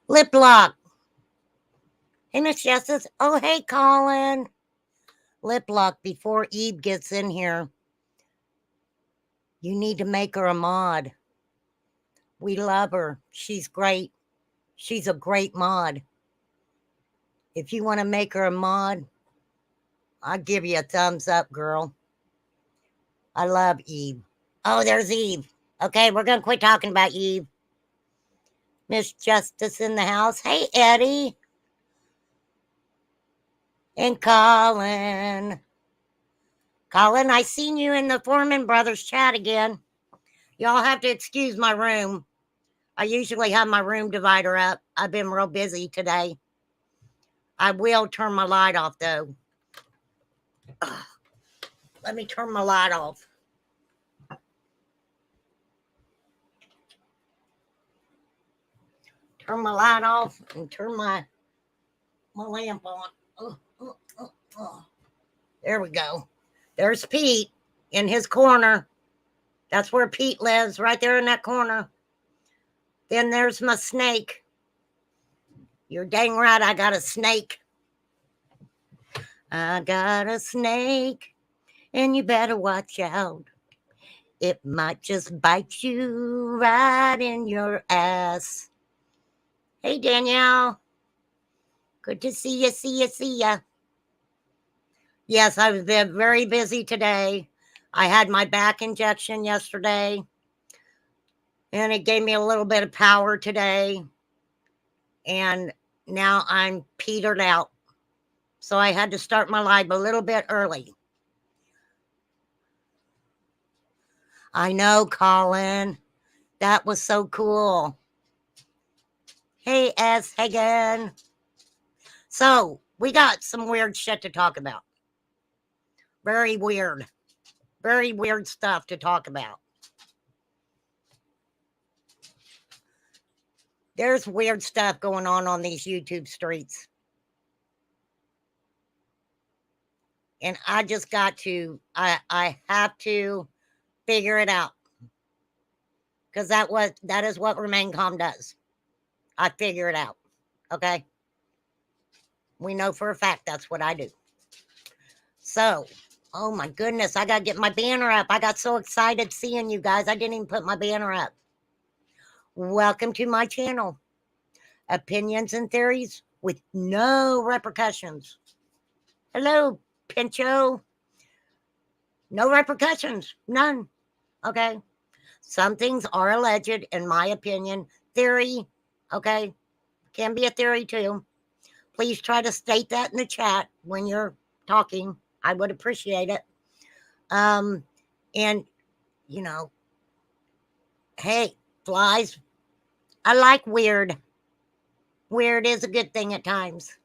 Lip lock. Hey, Miss Justice. Oh, hey, Colin. Lip lock, before Eve gets in here, you need to make her a mod. We love her. She's great. She's a great mod. If you want to make her a mod, I'll give you a thumbs up, girl. I love Eve. Oh, there's Eve. Okay, we're going to quit talking about Eve. Miss Justice in the house. Hey, Eddie. And Colin. Colin, I seen you in the Foreman Brothers chat again. Y'all have to excuse my room. I usually have my room divider up. I've been real busy today. I will turn my light off, though. Ugh. Let me turn my light off. Turn my light off and turn my lamp on. There we go. There's Pete in his corner. That's where Pete lives, right there in that corner. Then there's my snake. You're dang right, I got a snake. I got a snake, and you better watch out. It might just bite you right in your ass. Hey, Danielle. Good to see you, see ya. Yes, I've been very busy today. I had my back injection yesterday, and it gave me a little bit of power today. And now I'm petered out. So I had to start my live a little bit early. I know, Colin. That was so cool. Hey, S. Hagen. So, we got some weird shit to talk about. Very weird. Very weird stuff to talk about. There's weird stuff going on these YouTube streets. And I just got to, I have to figure it out. Because that is what Remain Calm does. I figure it out. Okay? We know for a fact that's what I do. So, oh my goodness, I got to get my banner up. I got so excited seeing you guys. I didn't even put my banner up. Welcome to my channel. Opinions and theories with no repercussions. Hello, Pincho. No repercussions. None. Okay? Some things are alleged, in my opinion. Theory, okay? Can be a theory too. Please try to state that in the chat when you're talking. I would appreciate it. And, you know, hey, flies. I like weird. Weird is a good thing at times.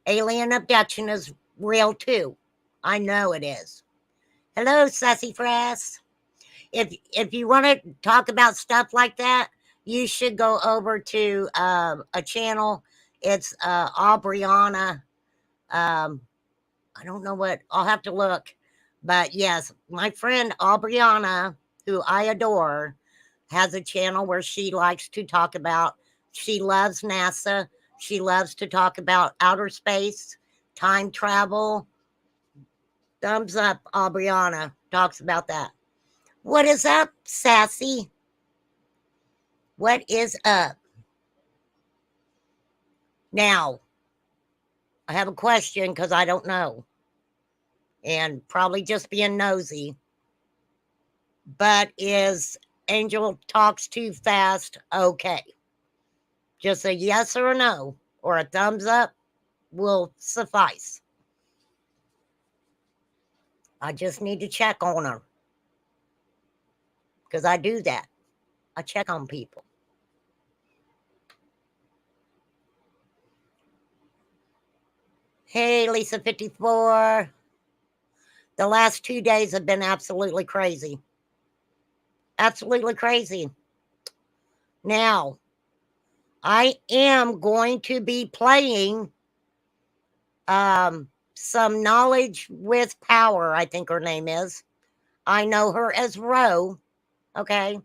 Alien abduction is real too. I know it is. Hello, Sassafras. If you want to talk about stuff like that, you should go over to a channel. It's Aubriana. I don't know what, I'll have to look. But yes, my friend Aubriana, who I adore, has a channel where she likes to talk about, she loves NASA. She loves to talk about outer space, time travel. Thumbs up, Aubriana talks about that. What is up, Sassy? What is up? Now, I have a question because I don't know. And probably just being nosy. But is Angel Talks Too Fast okay? Just a yes or a no, or a thumbs up will suffice. I just need to check on her. Because I do that. I check on people. Hey, Lisa54. The last 2 days have been absolutely crazy. Absolutely crazy. Now, I am going to be playing some Knowledge with Power, I think her name is. I know her as Ro. Okay.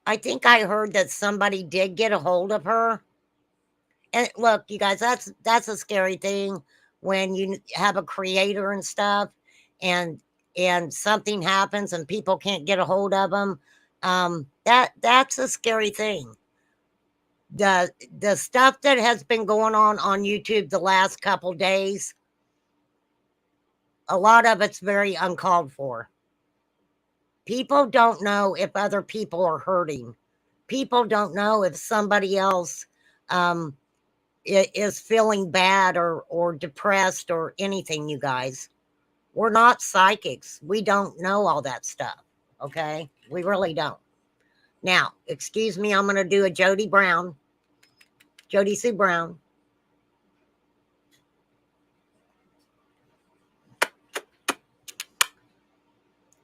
I think I heard that somebody did get a hold of her. And look, you guys, that's a scary thing when you have a creator and stuff, and something happens and people can't get a hold of them. That's a scary thing. The stuff that has been going on YouTube the last couple days, a lot of it's very uncalled for. People don't know if other people are hurting. People don't know if somebody else um, is feeling bad or depressed or anything, you guys. We're not psychics. We don't know all that stuff. Okay? We really don't. Now, excuse me, I'm going to do a Jody Sue Brown.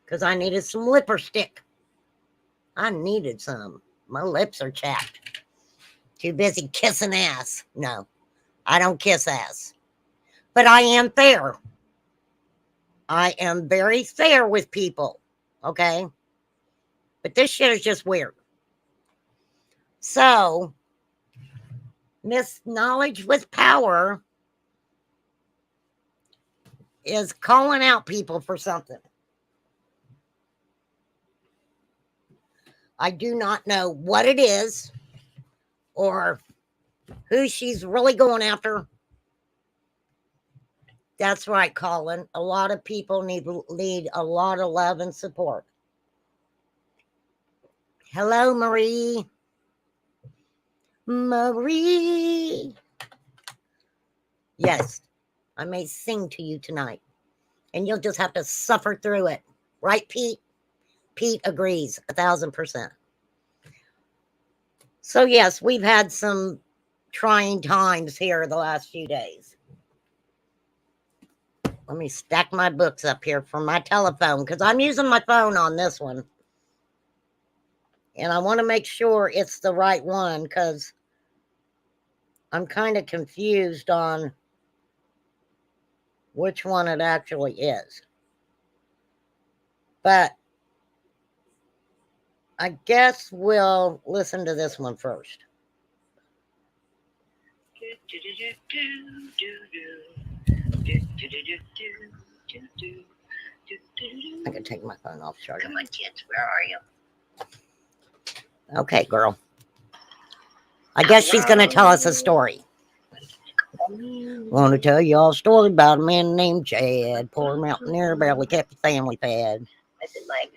Because I needed some lipstick. I needed some. My lips are chapped. Too busy kissing ass. No, I don't kiss ass. But I am fair. I am very fair with people. Okay? But this shit is just weird. So, Miss Knowledge with Power is calling out people for something. I do not know what it is or who she's really going after. That's right, Colin. A lot of people need a lot of love and support. Hello, Marie. Marie. Yes, I may sing to you tonight, and you'll just have to suffer through it. Right, Pete? Pete agrees 1,000%. So, yes, we've had some trying times here the last few days. Let me stack my books up here from my telephone because I'm using my phone on this one. And I want to make sure it's the right one because I'm kind of confused on which one it actually is. But I guess we'll listen to this one first. I can take my phone off charger. Come on, kids, where are you? Okay, girl. I guess she's going to tell us a story. Want to tell you all a story about a man named Chad. Poor mountaineer barely kept the family fed. I said, like,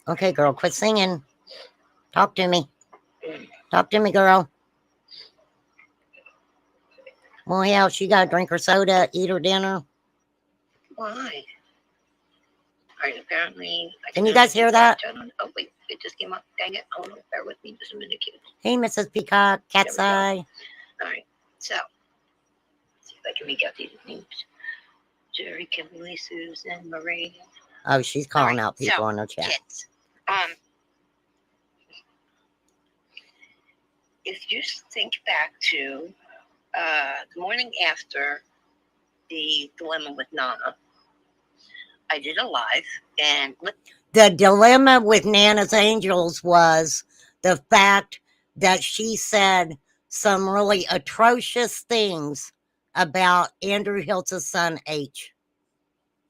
okay, girl, quit singing. Talk to me. Talk to me, girl. Well, hell, she got to drink her soda, eat her dinner. Why? All right, apparently. Can you guys hear that? Oh, wait, it just came up. Dang it. Oh, no, bear with me just a minute, kids. Hey, Mrs. Peacock, cat's eye. All right, so, let's see if I can make out these names. Jerry, Kimberly, Susan, Marie. Oh, she's calling out people in her chat. Kids, if you think back to the morning after the dilemma with Nana, I did a live, and the dilemma with Nana's Angels was the fact that she said some really atrocious things about Andrew Hiltz's son, H.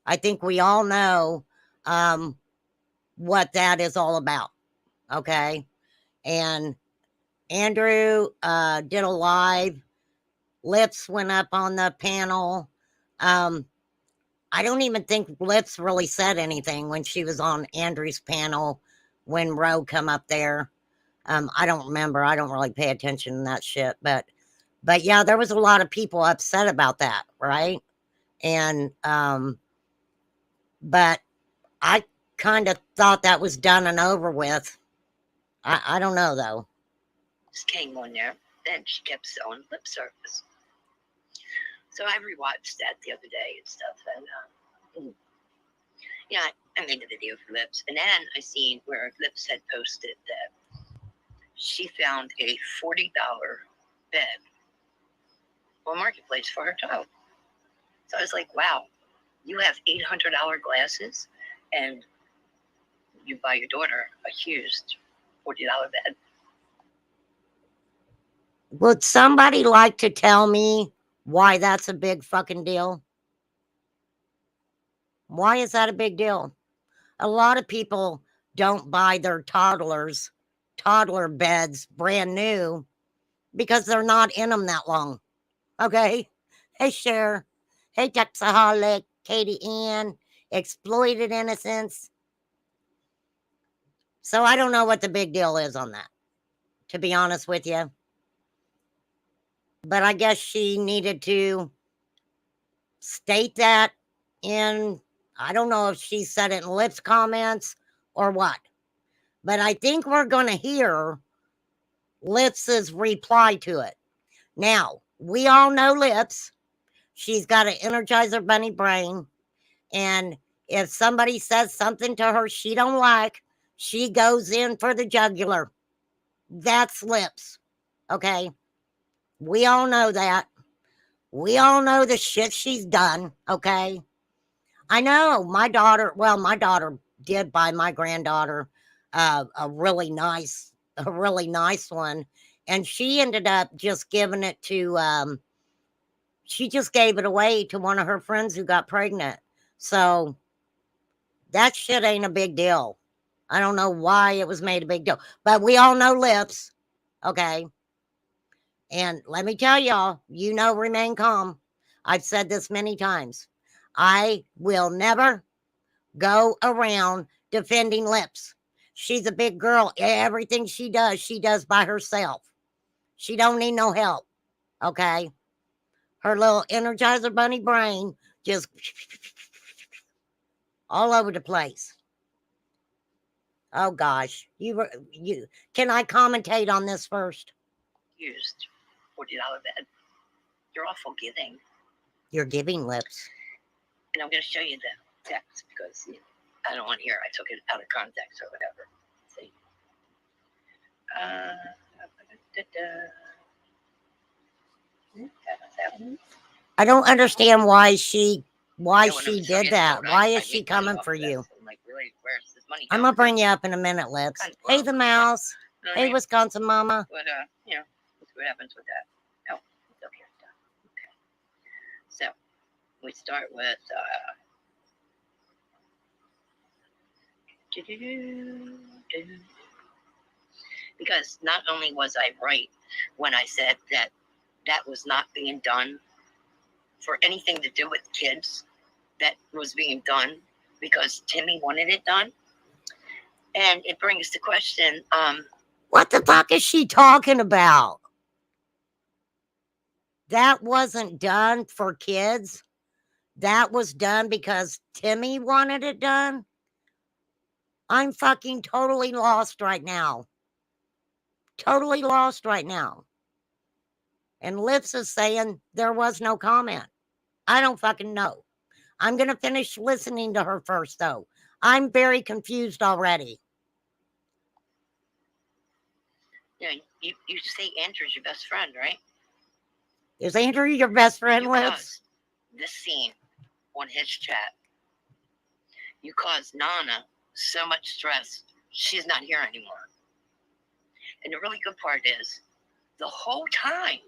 I think we all know what that is all about. Okay. And Andrew did a live. Lips went up on the panel. I don't even think Lips really said anything when she was on Andrew's panel when Roe come up there. I don't remember. I don't really pay attention to that shit. But yeah, there was a lot of people upset about that, right? And but I kind of thought that was done and over with. I don't know though. Just came on there, then she kept selling lip service. So I rewatched that the other day and stuff, and yeah, I made the video for Lips, and then I seen where Lips had posted that she found a $40 bed on Marketplace for her child. So I was like, wow, you have $800 glasses and you buy your daughter a used $40 bed. Would somebody like to tell me why that's a big fucking deal? Why is that a big deal? A lot of people don't buy their toddler beds brand new because they're not in them that long. Okay. Hey, Cher. Hey, Texaholic, Katie Ann, Exploited Innocence. So I don't know what the big deal is on that, to be honest with you. But I guess she needed to state that in, I don't know if she said it in Lips comments or what. But I think we're going to hear Lips's reply to it. Now, we all know Lips. She's got an Energizer Bunny brain. And if somebody says something to her she don't like, she goes in for the jugular. That's Lips. Okay? We all know that. We all know the shit she's done. Okay? I know my daughter did buy my granddaughter a really nice one. And she ended up just giving it to, she just gave it away to one of her friends who got pregnant. So that shit ain't a big deal. I don't know why it was made a big deal, but we all know Lips. Okay. And let me tell y'all, remain calm. I've said this many times. I will never go around defending Lips. She's a big girl. Everything she does by herself. She don't need no help. Okay. Her little Energizer Bunny brain just all over the place. Oh gosh, you can I commentate on this first? Used $40 bed. You're awful giving. You're giving, Lips. And I'm going to show you the text because I don't want to hear I took it out of context or whatever. See? I don't understand why she did that. Why is she coming for you? I'm like, really, where's this money? I'm gonna bring you up in a minute, Lips. Hey, the mouse. Hey, Wisconsin mama. But let's see what happens with that. Oh, it's okay. Okay. So we start with because not only was I right when I said that was not being done for anything to do with kids, that was being done because Timmy wanted it done. And it brings the question, what the fuck is she talking about? That wasn't done for kids. That was done because Timmy wanted it done. I'm fucking totally lost right now. Totally lost right now. And Lips is saying there was no comment. I don't fucking know. I'm going to finish listening to her first, though. I'm very confused already. Yeah, you say Andrew's your best friend, right? Is Andrew your best friend, You Lips? caused this scene on his chat. You caused Nana so much stress. She's not here anymore. And the really good part is, the whole time,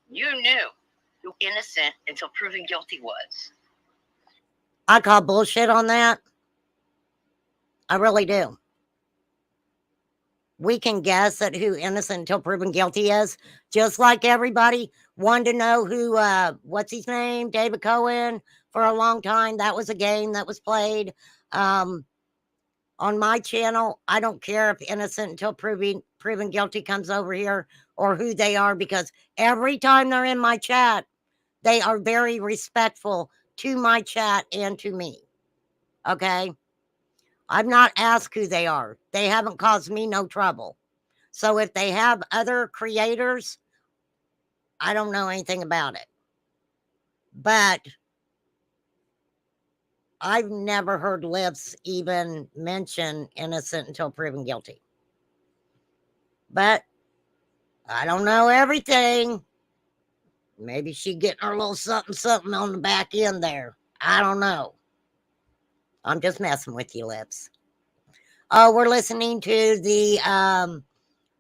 you knew who innocent until proven guilty was. I call bullshit on that. I really do. We can guess at who innocent until proven guilty is, just like everybody wanted to know who, what's his name, David Cohen, for a long time. That was a game that was played. On my channel, I don't care if innocent until proven guilty comes over here or who they are, because every time they're in my chat, they are very respectful to my chat and to me. Okay? I've not asked who they are. They haven't caused me no trouble. So if they have other creators, I don't know anything about it. But I've never heard Lips even mention innocent until proven guilty. But I don't know everything. Maybe she getting her little something on the back end there. I don't know. I'm just messing with you, Lips. Oh, we're listening to the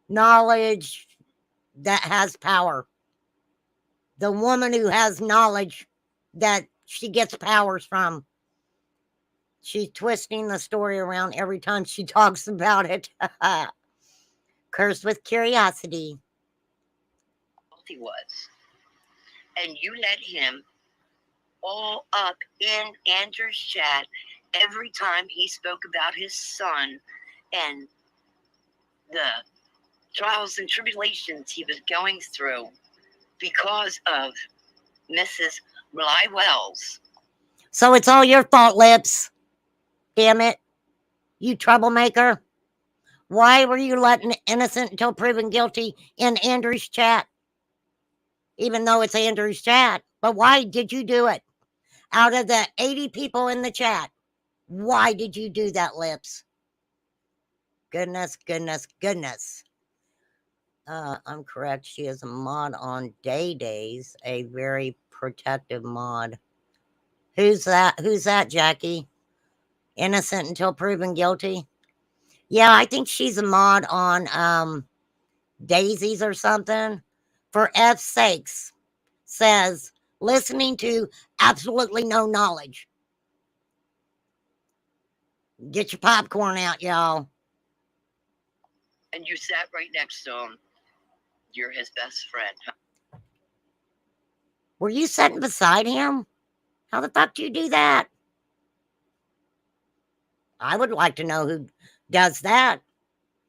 knowledge that has power. The woman who has knowledge that she gets powers from. She's twisting the story around every time she talks about it. Cursed with curiosity. He was. And you let him all up in Andrew's chat every time he spoke about his son and the trials and tribulations he was going through because of Mrs. Bly Wells. So it's all your fault, Lips. Damn it. You troublemaker. Why were you letting innocent until proven guilty in Andrew's chat? Even though it's Andrew's chat. But why did you do it? Out of the 80 people in the chat, why did you do that, Lips? Goodness, goodness, goodness. I'm correct. She is a mod on Day Days, a very protective mod. Who's that? Who's that, Jackie? Innocent until proven guilty? Yeah, I think she's a mod on Daisies or something. For F's sakes, says listening to absolutely no knowledge. Get your popcorn out, y'all. And you sat right next to him. You're his best friend. Were you sitting beside him? How the fuck do you do that? I would like to know who does that.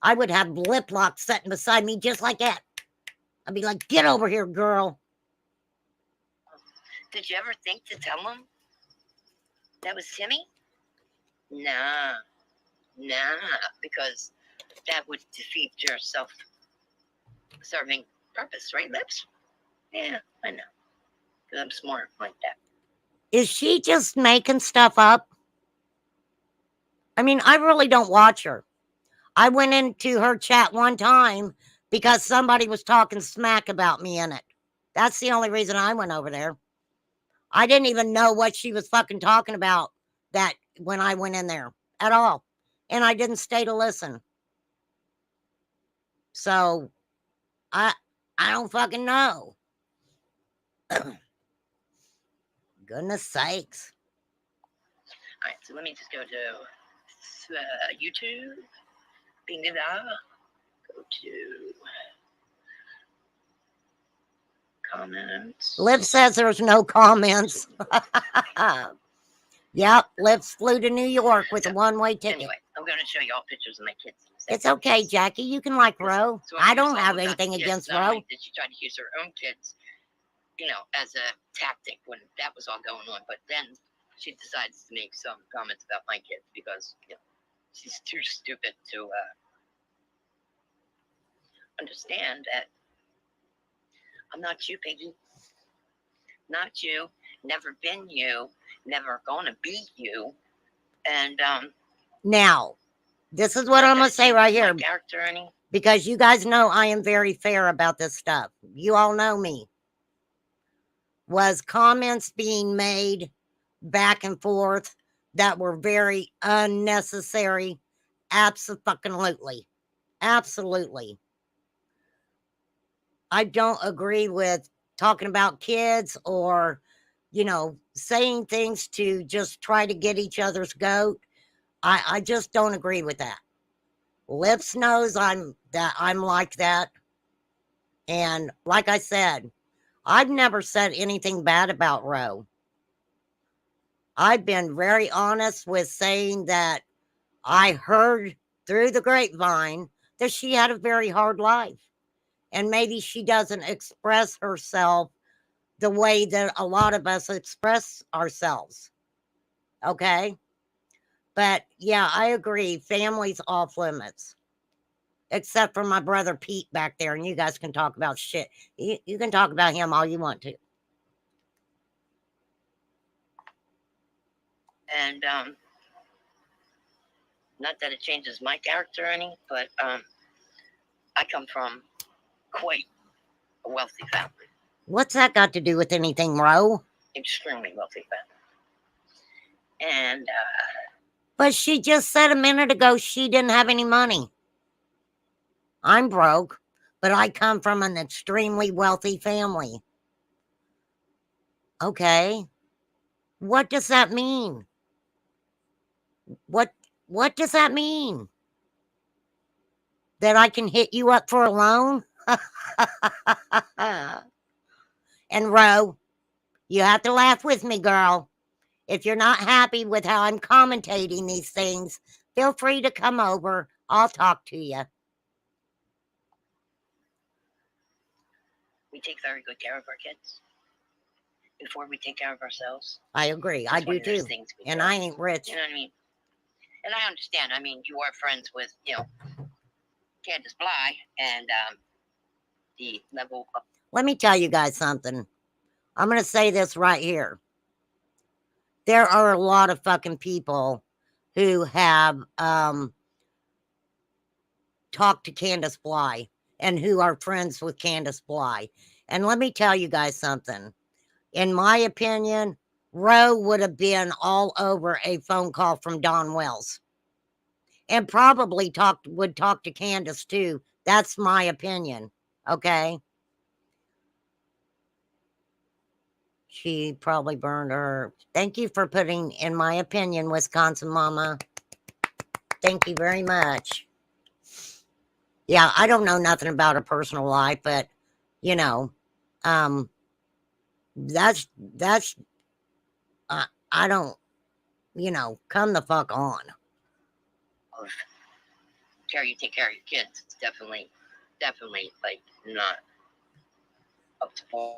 I would have lip lock sitting beside me just like that. I'd be like, get over here, girl. Did you ever think to tell him that was Timmy? Nah, because that would defeat your self-serving purpose, right, Lips? Yeah, I know. Because I'm smart like that. Is she just making stuff up? I mean, I really don't watch her. I went into her chat one time because somebody was talking smack about me in it. That's the only reason I went over there. I didn't even know what she was fucking talking about that when I went in there at all. And I didn't stay to listen. So I don't fucking know. Goodness sakes. All right, so let me just go to YouTube. Bing da da. Go to comments. Liv says there's no comments. Yep, Lips flew to New York with a one-way ticket. Anyway, I'm going to show you all pictures of my kids. It's okay, Jackie. You can like Ro. So I don't have anything against Ro. Did she try to use her own kids, as a tactic when that was all going on? But then she decides to make some comments about my kids because she's too stupid to understand that I'm not you, Piggy. Not you. Never been you. Never gonna be you. And now, this is what I'm gonna say right here, character any? Because you guys know I am very fair about this stuff. You all know me. Was comments being made back and forth that were very unnecessary? Absolutely. Absolutely. I don't agree with talking about kids or, saying things to just try to get each other's goat. I just don't agree with that. Lips knows I'm like that. And like I said, I've never said anything bad about Ro. I've been very honest with saying that I heard through the grapevine that she had a very hard life. And maybe she doesn't express herself the way that a lot of us express ourselves. Okay? But yeah, I agree. Family's off limits. Except for my brother Pete back there, and you guys can talk about shit. You can talk about him all you want to. And not that it changes my character any, but I come from quite a wealthy family. What's that got to do with anything, Ro? Extremely wealthy family. And But she just said a minute ago she didn't have any money. I'm broke, but I come from an extremely wealthy family. Okay. What does that mean? What what does that mean? That I can hit you up for a loan? And Ro, you have to laugh with me, girl. If you're not happy with how I'm commentating these things, feel free to come over. I'll talk to you. We take very good care of our kids before we take care of ourselves. I agree. I That's one do of those too. things we And do. I ain't rich. You know what I mean? And I understand. I mean, you are friends with, Candace Bly and the level of. Let me tell you guys something. I'm going to say this right here. There are a lot of fucking people who have talked to Candace Bly and who are friends with Candace Bly. And let me tell you guys something. In my opinion, Roe would have been all over a phone call from Don Wells and probably would talk to Candace too. That's my opinion. Okay. She probably burned her. Thank you for putting, in my opinion, Wisconsin Mama. Thank you very much. Yeah, I don't know nothing about her personal life, but you know, um, that's I don't, come the fuck on. Care you take care of your kids. It's definitely like not up to par.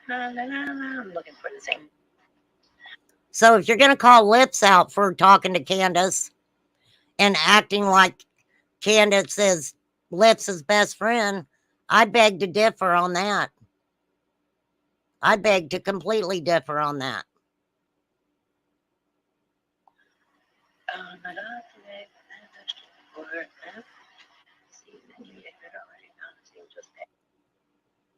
I'm looking for the same. So if you're gonna call Lips out for talking to Candace and acting like Candace is Lips' best friend, I beg to differ on that. I beg to completely differ on that.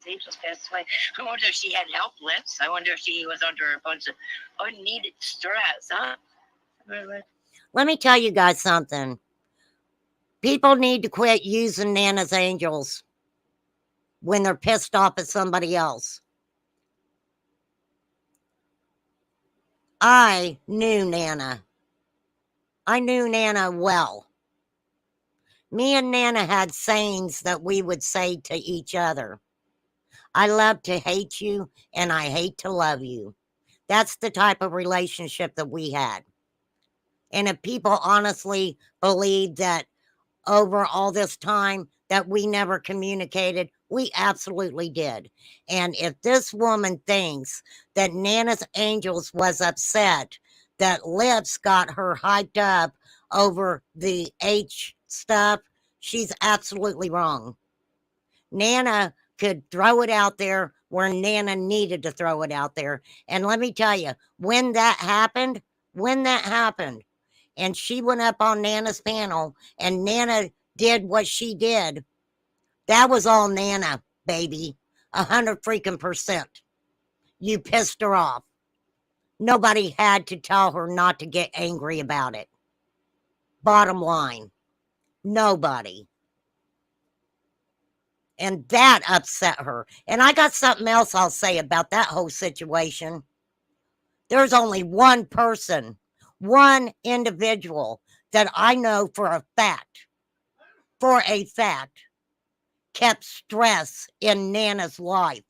Sage just passed away. I wonder if she had help Lips. I wonder if she was under a bunch of unneeded stress, huh? Let me tell you guys something. People need to quit using Nana's angels when they're pissed off at somebody else. I knew Nana. I knew Nana well. Me and Nana had sayings that we would say to each other. I love to hate you and I hate to love you. That's the type of relationship that we had. And if people honestly believe that over all this time that we never communicated, we absolutely did. And if this woman thinks that Nana's Angels was upset that Lips got her hyped up over the H stuff, she's absolutely wrong. Nana could throw it out there where Nana needed to throw it out there. And let me tell you, when that happened, and she went up on Nana's panel and Nana did what she did, that was all Nana, baby. 100% You pissed her off. Nobody had to tell her not to get angry about it. Bottom line, nobody. And that upset her. And I got something else I'll say about that whole situation. There's only one person, one individual that I know for a fact, kept stress in Nana's life.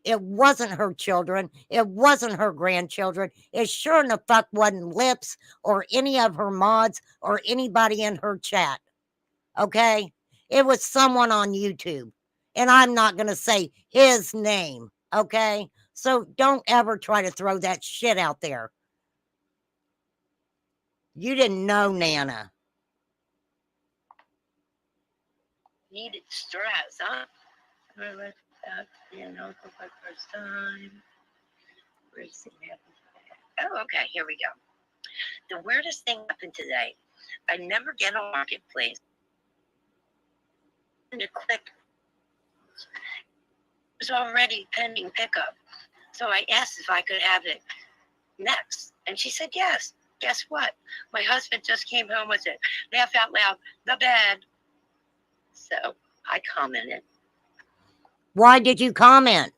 It wasn't her children. It wasn't her grandchildren. It sure in the fuck wasn't Lips or any of her mods or anybody in her chat. Okay? It was someone on YouTube. And I'm not going to say his name. Okay? So don't ever try to throw that shit out there. You didn't know Nana. Needed stress, huh? For the first time. Oh, okay, here we go. The weirdest thing happened today. I never get on Marketplace. And to click, it's already pending pickup. So I asked if I could have it next. And she said, yes. Guess what? My husband just came home with it. Laugh out loud, the bed. So I commented. Why did you comment?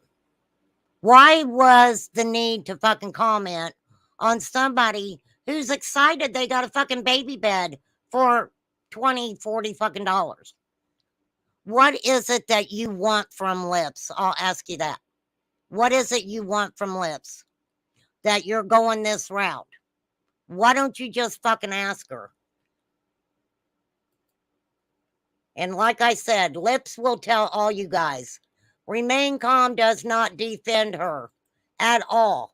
Why was the need to fucking comment on somebody who's excited they got a fucking baby bed for 20, 40 fucking dollars? What is it that you want from Lips? I'll ask you that. What is it you want from Lips that you're going this route? Why don't you just fucking ask her? And like I said, Lips will tell all you guys, Remain Calm does not defend her at all.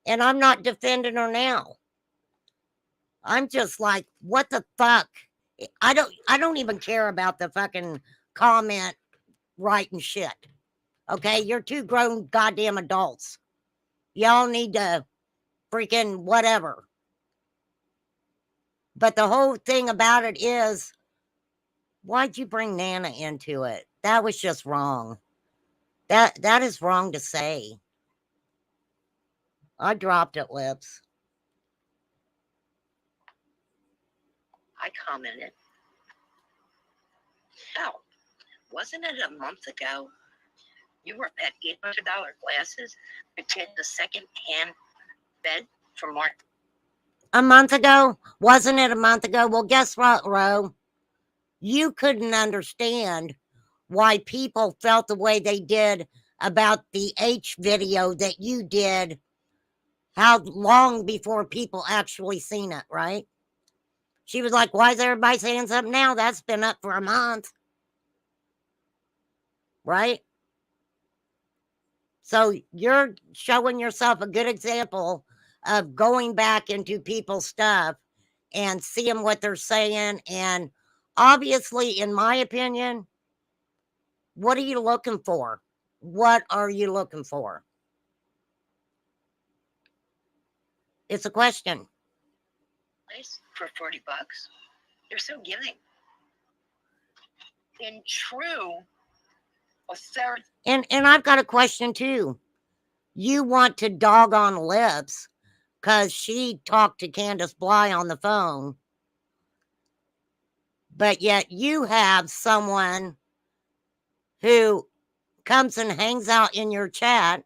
And I'm not defending her now. I'm just like, what the fuck? I don't even care about the fucking comment writing shit. Okay, you're two grown goddamn adults. Y'all need to freaking whatever. But the whole thing about it is, why'd you bring Nana into it? That was just wrong. That is wrong to say. I dropped it, Lips. I commented. Oh, wasn't it a month ago? You were at $800 glasses to get the second-hand bed for Mark. A month ago? Wasn't it a month ago? Well, guess what, Ro? You couldn't understand why people felt the way they did about the H video that you did. How long before people actually seen it, right? She was like, why is everybody saying something now? That's been up for a month. Right? So you're showing yourself a good example of going back into people's stuff and seeing what they're saying. And obviously, in my opinion, what are you looking for? What are you looking for? It's a question. For $40. They're so giving. In true authority. And I've got a question too. You want to dog on Lips because she talked to Candace Bly on the phone, but yet you have someone who comes and hangs out in your chat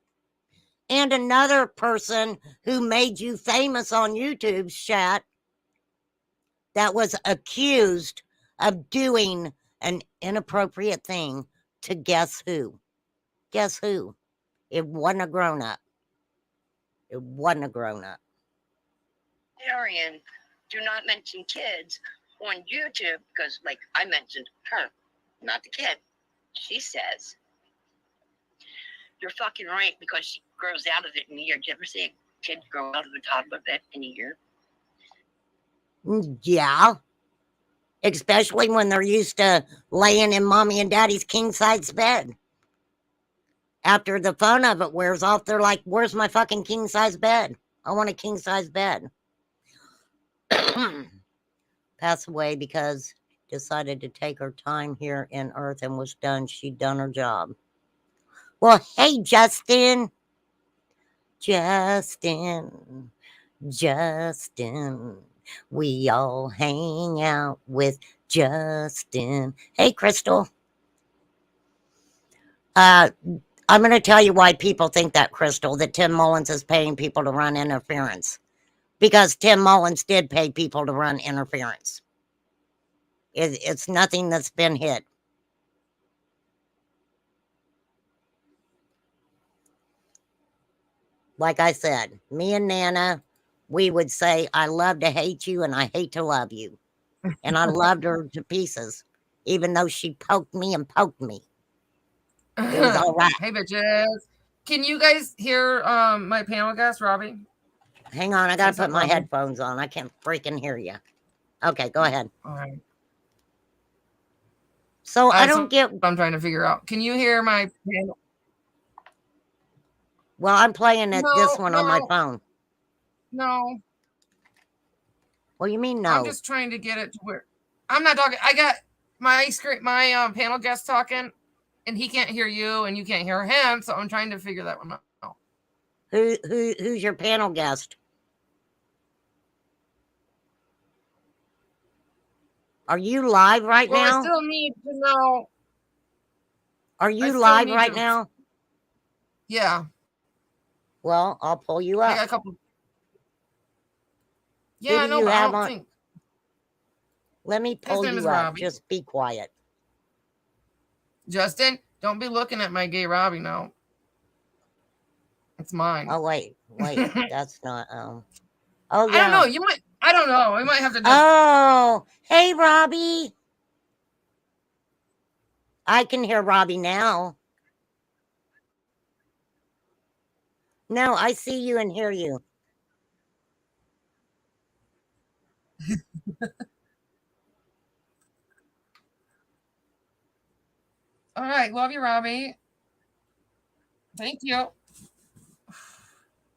and another person who made you famous on YouTube's chat that was accused of doing an inappropriate thing to guess who? Guess who? It wasn't a grown up. It wasn't a grown up. Arian, do not mention kids on YouTube because, like, I mentioned her, not the kid. She says, you're fucking right because she grows out of it in a year. Did you ever see a kid grow out of the toddler bed in a year? Yeah. Especially when they're used to laying in mommy and daddy's king size bed. After the fun of it wears off, they're like, where's my fucking king size bed? I want a king size bed. Pass away because decided to take her time here in Earth and was done. She'd done her job. Well, hey, Justin. Justin. We all hang out with Justin. Hey, Crystal. I'm going to tell you why people think that, Crystal, that Tim Mullins is paying people to run interference. Because Tim Mullins did pay people to run interference. It's nothing that's been hid. Like I said, me and Nana, we would say, I love to hate you and I hate to love you. And I loved her to pieces, even though she poked me and poked me. It was all right. Hey, bitches. Can you guys hear my panel guest, Robbie? Hang on, I got to put my headphones on. I can't freaking hear you. Okay, go ahead. All right. So I don't get what I'm trying to figure out. Can you hear my panel? Well, I'm playing this one on my phone. No. What do you mean no? I'm just trying to get it to where I'm not talking. I got my panel guest talking, and he can't hear you, and you can't hear him. So I'm trying to figure that one out. Who's your panel guest? Are you live right Well, I now? still need to know. Are I you still live need right to- now? Yeah, Well, I'll pull you I up. got a couple. Who Yeah, I do know, you but I have don't on? think Let me his pull name is you up. Robbie. Just be quiet. Justin, don't be looking at my gay Robbie now. It's mine. Oh wait, I that's not. Oh don't know. yeah. You might. I don't know. We might have to just. Oh, hey Robbie. I can hear Robbie now. No, I see you and hear you. All right, love you, Robbie. Thank you.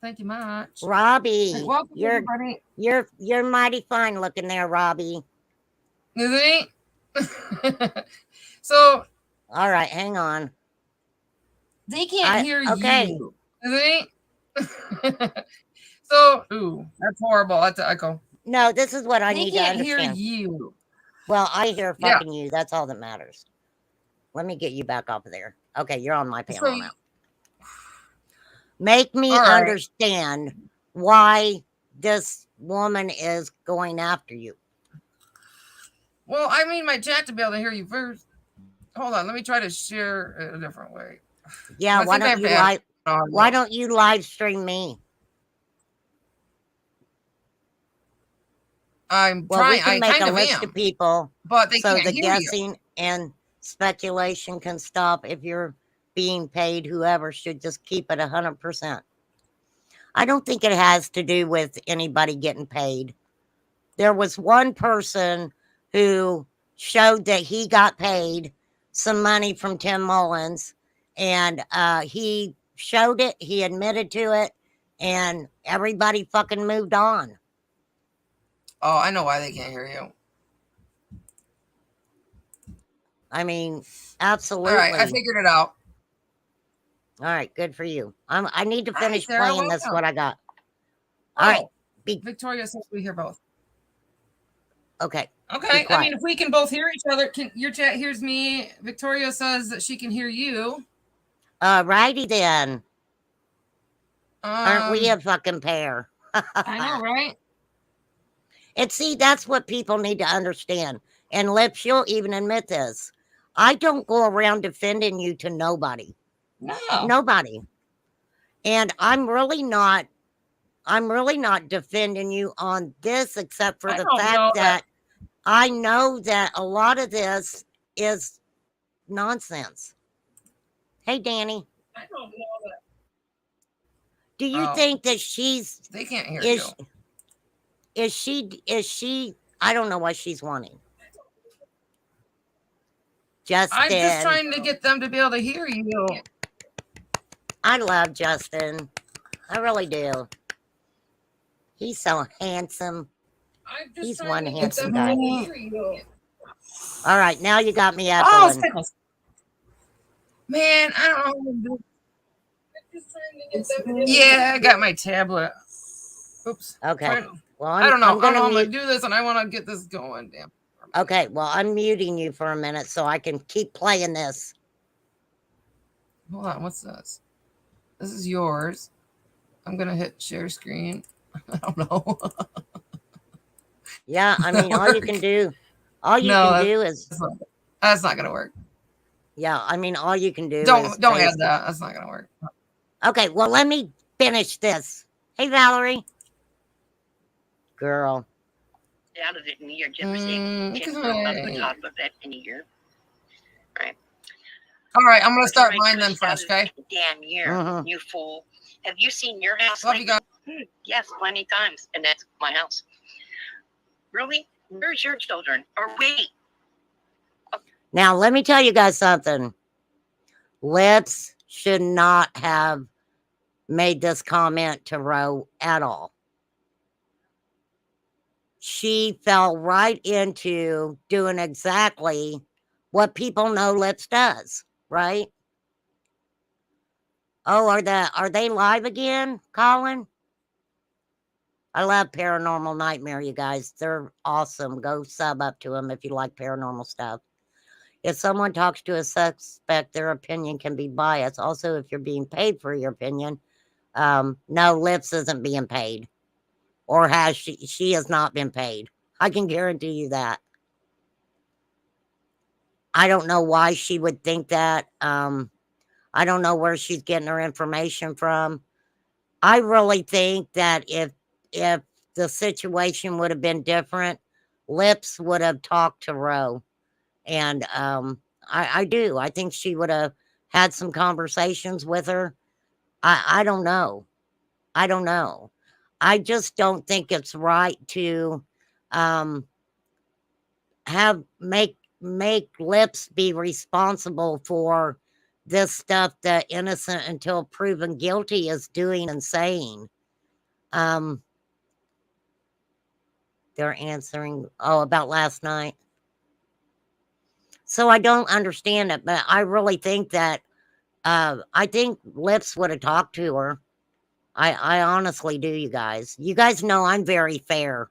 Thank you much. Robbie, Welcome, everybody. you're mighty fine looking there, Robbie. Isn't he? So All right, hang on. they can't hear okay. you. Isn't he? So, ooh, that's horrible. That's an echo. No, this is what I They need to can't hear understand. you. Well, I hear Yeah. fucking you. That's all that matters. Let me get you back off of there. Okay, you're on my panel So, now. Make me all right. understand why this woman is going after you. Well, I need my chat to be able to hear you first. Hold on, let me try to share it a different way. Yeah, I why think I don't have you to add live? audio. Why don't you live stream me? I'm Well, trying. we can I make kind a of list am, of people but they so can't the hear you. guessing and speculation can stop. If you're being paid, whoever should just keep it 100%. I don't think it has to do with anybody getting paid. There was one person who showed that he got paid some money from Tim Mullins, and he showed it, he admitted to it, and everybody fucking moved on. Oh, I know why they can't hear you. I mean, absolutely. All right, I figured it out. All right, good for you. I need to Hi, finish Sarah, playing this. welcome. What I got. All right. Oh, Victoria says we hear both. Okay. Okay. quiet. I mean, if we can both hear each other, your chat hears me. Victoria says that she can hear you. Righty then. Aren't we a fucking pair? I know, right? And see, that's what people need to understand. And Lips, you'll even admit this. I don't go around defending you to nobody. No. Nobody. And I'm really not defending you on this, except for I the don't know fact that- that I know that a lot of this is nonsense. Hey, Danny. I don't know that. Do you think that she's They can't hear you. is she I don't know what she's wanting. Justin. I'm just trying to get them to be able to hear you. I love Justin. I really do. He's so handsome. He's one handsome guy. All right, now you got me echoing. Oh, man, I don't know. Yeah, I got my tablet. Oops. Okay. Well, I don't know. I'm gonna I'm gonna do this, and I want to get this going. Damn. Okay. Well, I'm muting you for a minute so I can keep playing this. Hold on. What's this? This is yours. I'm gonna hit share screen. I don't know. Yeah, I mean, all you can do is that's not gonna work. Yeah, I mean, all you can do don't is add that. That's not gonna work. Okay, well, let me finish this. Hey, Valerie. Girl. Out of it in a year, top of it in a year. Right. All right, I'm gonna start mine then fresh, okay? Damn year, you fool. Have you seen your house? Love you guys. Yes, plenty times, and that's my house. Really? Where's your children? Or wait. Now, let me tell you guys something. Lips should not have made this comment to Ro at all. She fell right into doing exactly what people know Lips does, right? Oh, are they live again, Colin? I love Paranormal Nightmare, you guys. They're awesome. Go sub up to them if you like paranormal stuff. If someone talks to a suspect, their opinion can be biased. Also, if you're being paid for your opinion, no, Lips isn't being paid. Or has she? She has not been paid. I can guarantee you that. I don't know why she would think that. I don't know where she's getting her information from. I really think that if the situation would have been different, Lips would have talked to Roe. And I do. I think she would have had some conversations with her. I don't know. I don't know. I just don't think it's right to um have make Lips be responsible for this stuff that innocent until proven guilty is doing and saying. Um they're answering about last night. So I don't understand it, but I really think that I think Lips would have talked to her. I honestly do, you guys. You guys know I'm very fair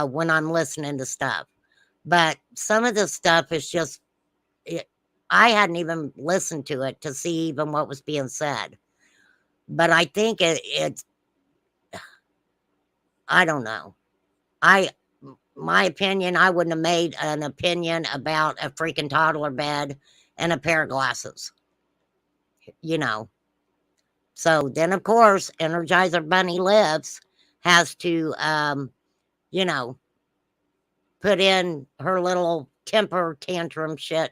when I'm listening to stuff. But some of this stuff is just, it, I hadn't even listened to it to see even what was being said. But I think it's, I don't know. I, my opinion, I wouldn't have made an opinion about a freaking toddler bed and a pair of glasses, you know. So then, of course, Energizer Bunny Lips has to, you know, put in her little temper tantrum shit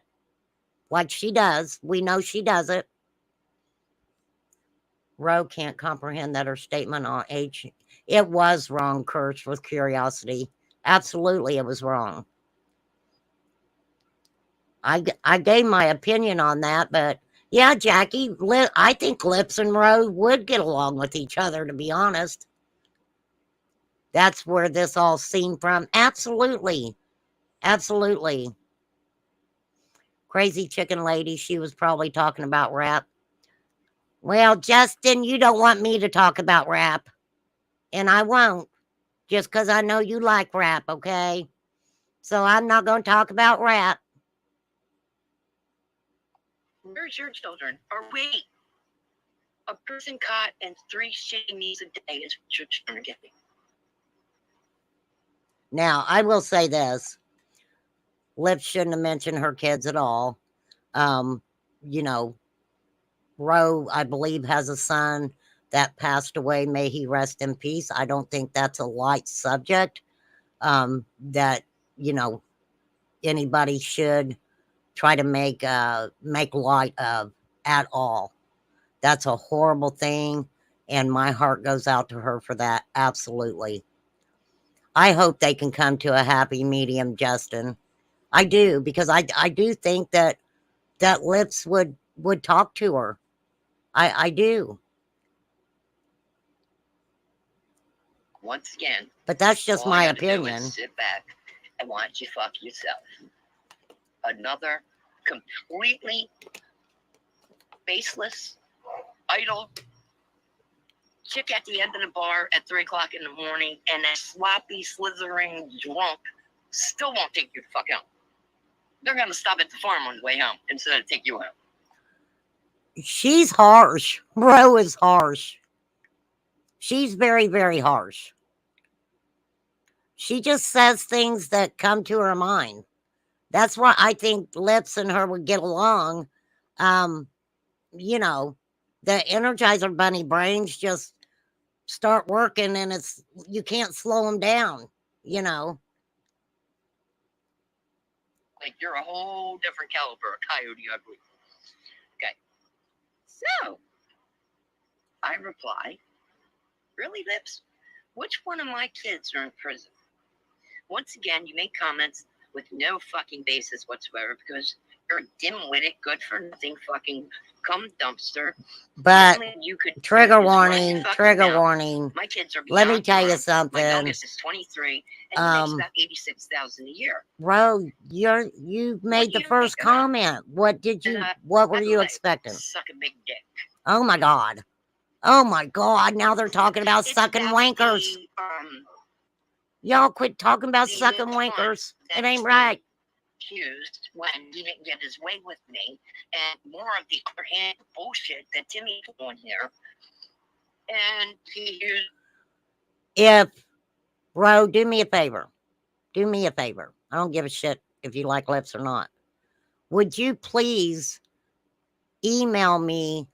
like she does. We know she does it. Roe can't comprehend that her statement on age, it was wrong, Kurtz, with curiosity. Absolutely, it was wrong. I gave my opinion on that, but yeah, Jackie, I think Lips and Roe would get along with each other, to be honest. That's where this all seen from. Absolutely. Absolutely. Crazy chicken lady, she was probably talking about rap. Well, Justin, you don't want me to talk about rap, and I won't, just because I know you like rap, okay? So I'm not going to talk about rap. Where's your children? Or wait, a person caught and 3 shitty meals a day is what your children are getting. Now, I will say this. Liv shouldn't have mentioned her kids at all. You know, Roe, I believe, has a son that passed away. May he rest in peace. I don't think that's a light subject that, you know, anybody should try to make light of at all. That's a horrible thing, and my heart goes out to her for that. Absolutely. I hope they can come to a happy medium, Justin. I do, because I do think that Lips would talk to her. I do. Once again, But that's just all my you had to do opinion. is sit back and watch you fuck yourself. Another completely faceless, idle chick at the end of the bar at 3 o'clock in the morning, and a sloppy, slithering drunk still won't take you the fuck out. They're gonna stop at the farm on the way home instead of take you home. She's harsh. Ro is harsh. She's very, very harsh. She just says things that come to her mind. That's why I think Lips and her would get along. Um, you know, the Energizer Bunny brains just start working, and it's you can't slow them down. You know. Like, you're a whole different caliber of coyote ugly. Okay. So, I reply, really, Lips? Which one of my kids are in prison? Once again, you make comments with no fucking basis whatsoever because you're a dim-witted, good-for-nothing fucking cum dumpster. But you could trigger warning, trigger warning. My kids are Let me tell you My something. youngest is 23, and he makes about $86,000 a year. Ro, you made the first comment. What did you? What were you expecting? Suck a big dick. Oh my God. Oh my God. Now they're talking about It's sucking about wankers. Y'all quit talking about the sucking response wankers. It that ain't Tim right. used when he didn't get his way with me, and more of the underhand bullshit that Timmy put on here. And he used. If, bro, do me a favor. Do me a favor. I don't give a shit if you like lips or not. Would you please email me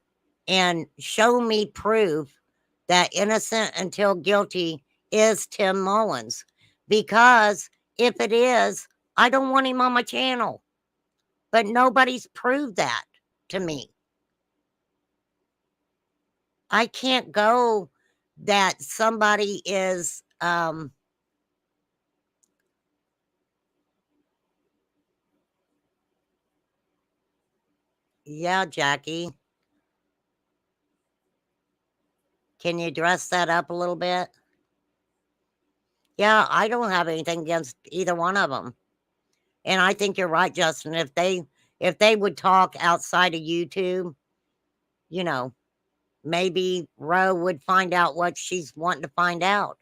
and show me proof that innocent until guilty is Tim Mullins? Because if it is, I don't want him on my channel. But nobody's proved that to me. I can't go that somebody is yeah, Jackie. Can you dress that up a little bit? Yeah, I don't have anything against either one of them. And I think you're right, Justin. If they would talk outside of YouTube, you know, maybe Ro would find out what she's wanting to find out.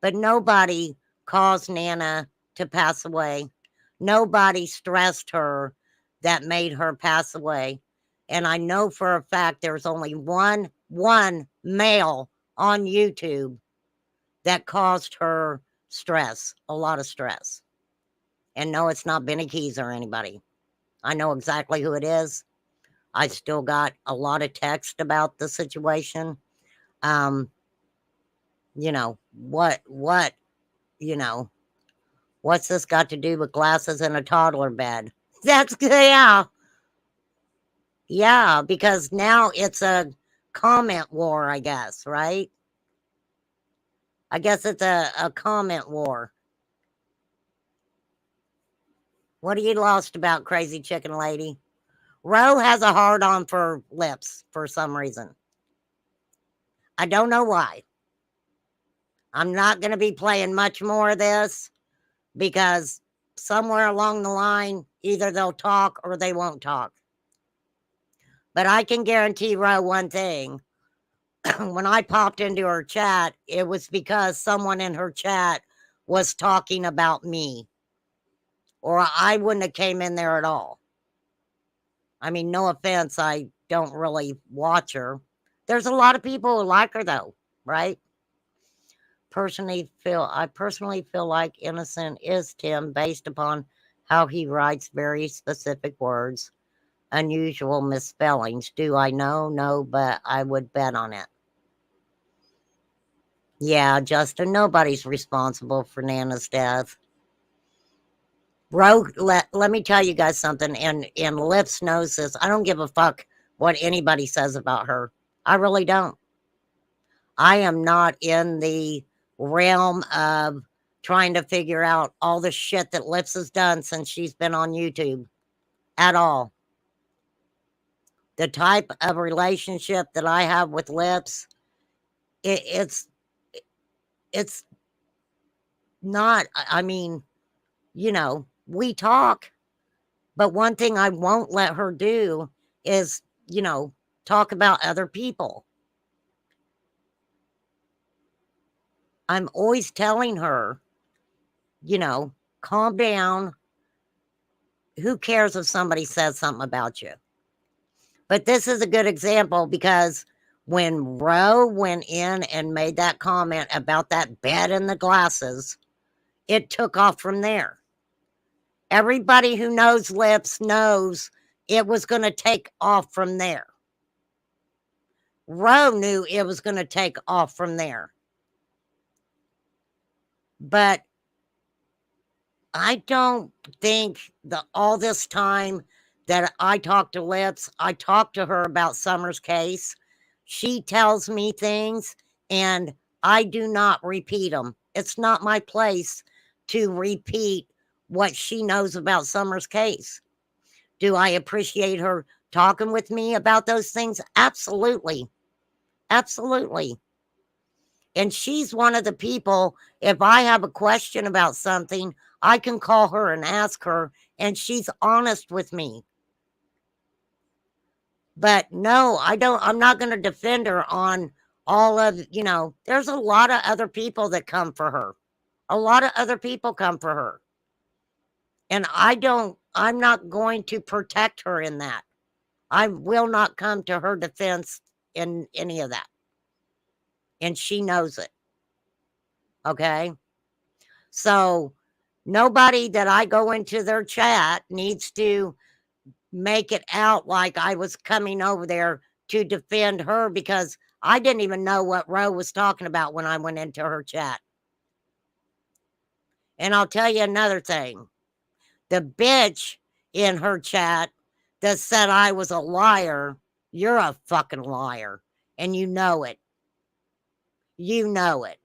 But nobody caused Nana to pass away. Nobody stressed her that made her pass away. And I know for a fact there's only one male on YouTube that caused her stress, a lot of stress. And no, it's not Benny Keys or anybody. I know exactly who it is. I still got a lot of text about the situation. You know, you know, what's this got to do with glasses and a toddler bed? That's good. Yeah. Yeah, because now it's a comment war, I guess, right? I guess it's a comment war. What are you lost about, crazy chicken lady? Ro has a hard on for lips for some reason. I don't know why. I'm not going to be playing much more of this because somewhere along the line, either they'll talk or they won't talk. But I can guarantee Ro one thing. When I popped into her chat, it was because someone in her chat was talking about me, or I wouldn't have came in there at all. I mean, no offense, I don't really watch her. There's a lot of people who like her though, right? I personally feel like innocent is Tim based upon how he writes very specific words, unusual misspellings. Do I know? No, but I would bet on it. Yeah, Justin, nobody's responsible for Nana's death. Bro, let me tell you guys something, and Lips knows this. I don't give a fuck what anybody says about her. I really don't. I am not in the realm of trying to figure out all the shit that Lips has done since she's been on YouTube at all. The type of relationship that I have with Lips, it's not, I mean, you know, we talk, but one thing I won't let her do is, you know, talk about other people. I'm always telling her, you know, calm down. Who cares if somebody says something about you? But this is a good example because when Ro went in and made that comment about that bed and the glasses, it took off from there. Everybody who knows Lips knows it was going to take off from there. Ro knew it was going to take off from there. But I don't think all this time that I talked to Lips, I talked to her about Summer's case. She tells me things and I do not repeat them. It's not my place to repeat what she knows about Summer's case. Do I appreciate her talking with me about those things? Absolutely. Absolutely. And she's one of the people, if I have a question about something, I can call her and ask her, and she's honest with me. But no, I don't. I'm not going to defend her on all of, there's a lot of other people that come for her. A lot of other people come for her. And I'm not going to protect her in that. I will not come to her defense in any of that. And she knows it. Okay. So nobody that I go into their chat needs to make it out like I was coming over there to defend her, because I didn't even know what Ro was talking about when I went into her chat. And I'll tell you another thing. The bitch in her chat that said I was a liar, you're a fucking liar. And you know it. You know it.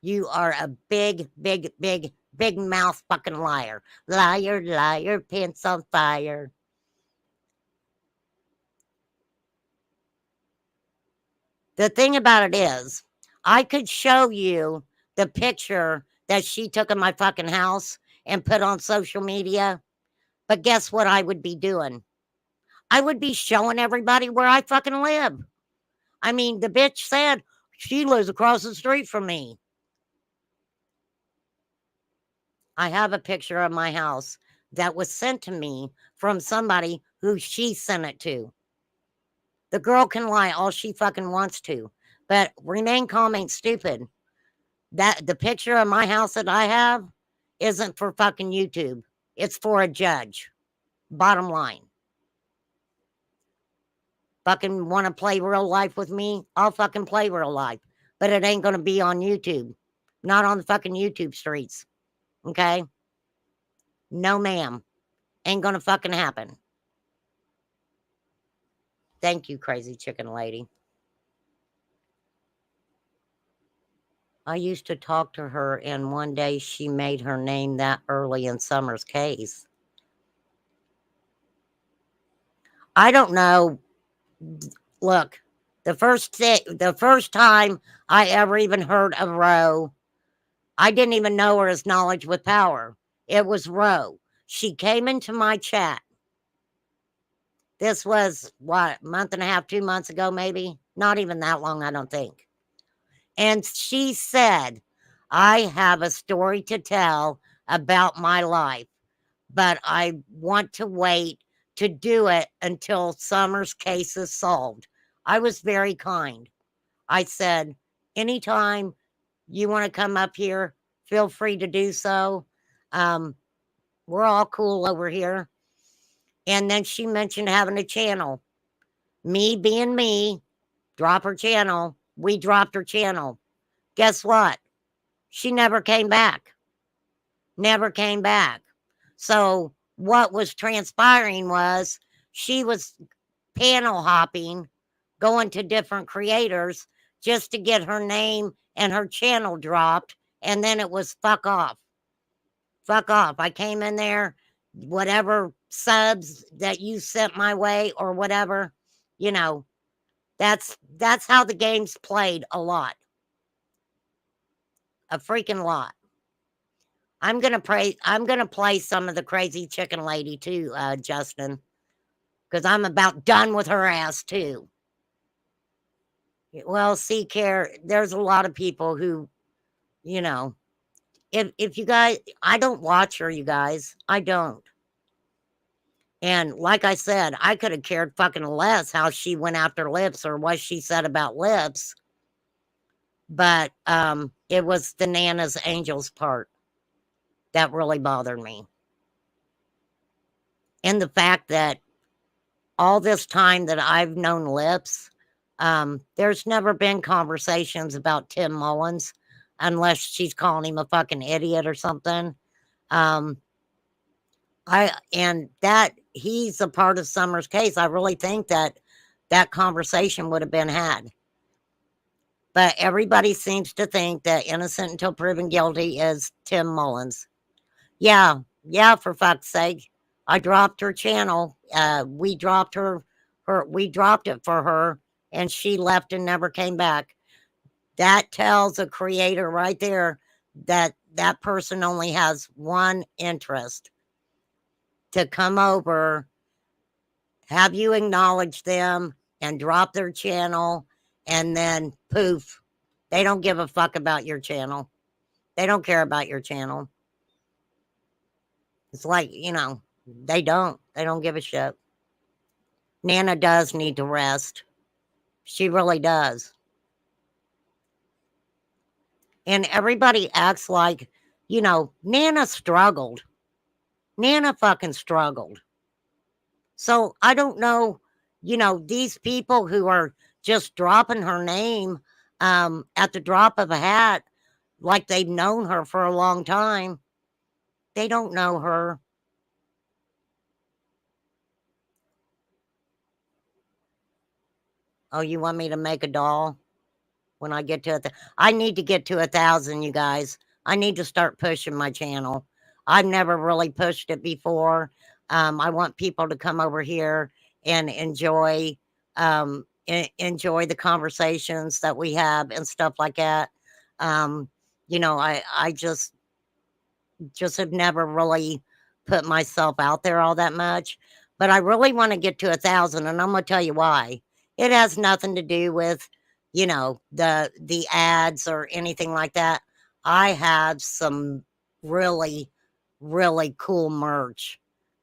You are a big, big, big, big mouth fucking liar. Liar, liar, pants on fire. The thing about it is, I could show you the picture that she took of my fucking house and put on social media. But guess what I would be doing? I would be showing everybody where I fucking live. I mean, the bitch said she lives across the street from me. I have a picture of my house that was sent to me from somebody who she sent it to. The girl can lie all she fucking wants to, but remain calm ain't stupid. That the picture of my house that I have isn't for fucking YouTube. It's for a judge. Bottom line. Fucking want to play real life with me? I'll fucking play real life. But it ain't going to be on YouTube. Not on the fucking YouTube streets. Okay? No, ma'am. Ain't going to fucking happen. Thank you, crazy chicken lady. I used to talk to her, and one day she made her name that early in Summer's case. I don't know. Look, the first time I ever even heard of Ro, I didn't even know her as Knowledge with Power. It was Ro. She came into my chat. This was, what, month and a half, 2 months ago, maybe? Not even that long, I don't think. And she said, I have a story to tell about my life, but I want to wait to do it until Summer's case is solved. I was very kind. I said, anytime you want to come up here, feel free to do so. We're all cool over here. And then she mentioned having a channel. Me being me, drop her channel. We dropped her channel. Guess what? She never came back. Never came back. So what was transpiring was she was panel hopping, going to different creators just to get her name and her channel dropped. And then it was fuck off. Fuck off. I came in there, whatever subs that you sent my way or whatever, you know, that's how the game's played a lot. A freaking lot. I'm gonna play some of the crazy chicken lady too, Justin, because I'm about done with her ass too. Well, see, Care, there's a lot of people who, you know, if you guys, I don't watch her, you guys. I don't. And like I said, I could have cared fucking less how she went after Lips or what she said about Lips. But it was the Nana's Angels part that really bothered me. And the fact that all this time that I've known Lips, there's never been conversations about Tim Mullins unless she's calling him a fucking idiot or something. And that he's a part of Summer's case. I really think that conversation would have been had. But everybody seems to think that innocent until proven guilty is Tim Mullins. Yeah, for fuck's sake. I dropped her channel. We dropped we dropped it for her, and she left and never came back. That tells a creator right there that that person only has one interest: to come over have you acknowledge them and drop their channel, and then poof, they don't give a fuck about your channel. They don't care about your channel. It's like, they don't. They don't give a shit. Nana does need to rest. She really does. And everybody acts like, Nana struggled. Nana fucking struggled. So I don't know, these people who are just dropping her name at the drop of a hat, like they've known her for a long time. They don't know her. Oh, you want me to make a doll when I get to it? I need to get to 1,000, you guys. I need to start pushing my channel. I've never really pushed it before. I want people to come over here and enjoy the conversations that we have and stuff like that. I just have never really put myself out there all that much. But I really want to get to 1,000, and I'm gonna tell you why. It has nothing to do with, the ads or anything like that. I have some really, really cool merch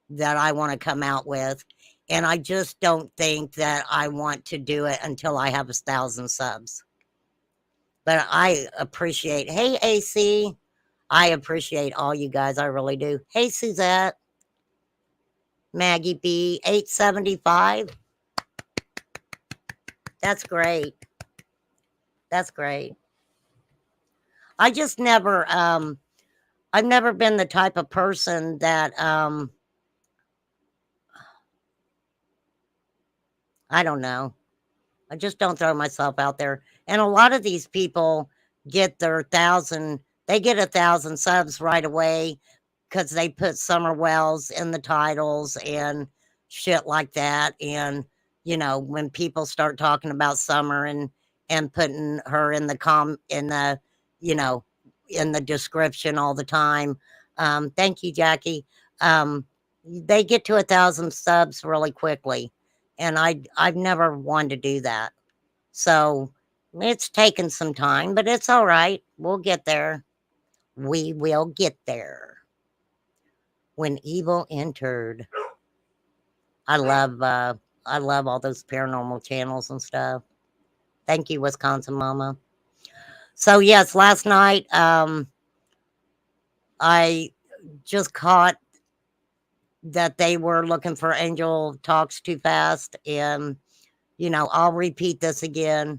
that I want to come out with. And I just don't think that I want to do it until I have 1,000 subs. But I appreciate, hey, AC, I appreciate all you guys. I really do. Hey, Suzette, Maggie B, 875. That's great. That's great. I just never, I've never been the type of person that, I don't know. I just don't throw myself out there. And a lot of these people get their 1,000, they get 1,000 subs right away because they put Summer Wells in the titles and shit like that. And, when people start talking about Summer and putting her in you know, in the description all the time. Thank you, Jackie. They get to 1,000 subs really quickly. And I've never wanted to do that. So it's taken some time, but it's all right. We'll get there. We will get there. When evil entered. I love all those paranormal channels and stuff. Thank you, Wisconsin Mama. So yes, last night I just caught that they were looking for Angel Talks Too Fast, and I'll repeat this again.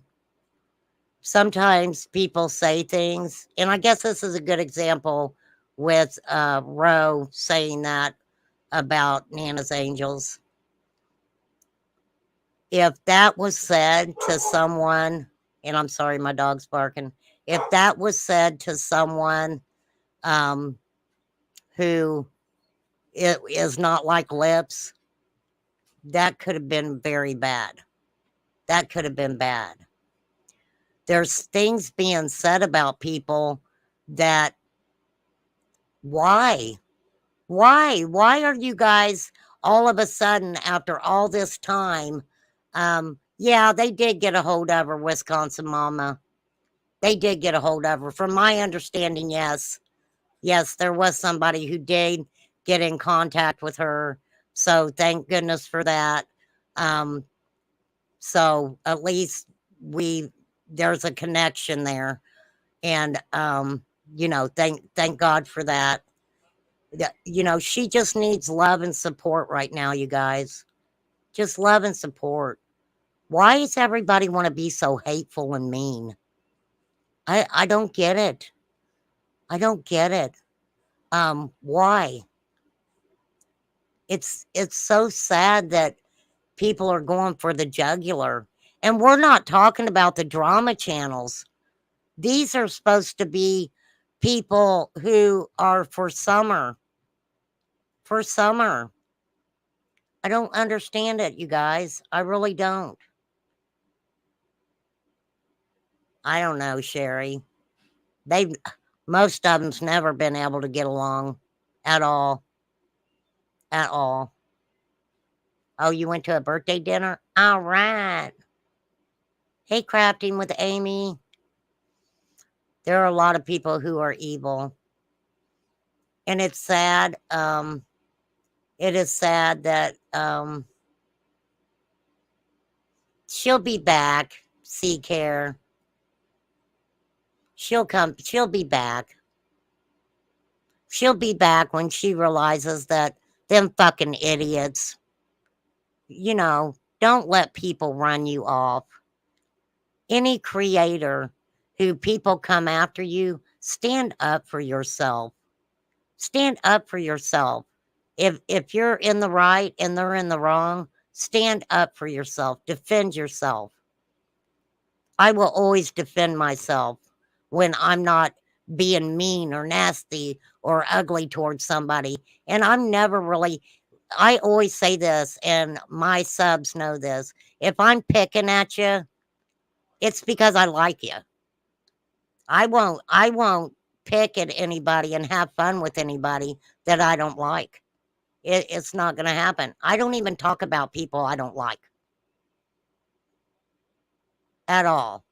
Sometimes people say things, and I guess this is a good example with Roe saying that about Nana's Angels. If that was said to someone, and I'm sorry, my dog's barking. If that was said to someone who it is not like Lips, that could have been very bad. That could have been bad. There's things being said about people that, why? Why are you guys all of a sudden after all this time? Yeah, they did get a hold of her, Wisconsin Mama. They did get a hold of her. From my understanding, yes. Yes, there was somebody who did get in contact with her. So thank goodness for that. So at least there's a connection there. And thank God for that. She just needs love and support right now, you guys. Just love and support. Why does everybody want to be so hateful and mean? I don't get it. I don't get it. Why? It's so sad that people are going for the jugular. And we're not talking about the drama channels. These are supposed to be people who are for Summer. For Summer. I don't understand it, you guys. I really don't. I don't know, Sherry. They've Most of them's never been able to get along at all. At all. Oh, you went to a birthday dinner? All right. Hey, crafting with Amy. There are a lot of people who are evil. And it's sad. It is sad that she'll be back. Sea Care. She'll come. She'll be back. She'll be back when she realizes that them fucking idiots, don't let people run you off. Any creator who people come after you, stand up for yourself. Stand up for yourself. If you're in the right and they're in the wrong, stand up for yourself. Defend yourself. I will always defend myself when I'm not being mean or nasty or ugly towards somebody. And I'm never really, I always say this, and my subs know this. If I'm picking at you, it's because I like you. I won't pick at anybody and have fun with anybody that I don't like. It's not going to happen. I don't even talk about people I don't like at all.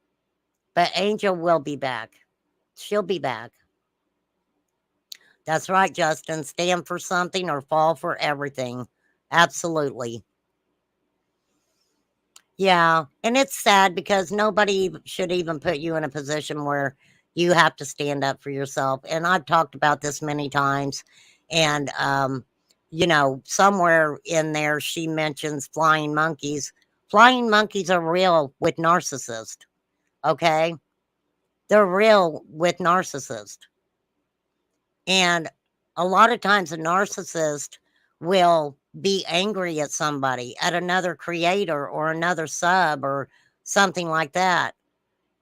But Angel will be back. She'll be back. That's right, Justin. Stand for something or fall for everything. Absolutely. Yeah. And it's sad because nobody should even put you in a position where you have to stand up for yourself. And I've talked about this many times. And, somewhere in there, she mentions flying monkeys. Flying monkeys are real with narcissists. Okay. They're real with narcissists. And a lot of times a narcissist will be angry at somebody, at another creator or another sub or something like that.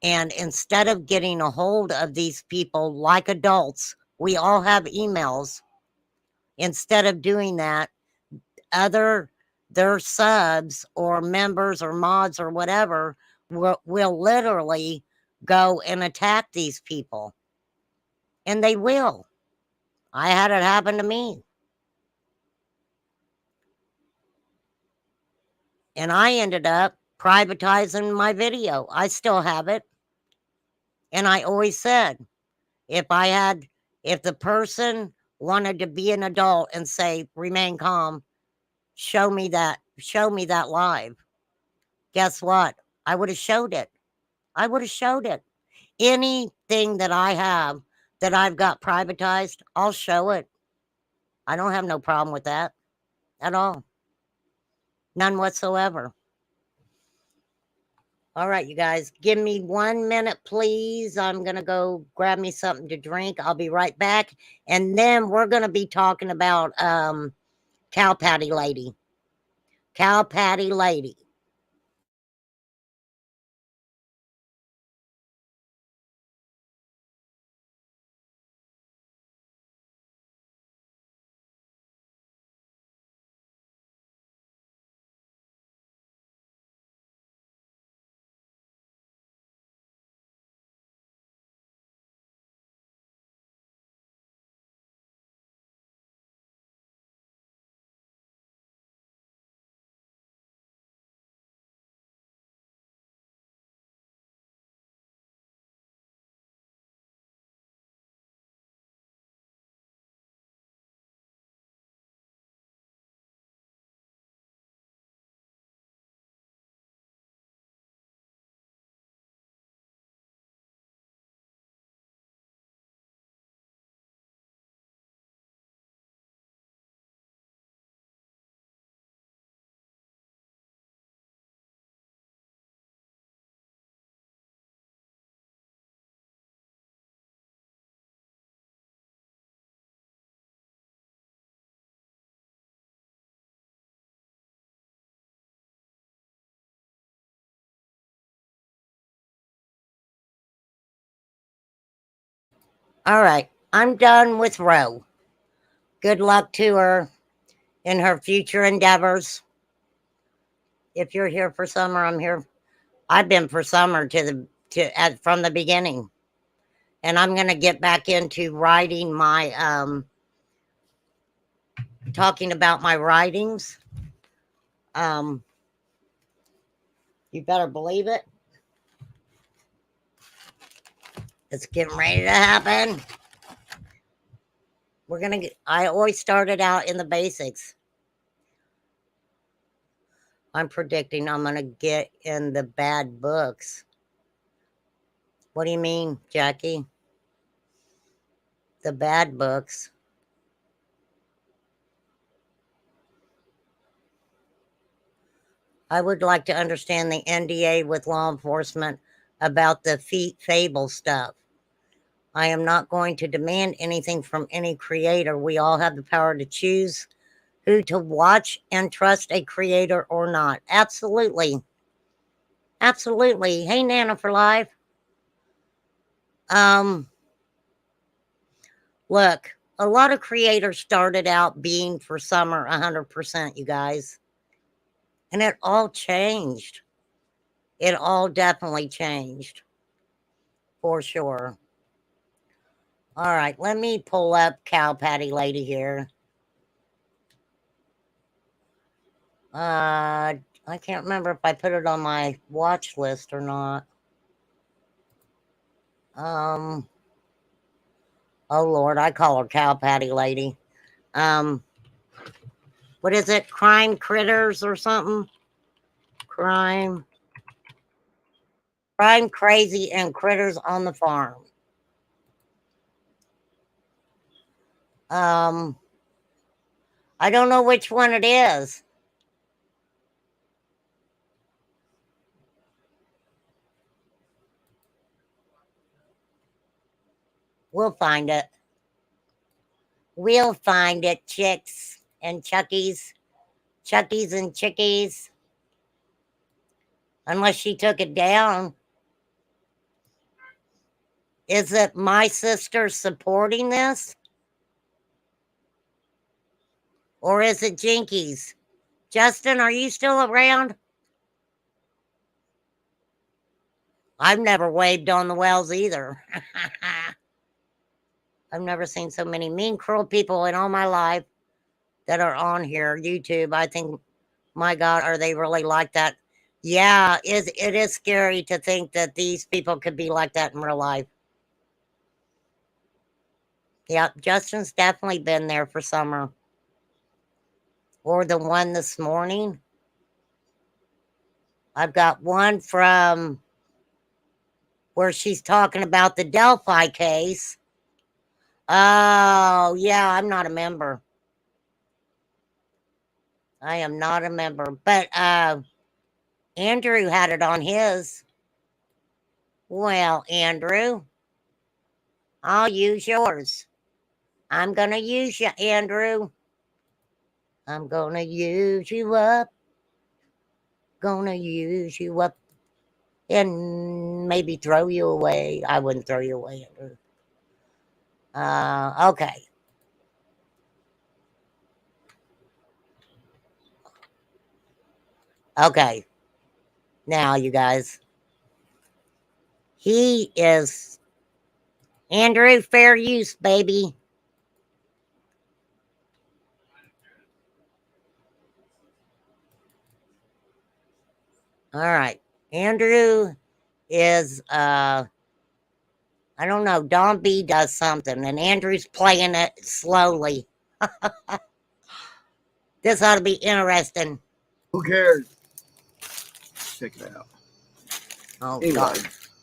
And instead of getting a hold of these people like adults, we all have emails. Instead of doing that, other their subs or members or mods or whatever will literally go and attack these people. And they will. I had it happen to me. And I ended up privatizing my video. I still have it. And I always said, if if the person wanted to be an adult and say, remain calm, show me that live. Guess what? I would have showed it. I would have showed it. Anything that I have that I've got privatized, I'll show it. I don't have no problem with that at all. None whatsoever. All right, you guys, give me 1 minute, please. I'm going to go grab me something to drink. I'll be right back. And then we're going to be talking about Cow Patty Lady. Cow Patty Lady. All right, I'm done with Ro. Good luck to her in her future endeavors. If you're here for summer, I'm here. I've been for summer from the beginning. And I'm going to get back into writing my talking about my writings. You better believe it. It's getting ready to happen. We're gonna get, I always started out in the basics. I'm predicting I'm gonna get in the bad books. What do you mean, Jackie? The bad books. I would like to understand the NDA with law enforcement about the fable stuff. I am not going to demand anything from any creator. We all have the power to choose who to watch and trust a creator or not. Absolutely. Absolutely. Hey, Nana for life. Look, a lot of creators started out being for summer 100%, you guys. And it all changed. It all definitely changed. For sure. All right, let me pull up Cow Patty Lady here. I can't remember if I put it on my watch list or not. Oh Lord, I call her Cow Patty Lady. What is it? Crime Critters or something? Crime Crazy and Critters on the Farm. I don't know which one it is. We'll find it. We'll find it, chicks and chuckies. Chuckies and chickies. Unless she took it down. Is it my sister supporting this? Or is it Jinkies? Justin, are you still around? I've never waved on the wells either. I've never seen so many mean, cruel people in all my life that are on here. YouTube, I think, my God, are they really like that? Yeah, it is scary to think that these people could be like that in real life. Yep, Justin's definitely been there for summer. Or the one this morning. I've got one from where she's talking about the Delphi case. Oh, yeah, I'm not a member. I am not a member. But Andrew had it on his. Well, Andrew, I'll use yours. I'm going to use you, Andrew. I'm going to use you up. Gonna use you up. And maybe throw you away. I wouldn't throw you away, Andrew. Okay. Okay. Now, you guys. He is Andrew, fair use, baby. All right. Andrew is I don't know, Don B does something and Andrew's playing it slowly. This ought to be interesting. Who cares? Check it out. Oh Anyway,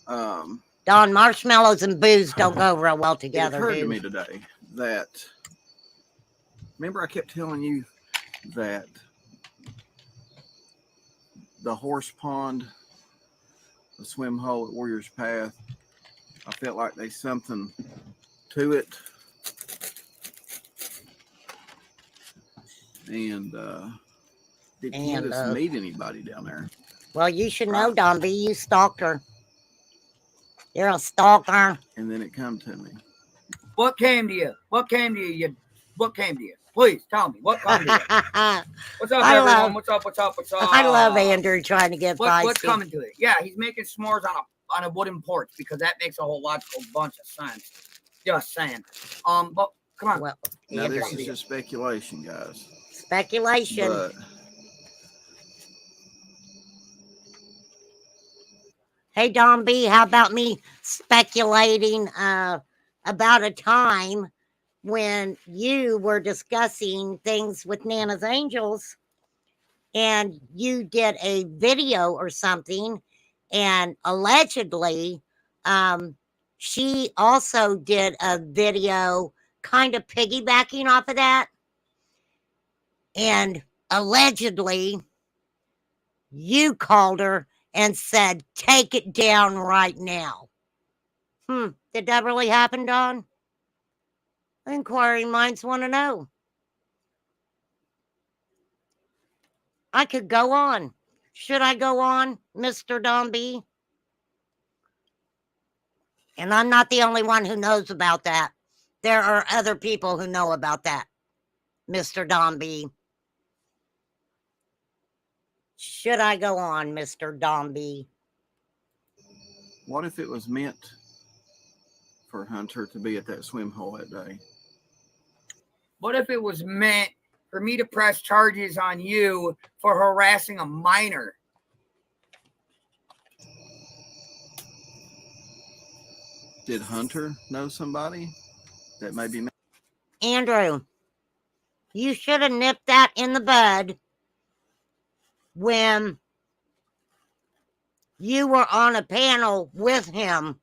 God. Don, marshmallows and booze don't go real well It together, occurred dude. to me today that, remember I kept telling you that the horse pond, the swim hole at Warriors Path, I felt like there's something to it. And did Candace meet anybody down there? Well, you should know, Don B. You stalked her. You're a stalker. And then it come to me. What came to you? What came to you? What came to you? Please tell me. What came to you? What's up, everyone? What's up? What's up? What's up? I love Andrew trying to get feisty. What's coming to it? Yeah, he's making s'mores on a wooden porch because that makes a whole logical bunch of sense. Just saying. But come on. Well, now this is just speculation, guys. Speculation. But Hey, Don B, how about me speculating about a time when you were discussing things with Nana's Angels and you did a video or something, and allegedly she also did a video kind of piggybacking off of that, and allegedly you called her and said, take it down right now. Did that really happen, Don? Inquiring minds want to know. I could go on. Should I go on, Mr. Don B? And I'm not the only one who knows about that. There are other people who know about that, Mr. Don B. Should I go on, Mr. Don B? What if it was meant for Hunter to be at that swim hole that day? What if it was meant for me to press charges on you for harassing a minor? Did Hunter know somebody that may be? Andrew, you should have nipped that in the bud when you were on a panel with him.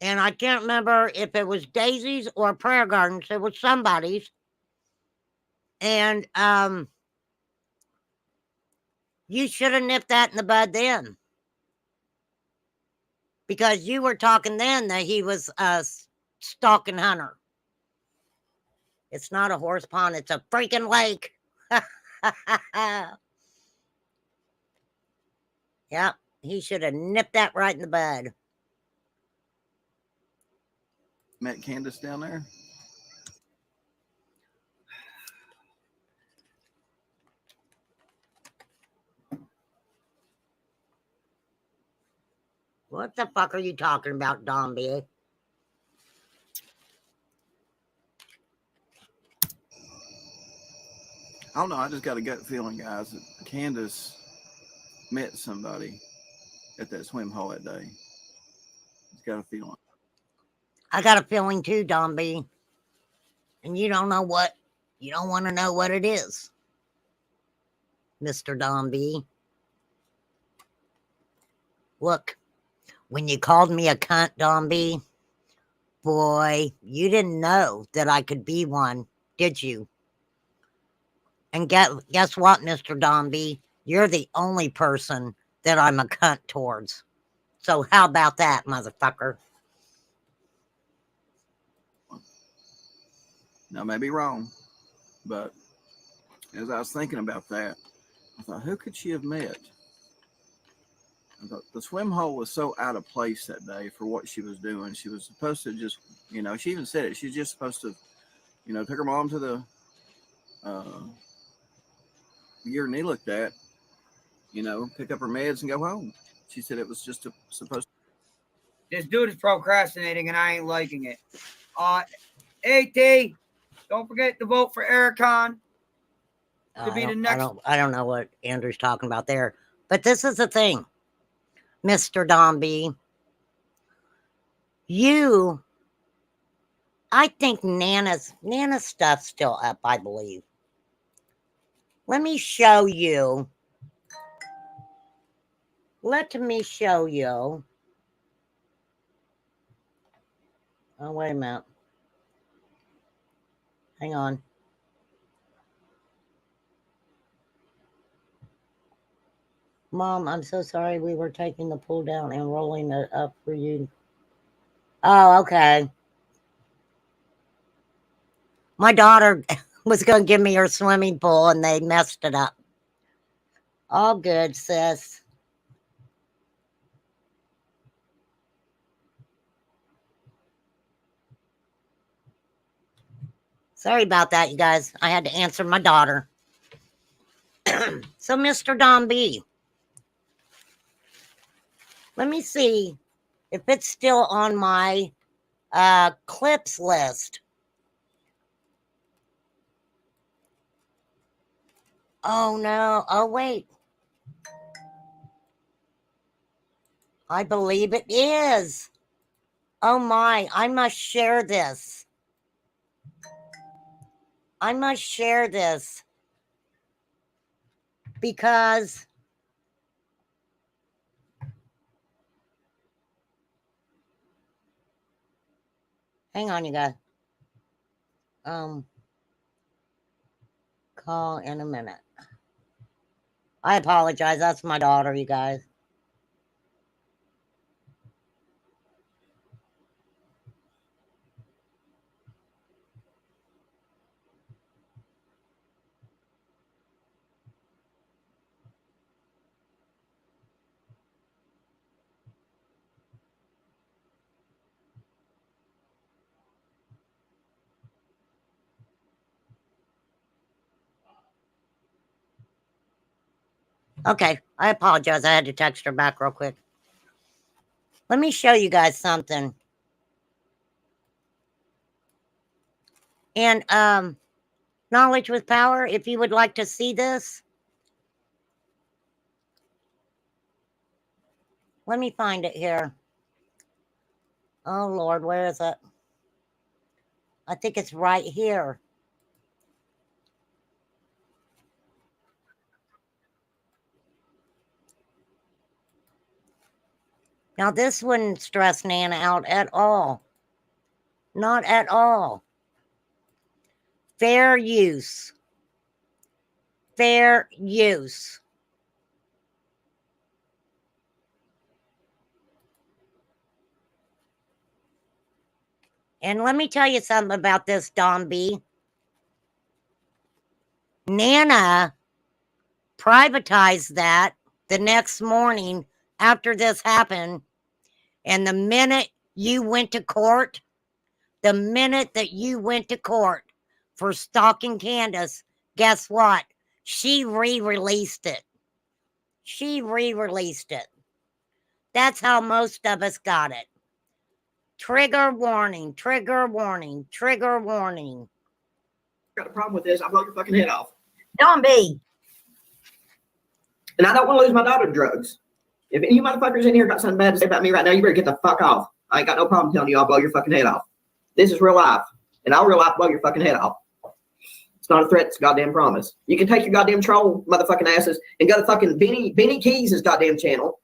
And I can't remember if it was Daisy's or Prayer Gardens. It was somebody's. And you should have nipped that in the bud then. Because you were talking then that he was stalking Hunter. It's not a horse pond, it's a freaking lake. Yep, he should have nipped that right in the bud. Met Candace down there? What the fuck are you talking about, Don B? I don't know. I just got a gut feeling, guys, that Candace met somebody at that swim hole that day. Just got a feeling. I got a feeling too, Don B. And you don't know what, you don't want to know what it is, Mr. Don B. Look, when you called me a cunt, Don B, boy, you didn't know that I could be one, did you? And guess what, Mr. Don B? You're the only person that I'm a cunt towards. So how about that, motherfucker? Now, I may be wrong, but as I was thinking about that, I thought, who could she have met? I thought the swim hole was so out of place that day for what she was doing. She was supposed to just, she even said it. She's just supposed to, took her mom to the year knee looked at, pick up her meds and go home. She said it was just supposed to. This dude is procrastinating and I ain't liking it. AT, don't forget to vote for Ericon to be the next. I don't know what Andrew's talking about there. But this is the thing, Mr. Don B. I think Nana's stuff's still up, I believe. Let me show you. Let me show you. Oh, wait a minute. Hang on. Mom, I'm so sorry. We were taking the pool down and rolling it up for you. Oh, okay. My daughter was going to give me her swimming pool and they messed it up. All good, sis. Sorry about that, you guys. I had to answer my daughter. So, Mr. Don B, let me see if it's still on my clips list. Oh, no. Oh, wait. I believe it is. Oh my, I must share this. I must share this. Because hang on, you guys. Call in a minute. I apologize. That's my daughter, you guys. Okay, I apologize. I had to text her back real quick. Let me show you guys something. And knowledge with power, if you would like to see this. Let me find it here. Oh Lord, where is it? I think it's right here. Now this wouldn't stress Nana out at all. Not at all. Fair use. Fair use. And let me tell you something about this, Don B. Nana privatized that the next morning after this happened. And the minute you went to court, the minute that you went to court for stalking Candace, guess what? She re-released it. She re-released it. That's how most of us got it. Trigger warning, trigger warning, trigger warning. Got a problem with this, I'll blow your fucking head off. Don B. And I don't want to lose my daughter to drugs. If any of you motherfuckers in here got something bad to say about me right now, you better get the fuck off. I ain't got no problem telling you I'll blow your fucking head off. This is real life. And I'll real life blow your fucking head off. It's not a threat, it's a goddamn promise. You can take your goddamn troll motherfucking asses and go to fucking Benny Keys' goddamn channel.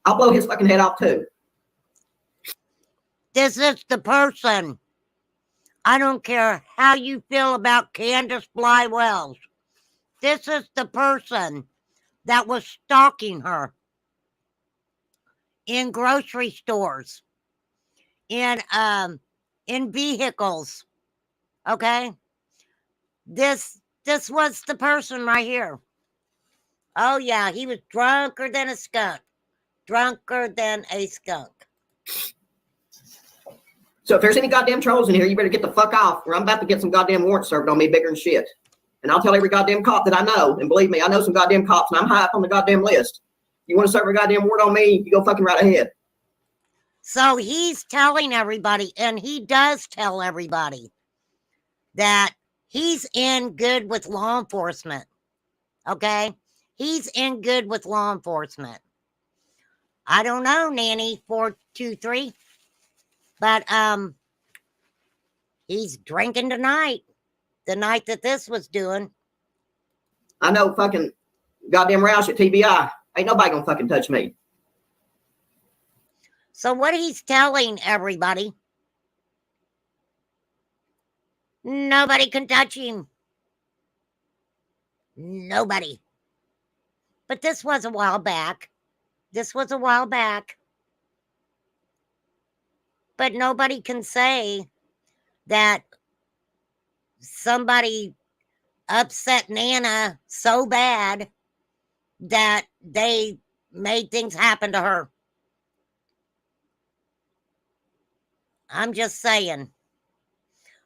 I'll blow his fucking head off too. This is the person. I don't care how you feel about Candace Bly Wells. This is the person that was stalking her in grocery stores, in vehicles. Okay? This was the person right here. Oh yeah, he was drunker than a skunk. Drunker than a skunk. So if there's any goddamn trolls in here, you better get the fuck off, or I'm about to get some goddamn warrants served on me bigger than shit. And I'll tell every goddamn cop that I know, and believe me, I know some goddamn cops, and I'm high up on the goddamn list. You want to serve a goddamn warrant on me, you go fucking right ahead. So he's telling everybody, and he does tell everybody, that he's in good with law enforcement. Okay? He's in good with law enforcement. I don't know, Nanny 423. But he's drinking tonight. The night that this was doing. I know fucking goddamn Roush at TBI. Ain't nobody gonna fucking touch me. So what he's telling everybody, nobody can touch him. Nobody. But this was a while back. This was a while back. But nobody can say that somebody upset Nana so bad that they made things happen to her. I'm just saying.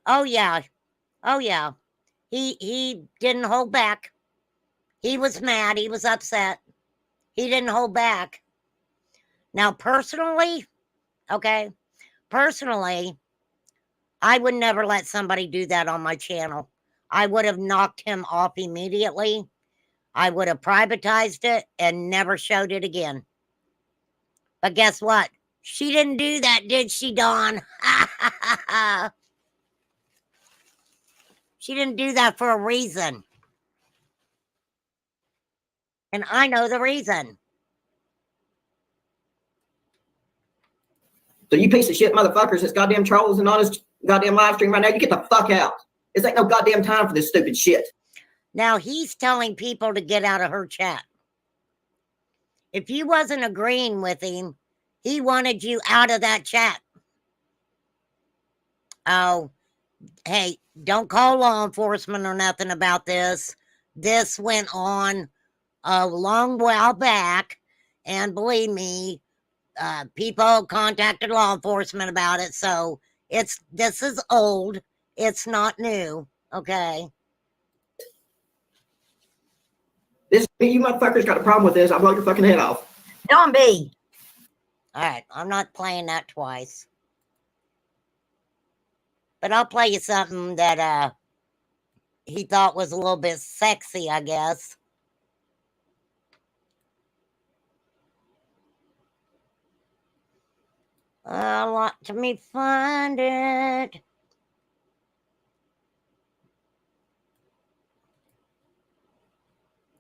Oh yeah. Oh yeah. He didn't hold back. He was mad. He was upset. He didn't hold back. Now, personally, okay, personally, I would never let somebody do that on my channel. I would have knocked him off immediately. I would have privatized it and never showed it again. But guess what? She didn't do that, did she, Dawn? She didn't do that for a reason. And I know the reason. So you piece of shit motherfuckers that's goddamn trolls and on this goddamn live stream right now, you get the fuck out. This ain't no goddamn time for this stupid shit. Now he's telling people to get out of her chat. If you wasn't agreeing with him, he wanted you out of that chat. Oh, hey, don't call law enforcement or nothing about this. This went on a long while back, and believe me, people contacted law enforcement about it. So this is old. It's not new. Okay. This you motherfuckers got a problem with this. I'll blow your fucking head off. Don't be. All right, I'm not playing that twice. But I'll play you something that he thought was a little bit sexy, I guess. Let me find it.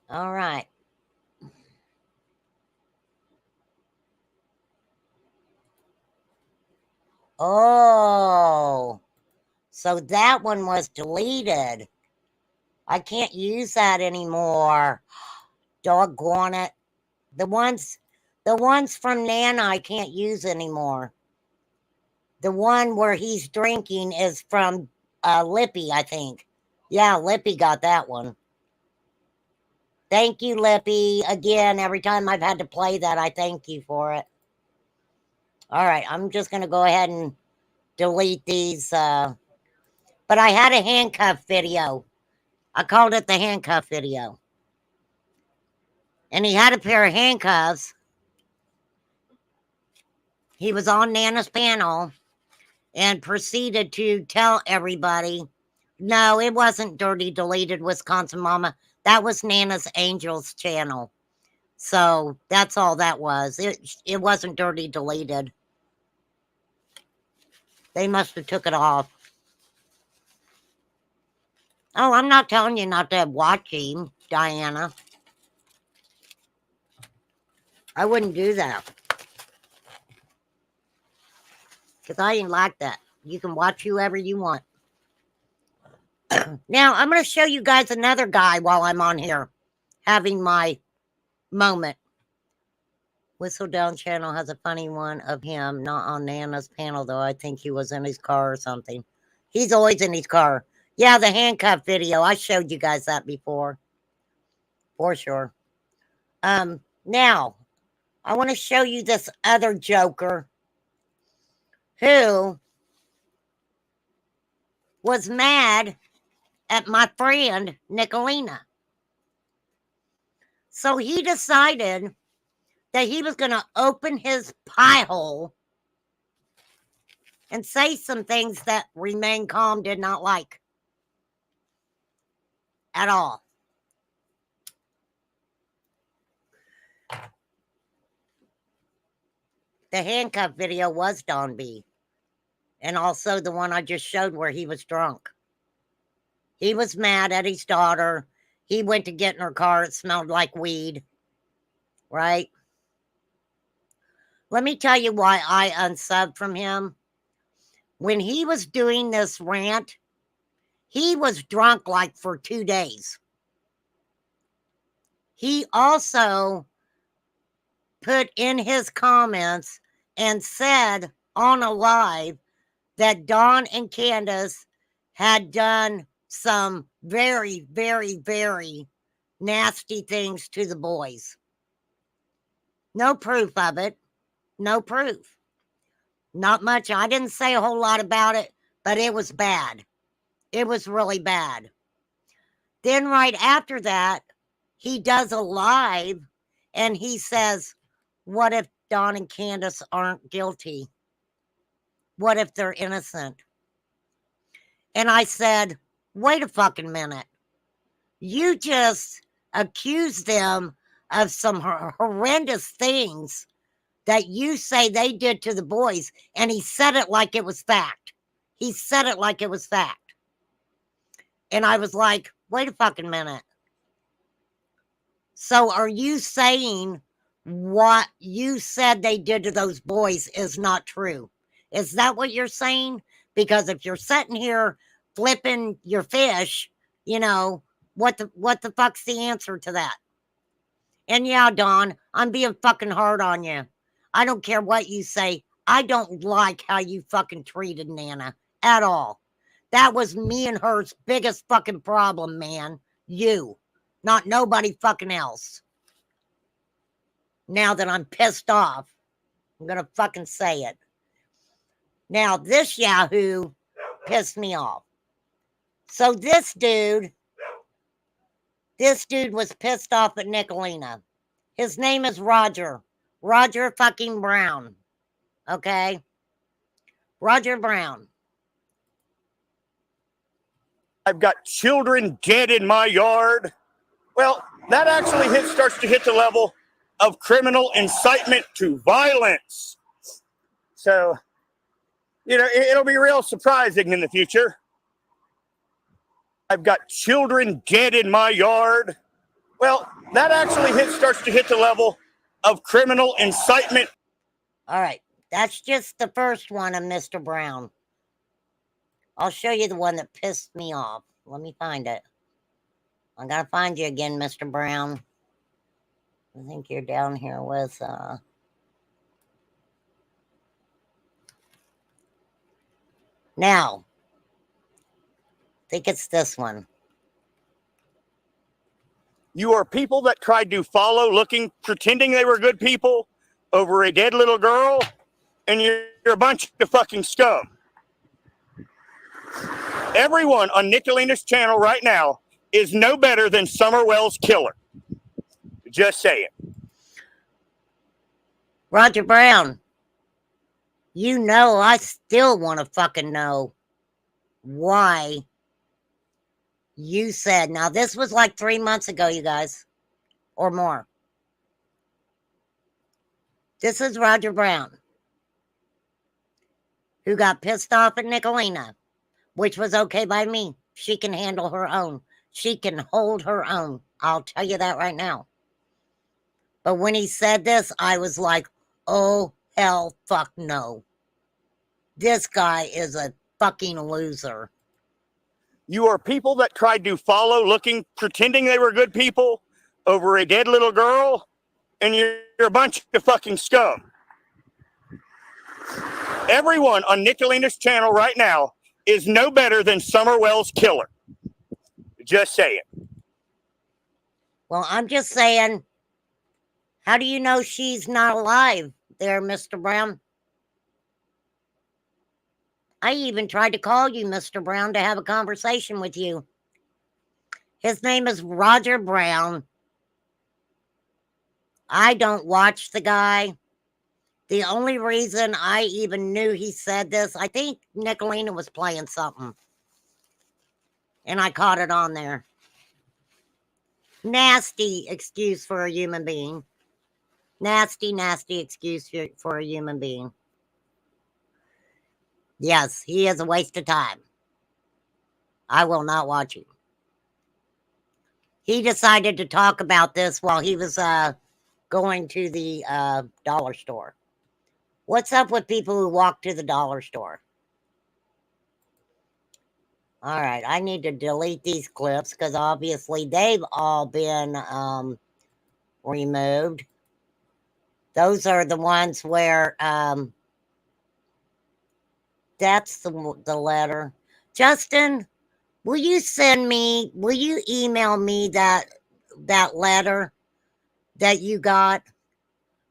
All right. Oh, so that one was deleted. I can't use that anymore. Doggone it. The ones from Nana I can't use anymore. The one where he's drinking is from Lippy, I think. Yeah, Lippy got that one. Thank you, Lippy. Again, every time I've had to play that, I thank you for it. All right, I'm just going to go ahead and delete these. But I had a handcuff video. I called it the handcuff video. And he had a pair of handcuffs. He was on Nana's panel and proceeded to tell everybody, no, it wasn't Dirty Deleted Wisconsin Mama. That was Nana's Angels channel. So that's all that was. It wasn't Dirty Deleted. They must have took it off. Oh, I'm not telling you not to watch him, Diana. I wouldn't do that. Because I ain't like that. You can watch whoever you want. Now, I'm going to show you guys another guy while I'm on here. Having my moment. Whistledown channel has a funny one of him. Not on Nana's panel, though. I think he was in his car or something. He's always in his car. Yeah, the handcuff video. I showed you guys that before. For sure. Now, I want to show you this other joker who was mad at my friend Nicolina. So he decided that he was going to open his pie hole and say some things that Remain Calm did not like at all. The handcuff video was Don B. And also the one I just showed where he was drunk. He was mad at his daughter. He went to get in her car. It smelled like weed. Right? Let me tell you why I unsubbed from him. When he was doing this rant, he was drunk like for 2 days. He also put in his comments and said on a live that Dawn and Candace had done some very, very, very nasty things to the boys. No proof of it. No proof. Not much. I didn't say a whole lot about it, but it was bad. It was really bad. Then right after that, he does a live and he says, what if Dawn and Candace aren't guilty? What if they're innocent? And I said, wait a fucking minute. You just accused them of some horrendous things that you say they did to the boys, and he said it like it was fact. He said it like it was fact. And I was like, wait a fucking minute. So are you saying what you said they did to those boys is not true? Is that what you're saying? Because if you're sitting here flipping your fish, what the fuck's the answer to that? And yeah, Dawn, I'm being fucking hard on you. I don't care what you say. I don't like how you fucking treated Nana at all. That was me and her's biggest fucking problem, man. You, not nobody fucking else. Now that I'm pissed off, I'm gonna fucking say it. Now, this Yahoo pissed me off. So this dude was pissed off at Nicolina. His name is Roger fucking Brown. Okay? Roger Brown. I've got children dead in my yard. Well, that actually starts to hit the level of criminal incitement to violence. So, it'll be real surprising in the future. I've got children dead in my yard. Well, that actually starts to hit the level of criminal incitement. All right. That's just the first one of Mr. Brown. I'll show you the one that pissed me off. Let me find it. I gotta find you again, Mr. Brown. I think you're down here with, Now, I think it's this one. You are people that tried to follow, pretending they were good people over a dead little girl, and you're a bunch of fucking scum. Everyone on Nicolina's channel right now is no better than Summerwell's killer. Just saying. Roger Brown, I still want to fucking know why you said, now this was like 3 months ago, you guys, or more. This is Roger Brown, who got pissed off at Nicolina, which was okay by me. She can handle her own. She can hold her own. I'll tell you that right now. But when he said this, I was like, oh, hell, fuck no. This guy is a fucking loser. You are people that tried to follow, pretending they were good people over a dead little girl, and you're a bunch of fucking scum. Everyone on Nicolina's channel right now is no better than Summerwell's killer. Just saying. Well, I'm just saying, how do you know she's not alive there, Mr. Brown? I even tried to call you, Mr. Brown, to have a conversation with you. His name is Roger Brown. I don't watch the guy. The only reason I even knew he said this, I think Nicolina was playing something. And I caught it on there. Nasty excuse for a human being. Nasty, nasty excuse for a human being. Yes, he is a waste of time. I will not watch him. He decided to talk about this while he was going to the dollar store. What's up with people who walk to the dollar store? All right, I need to delete these clips because obviously they've all been removed. Those are the ones where that's the letter. Justin, will you email me that letter that you got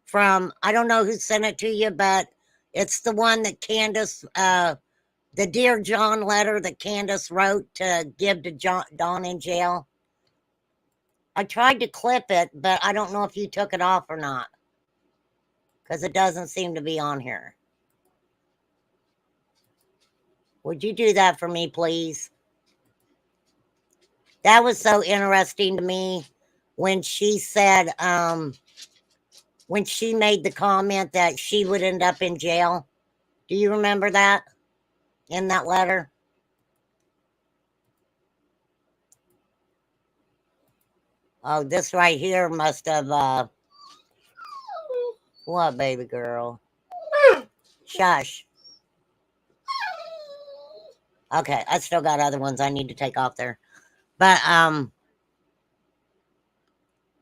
from, I don't know who sent it to you, but it's the one that Candace, the Dear John letter that Candace wrote to give to Don in jail. I tried to clip it, but I don't know if you took it off or not, because it doesn't seem to be on here. Would you do that for me, please? That was so interesting to me when she said, when she made the comment that she would end up in jail. Do you remember that in that letter? Oh, this right here must have, what, baby girl? Shush. Okay, I still got other ones I need to take off there. But,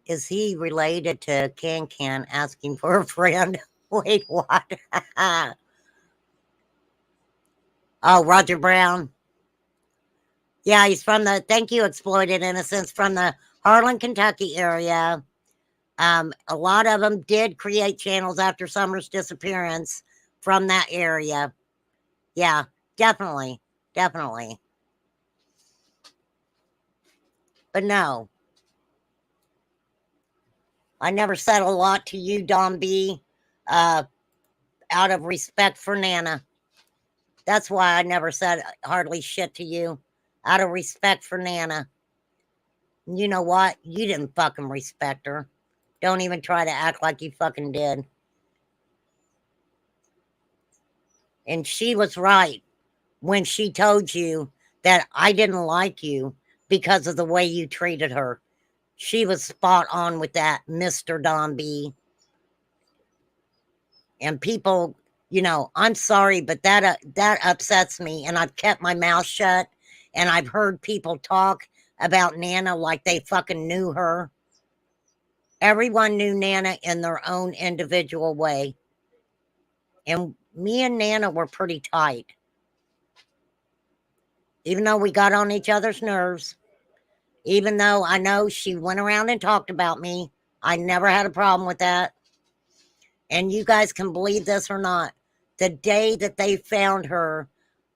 is he related to Can asking for a friend? Wait, what? Oh, Roger Brown. Yeah, he's from the, thank you, Exploited Innocence, from the Harlan, Kentucky area. A lot of them did create channels after Summer's disappearance from that area. Yeah, definitely. Definitely. But no. I never said a lot to you, Don B, out of respect for Nana. That's why I never said hardly shit to you, out of respect for Nana. You know what? You didn't fucking respect her. Don't even try to act like you fucking did. And she was right when she told you that I didn't like you because of the way you treated her. She was spot on with that, Mr. Don B. And people, you know, I'm sorry, but that upsets me. And I've kept my mouth shut. And I've heard people talk about Nana like they fucking knew her. Everyone knew Nana in their own individual way. And me and Nana were pretty tight. Even though we got on each other's nerves. Even though I know she went around and talked about me. I never had a problem with that. And you guys can believe this or not. The day that they found her,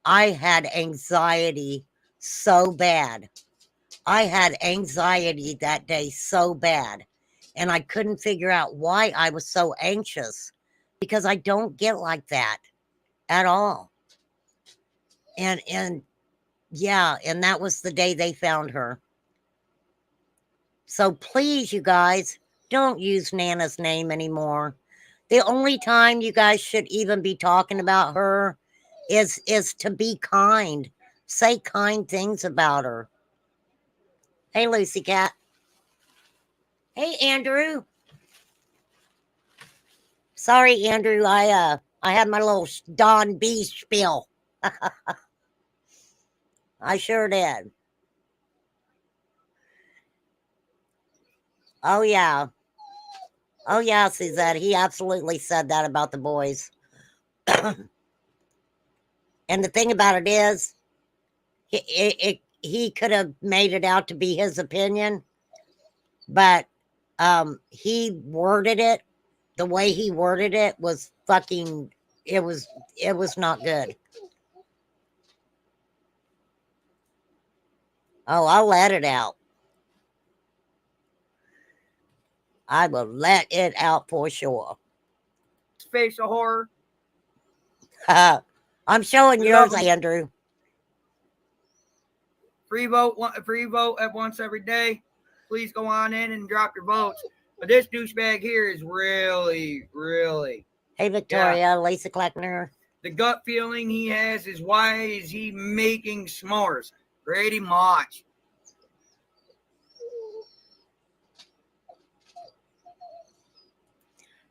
I had anxiety so bad. I had anxiety that day so bad. And I couldn't figure out why I was so anxious. Because I don't get like that at all. And yeah, and that was the day they found her. So please, you guys, don't use Nana's name anymore. The only time you guys should even be talking about her is to be kind. Say kind things about her. Hey, Lucy Cat. Hey, Andrew. Sorry, Andrew. I had my little Don B spiel. I sure did. Oh, yeah. Oh, yeah, Suzette. He absolutely said that about the boys. And the thing about it is, he could have made it out to be his opinion, but he worded it, the way he worded it was fucking, it was not good. Oh, I'll let it out. I will let it out for sure. Face of horror. I'm showing yours, Andrew. Free vote at once every day. Please go on in and drop your votes. But this douchebag here is really, really. Hey, Victoria, Lisa Kleckner. The gut feeling he has is, why is he making s'mores? Pretty much.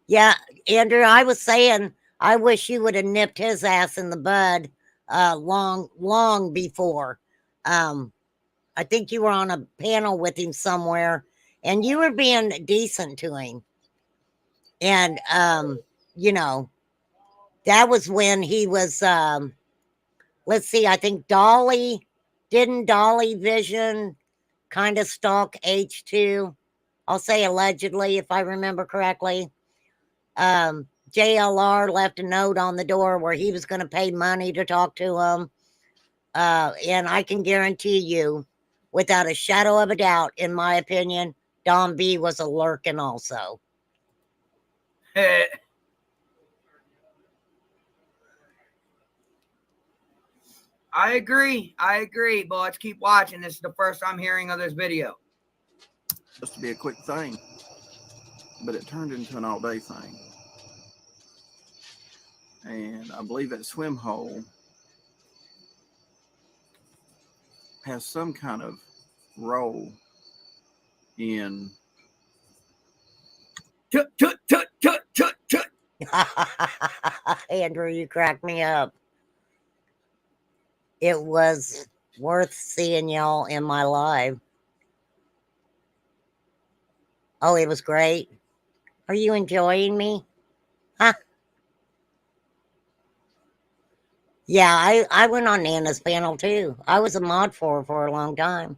Yeah, Andrew, I was saying, I wish you would have nipped his ass in the bud long before. I think you were on a panel with him somewhere, and you were being decent to him. And, you know, that was when he was, let's see, I think didn't Dolly Vision kind of stalk H2? I'll say allegedly, if I remember correctly. JLR left a note on the door where he was going to pay money to talk to him. And I can guarantee you, without a shadow of a doubt, in my opinion, Don B was a lurking also. I agree, but let's keep watching. This is the first I'm hearing of this video. Supposed to be a quick thing. but it turned into an all-day thing. And I believe that swim hole has some kind of role in Chut, chut, chut, chut, chut, chut. Andrew, you cracked me up. It was worth seeing y'all in my live. Oh, it was great. Are you enjoying me? Huh? Yeah, I went on Nana's panel too. I was a mod for a long time.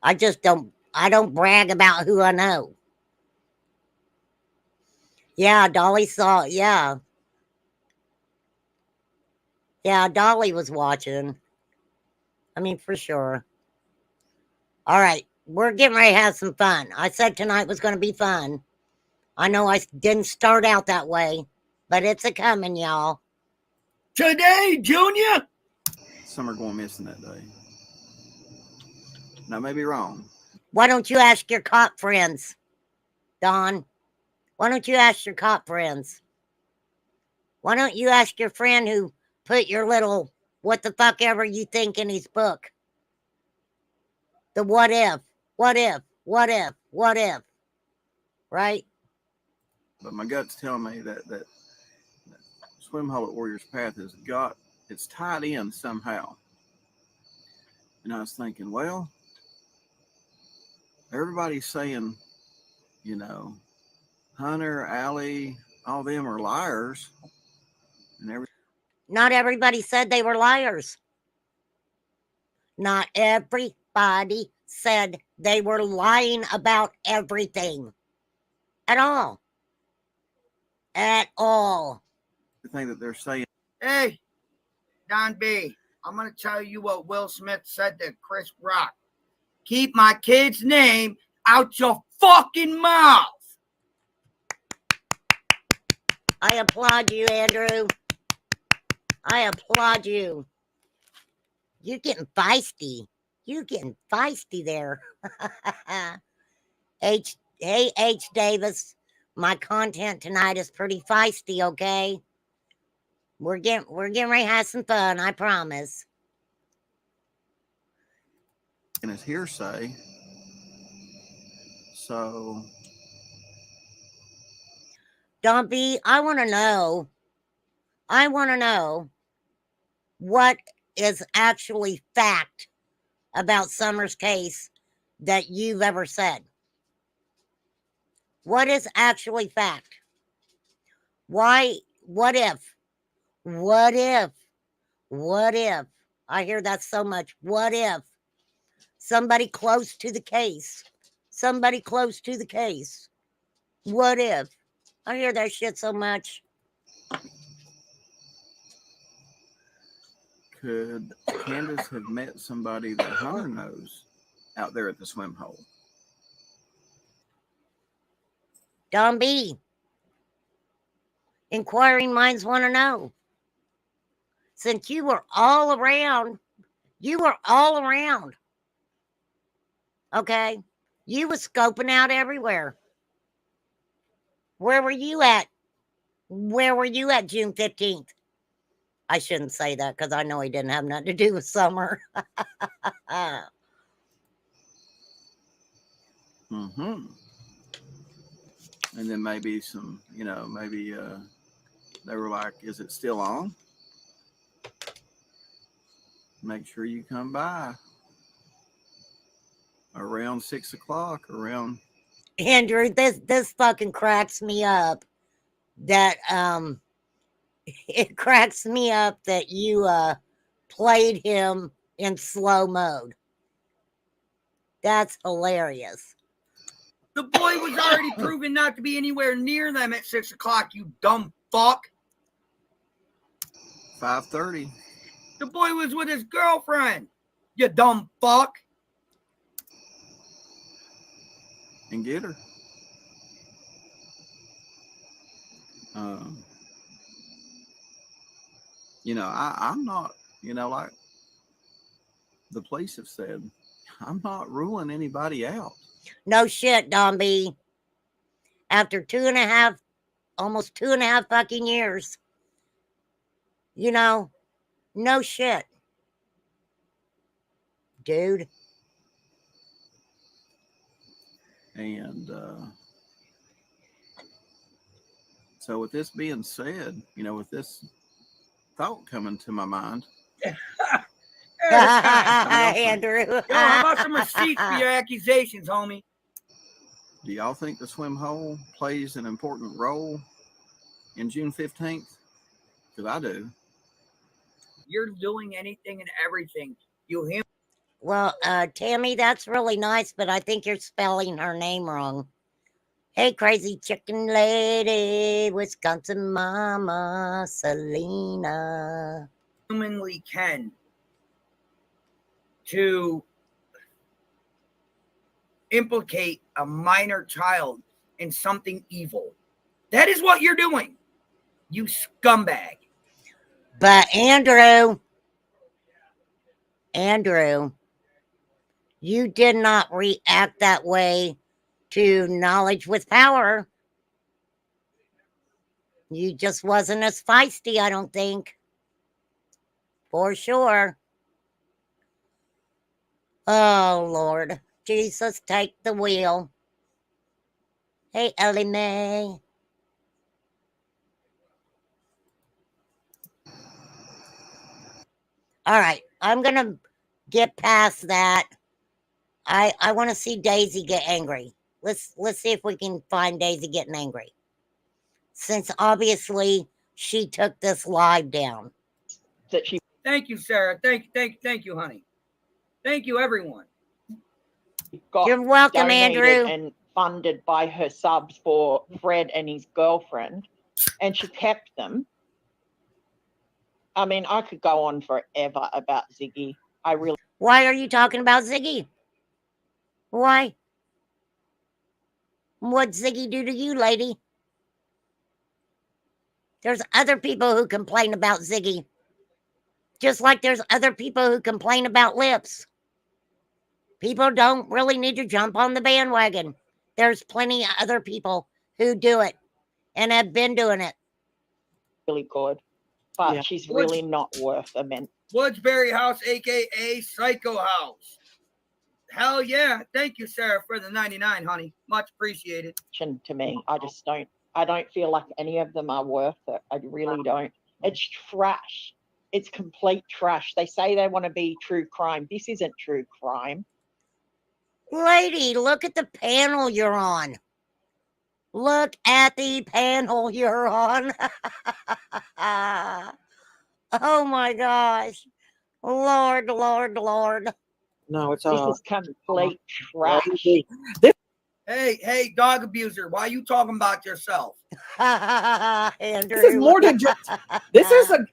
I don't brag about who I know. Yeah, Dolly saw, yeah. Yeah, Dolly was watching. I mean, for sure. All right, we're getting ready to have some fun. I said tonight was going to be fun. I know I didn't start out that way, but it's a coming, y'all. Today, Junior. some are going missing that day. Now, I may be wrong. Why don't you ask your cop friends, Don? Why don't you ask your cop friends? Why don't you ask your friend who put your little what the fuck ever you think in his book? The what if, what if, what if, what if, right? But my gut's telling me that swim hole at Warriors Path it's tied in somehow. And I was thinking, well, everybody's saying, you know, Hunter, Allie, all them are liars. And Not everybody said they were liars. Not everybody said they were lying about everything. At all. At all. everything that they're saying. Hey, Don B, I'm going to tell you what Will Smith said to Chris Rock. Keep my kid's name out your fucking mouth. I applaud you, Andrew. I applaud you. You're getting feisty. You're getting feisty there. Hey, H. Davis, my content tonight is pretty feisty, okay? We're getting ready to have some fun, I promise. And it's hearsay. So Don B, I want to know what is actually fact about Summer's case that you've ever said. What is actually fact? Why? What if? What if? What if? I hear that so much. What if somebody close to the case? Somebody close to the case. What if? I hear that shit so much. could Candace have met somebody that Hunter knows out there at the swim hole? Don B. Inquiring minds want to know. Since you were all around, okay? You was scoping out everywhere. Where were you at? Where were you at June 15th? I shouldn't say that because I know he didn't have nothing to do with Summer. Mm-hmm. And then maybe some, maybe they were like, is it still on? Make sure you come by around 6 o'clock, around. Andrew, this fucking cracks me up that it cracks me up that you played him in slow mode. That's hilarious. The boy was already proven not to be anywhere near them at 6 o'clock, you dumb fuck. 5:30. The boy was with his girlfriend, you dumb fuck. And get her. I'm not, like the police have said, I'm not ruling anybody out. No shit, Don B. after almost 2.5 fucking years. You know, no shit, dude. And so, with this being said, with this thought coming to my mind, Andrew. Yo, how about some receipts for your accusations, homie? do y'all think the swim hole plays an important role in June 15th? Because I do. You're doing anything and everything. You hear? Well, Tammy, that's really nice, but I think you're spelling her name wrong. Hey, crazy chicken lady, Wisconsin mama, Selena. Humanly can to implicate a minor child in something evil. That is what you're doing, you scumbag. But Andrew, you did not react that way to knowledge with power. You just wasn't as feisty, I don't think. For sure. Oh, Lord. Jesus, take the wheel. Hey, Ellie Mae. All right, I'm going to get past that. I want to see Daisy get angry. Let's see if we can find Daisy getting angry. Since obviously she took this live down. That she Thank you, Sarah. Thank you, honey. Thank you, everyone. got You're welcome, donated Andrew. and funded by her subs for Fred and his girlfriend, and she kept them. I mean, I could go on forever about Ziggy. I really. Why are you talking about Ziggy? Why? What'd Ziggy do to you, lady? There's other people who complain about Ziggy. Just like there's other people who complain about lips. People don't really need to jump on the bandwagon. There's plenty of other people who do it and have been doing it. Really good, but she's really not worth a man. Woodsbury House, aka Psycho House. Hell yeah! Thank you, Sarah, for the 99, honey. Much appreciated. To me, I don't feel like any of them are worth it. I really don't. It's trash. It's complete trash. They say they want to be true crime. This isn't true crime. Lady, look at the panel you're on. Look at the panel you're on. Oh my gosh. Lord. No, it's this is complete trash. Hey, dog abuser, why are you talking about yourself? Andrew. This is more than just. This is a.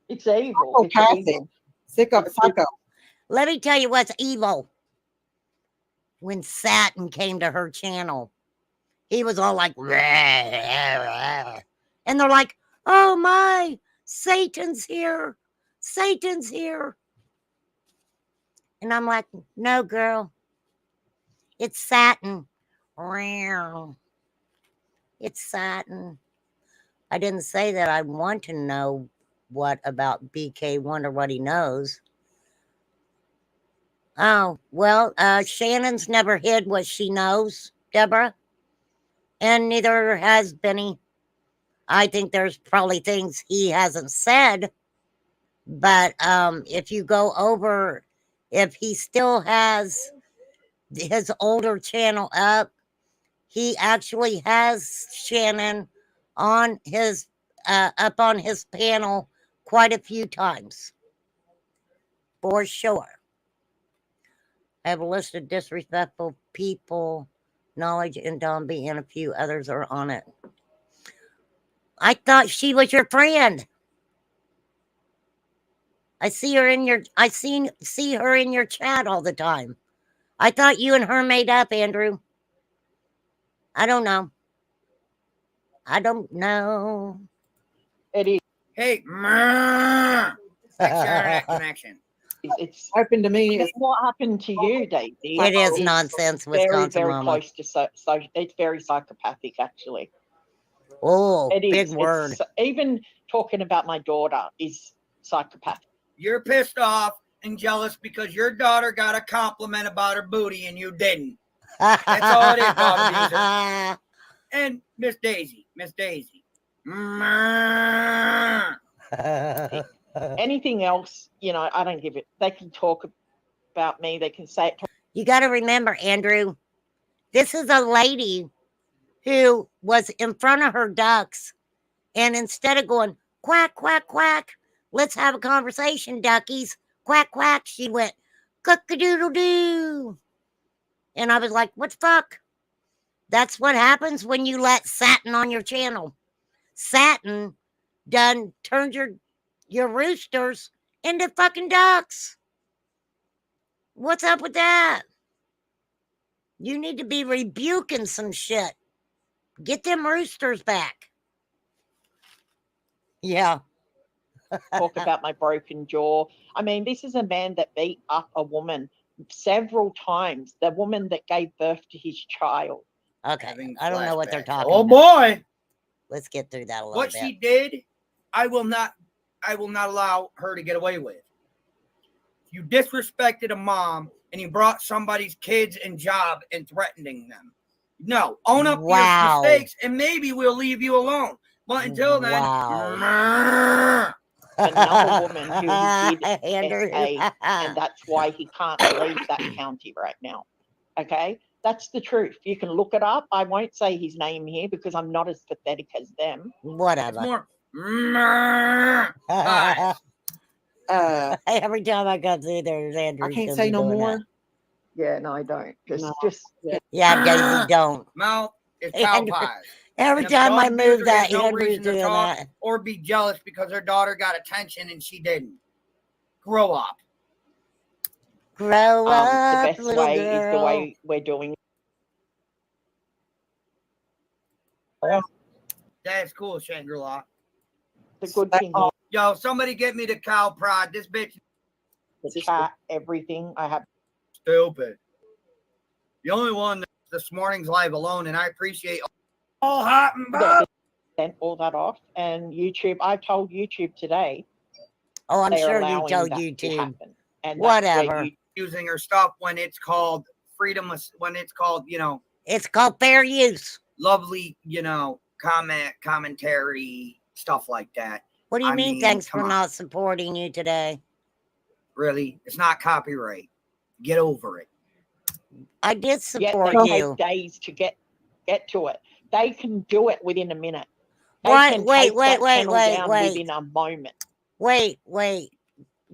It's evil. It's evil. Psycho. Let me tell you what's evil. When Satin came to her channel, he was all like, rah, rah, rah. And they're like, oh my, Satan's here. Satan's here. And I'm like, no, girl. It's Satin. It's Satin. I didn't say that I want to know what about BK, wonder what he knows. Oh, well, Shannon's never hid what she knows, Deborah. And neither has Benny. I think there's probably things he hasn't said. But if you go over, if he still has his older channel up, he actually has Shannon on his up on his panel quite a few times. For sure. I have a list of disrespectful people, Knowledge and Dombey, and a few others are on it. I thought she was your friend. I see her in your see her in your chat all the time. I thought you and her made up, Andrew. I don't know. It is. Hey, fix your internet connection. It's Happened to me is what happened to you, Daisy. It is is nonsense, very, Wisconsin very mama. close to so it's very psychopathic, actually. Oh, It big is. word. Even talking about my daughter is psychopathic. You're pissed off and jealous because your daughter got a compliment about her booty and you didn't. That's all it is, dog abuser. And Miss Daisy. Anything else, I don't give it. They can talk about me. They can say it. You got to remember, Andrew, this is a lady who was in front of her ducks, and instead of going quack, quack, quack, let's have a conversation, duckies, quack, quack, she went cook-a-doodle-doo. And I was like, what the fuck? That's what happens when you let Satin on your channel. Satin done turned your roosters into fucking ducks. What's up with that? You need to be rebuking some shit. Get them roosters back. Yeah. Talk about my broken jaw. I mean, this is a man that beat up a woman several times, the woman that gave birth to his child. Okay. Having I don't know what they're flashbacks. talking Oh about. boy. Let's get through that a little What bit. she did, I will not allow her to get away with. You disrespected a mom and you brought somebody's kids and job and threatening them. No, own up to your mistakes and maybe we'll leave you alone. But until then, Another woman who he did Andrew. SA, and that's why he can't leave that county right now. Okay? That's the truth. You can look it up. I won't say his name here because I'm not as pathetic as them. Whatever. It's more eyes. Every time I come through there, Andrew's I can't gonna say be no doing more. that. Yeah, no, I don't. No. Yeah, Daisy, don't. Mouth is cow Andrew, pies. Every And a time I dog move abuser that, has no Andrew's reason to doing talk that. or be jealous because her daughter got attention and she didn't. Grow up. Grow The up, best little way girl. is the way we're doing. That's cool, Shangri-La. The good thing here, Yo, somebody get me the cow prod. This bitch the chat, everything. I have stupid. The only one that's this morning's live alone, and I appreciate all hot and bothered. sent all that off. And YouTube, I told YouTube today. Oh, I'm they're sure you allowing told that to YouTube. happen. And that's where Whatever. Using her stuff when it's called freedom, when it's called, It's called fair use. lovely, commentary, stuff like that. What do you I mean, mean, thanks come for on. not supporting you today? Really, it's not copyright. Get over it. I did yet support they you. take days to get to it. They can do it within a minute. They What? can Wait, take that channel down wait. within a moment. Wait.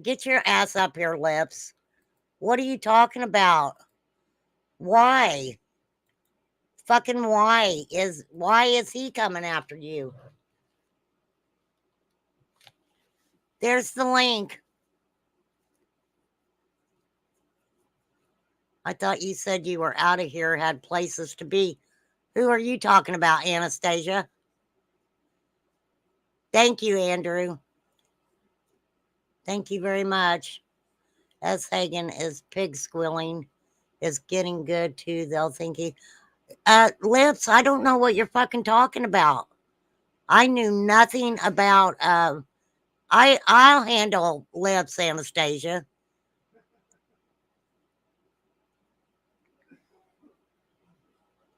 Get your ass up here, Lips. What are you talking about? Why? Fucking why is he coming after you? There's the link. I thought you said you were out of here, had places to be. Who are you talking about, Anastasia? Thank you, Andrew. Thank you very much. S. Hagen is pig squilling, is getting good too. They'll think he. Lips, I don't know what you're fucking talking about. I knew nothing about. I'll handle Lips, Anastasia.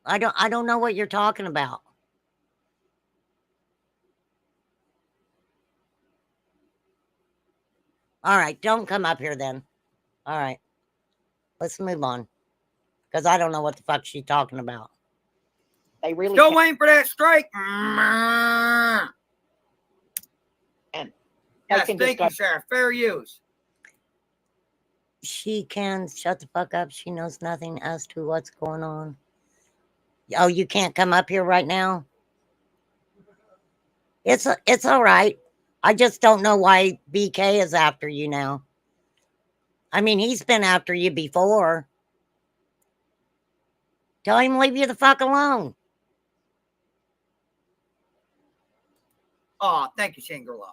I don't know what you're talking about. All right, don't come up here then. All right, let's move on, because I don't know what the fuck she's talking about. They really Still can. waiting for that strike. And Yes, can thank just you, Sheriff. Fair use. She can shut the fuck up. She knows nothing as to what's going on. Oh, you can't come up here right now? It's all right. I just don't know why BK is after you now. I mean, he's been after you before. Tell him to leave you the fuck alone. Oh, thank you, Shangri-La.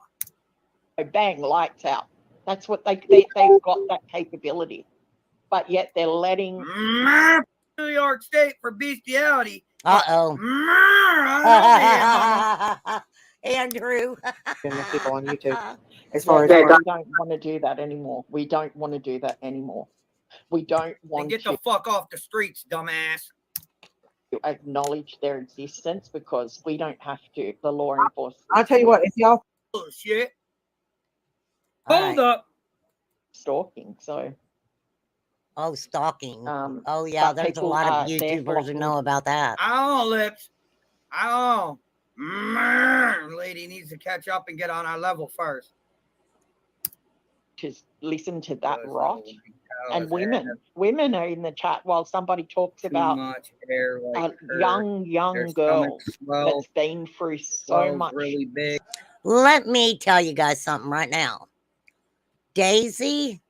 go bang, lights out. That's what they've got that capability, but yet they're letting New York State for bestiality. Uh-oh. I love Andrew. And the people on YouTube. As Yeah, far as no, Yeah, we don't want to do that anymore. We don't want to do that anymore. We don't it. want Get to the fuck off the streets, dumbass. acknowledge their existence because we don't have to. The law enforcement. I'll tell you what, if y'all Bullshit. All Hold right. up. stalking. So, Oh, stalking. um, Oh, yeah, but there's a people lot are of they're YouTubers who blocking, know about that. I don't know, Lips. I don't know. Lady needs to catch up and get on our level first. to listen to that Because, rot. oh, And because women are in the chat while somebody talks too about much hair a like her. young Their girl stomach's swell, that's been through so swell's much. really big. Let me tell you guys something right now. Daisy,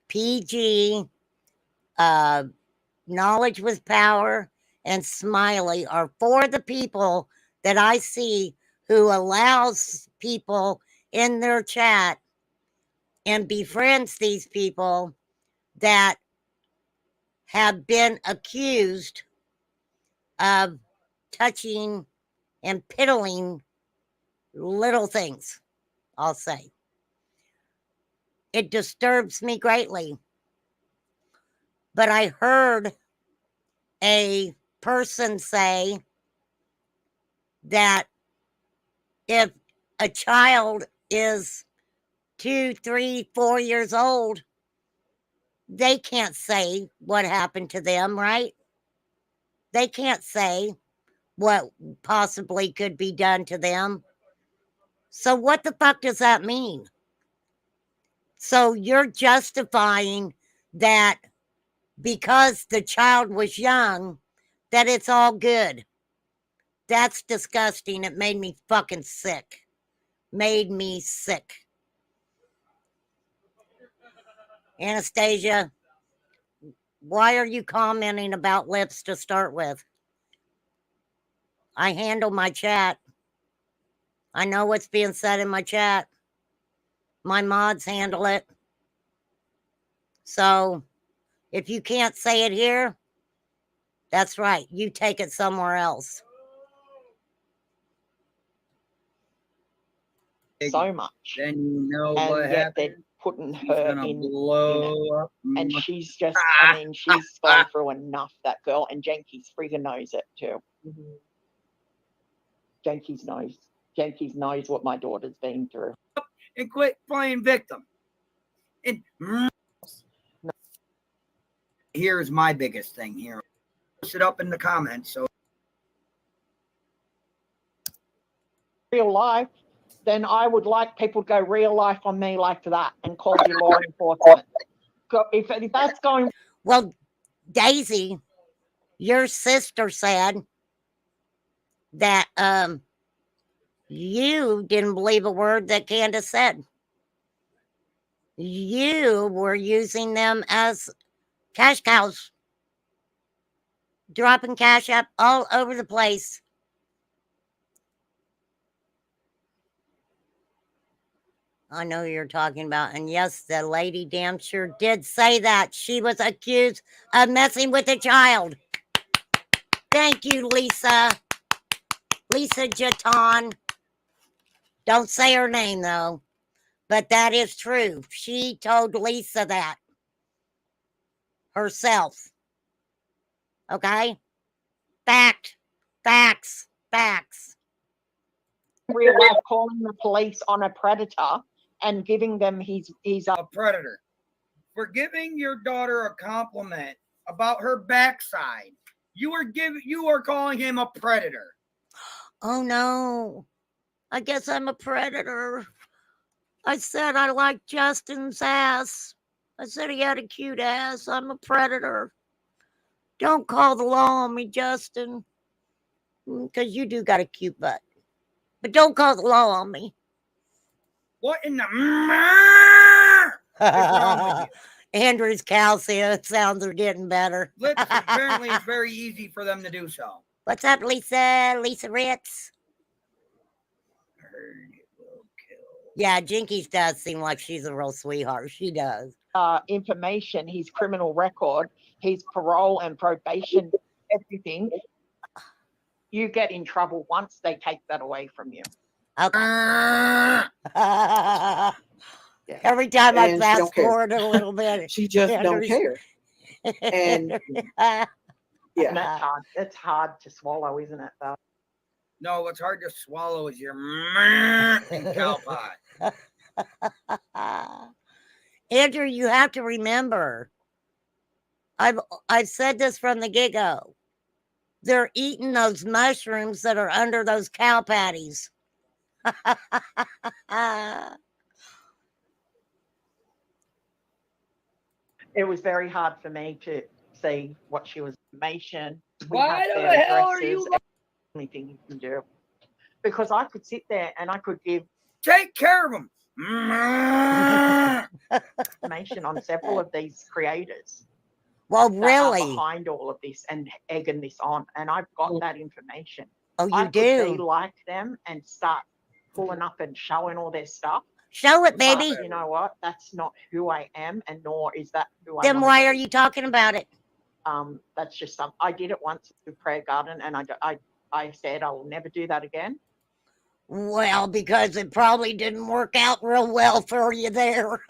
PG, Knowledge with Power, and Smiley are four of the people that I see who allows people in their chat and befriends these people that have been accused of touching and piddling little things, I'll say. It disturbs me greatly. But I heard a person say that if a child is 2, 3, 4 years old, they can't say what happened to them, right? They can't say what possibly could be done to them. So what the fuck does that mean? So you're justifying that because the child was young, that it's all good. That's disgusting. It made me fucking sick. Made me sick. Anastasia, why are you commenting about Lips to start with? I handle my chat. I know what's being said in my chat. My mods handle it. So if you can't say it here, that's right. You take it somewhere else. So much. Then you know And what yet happened. they're putting She's her gonna in it. blow up. And she's just, I mean, she's gone through enough, that girl, and Jenkins freaking knows it too. Jenkins knows what my daughter's been through. And quit playing victim. And here's my biggest thing here. Post it up in the comments. So Real life, then I would like people to go real life on me like that and call you law enforcement. If that's going. Well, Daisy, your sister said that you didn't believe a word that Candace said. You were using them as cash cows, dropping cash up all over the place. I know who you're talking about. And yes, the lady damn sure did say that. She was accused of messing with a child. Thank you, Lisa. Lisa Jaton. Don't say her name, though. But that is true. She told Lisa that herself. Okay? Facts. Real life calling the police on a predator and giving them he's a predator. For giving your daughter a compliment about her backside, you are calling him a predator. Oh no. I guess I'm a predator. I said I liked Justin's ass. I said he had a cute ass. I'm a predator. Don't call the law on me, Justin. Because you do got a cute butt. But don't call the law on me. What in the is wrong with you? Andrew's calcium sounds are getting better. Lips, apparently it's very easy for them to do so. What's up, Lisa? Lisa Ritz. Yeah, Jinkies does seem like she's a real sweetheart. She does. Information, his criminal record, his parole and probation, everything, you get in trouble once they take that away from you. Okay. Yeah. Every time I And she fast don't care. forward a little bit, She just don't Andrew's- care. And yeah, And that's hard. It's hard to swallow, isn't it, though? No, what's hard to swallow is your and cow pie. Andrew, you have to remember, I've said this from the get-go. They're eating those mushrooms that are under those cow patties. It was very hard for me to see what she was information. We Why have the their hell are addresses, you anything you can do. Because I could sit there and I could give Take care of them. information on several of these creators Well, that are really? behind all of this and egging this on. And I've got that information. Oh, I you could be do? like them and start pulling up and showing all their stuff. Show it, But baby. you know what? That's not who I am, and nor is that who I Then wanna why be. are you talking about it? That's just some. I did it once with Prayer Garden, and I said I will never do that again. Well, because it probably didn't work out real well for you there.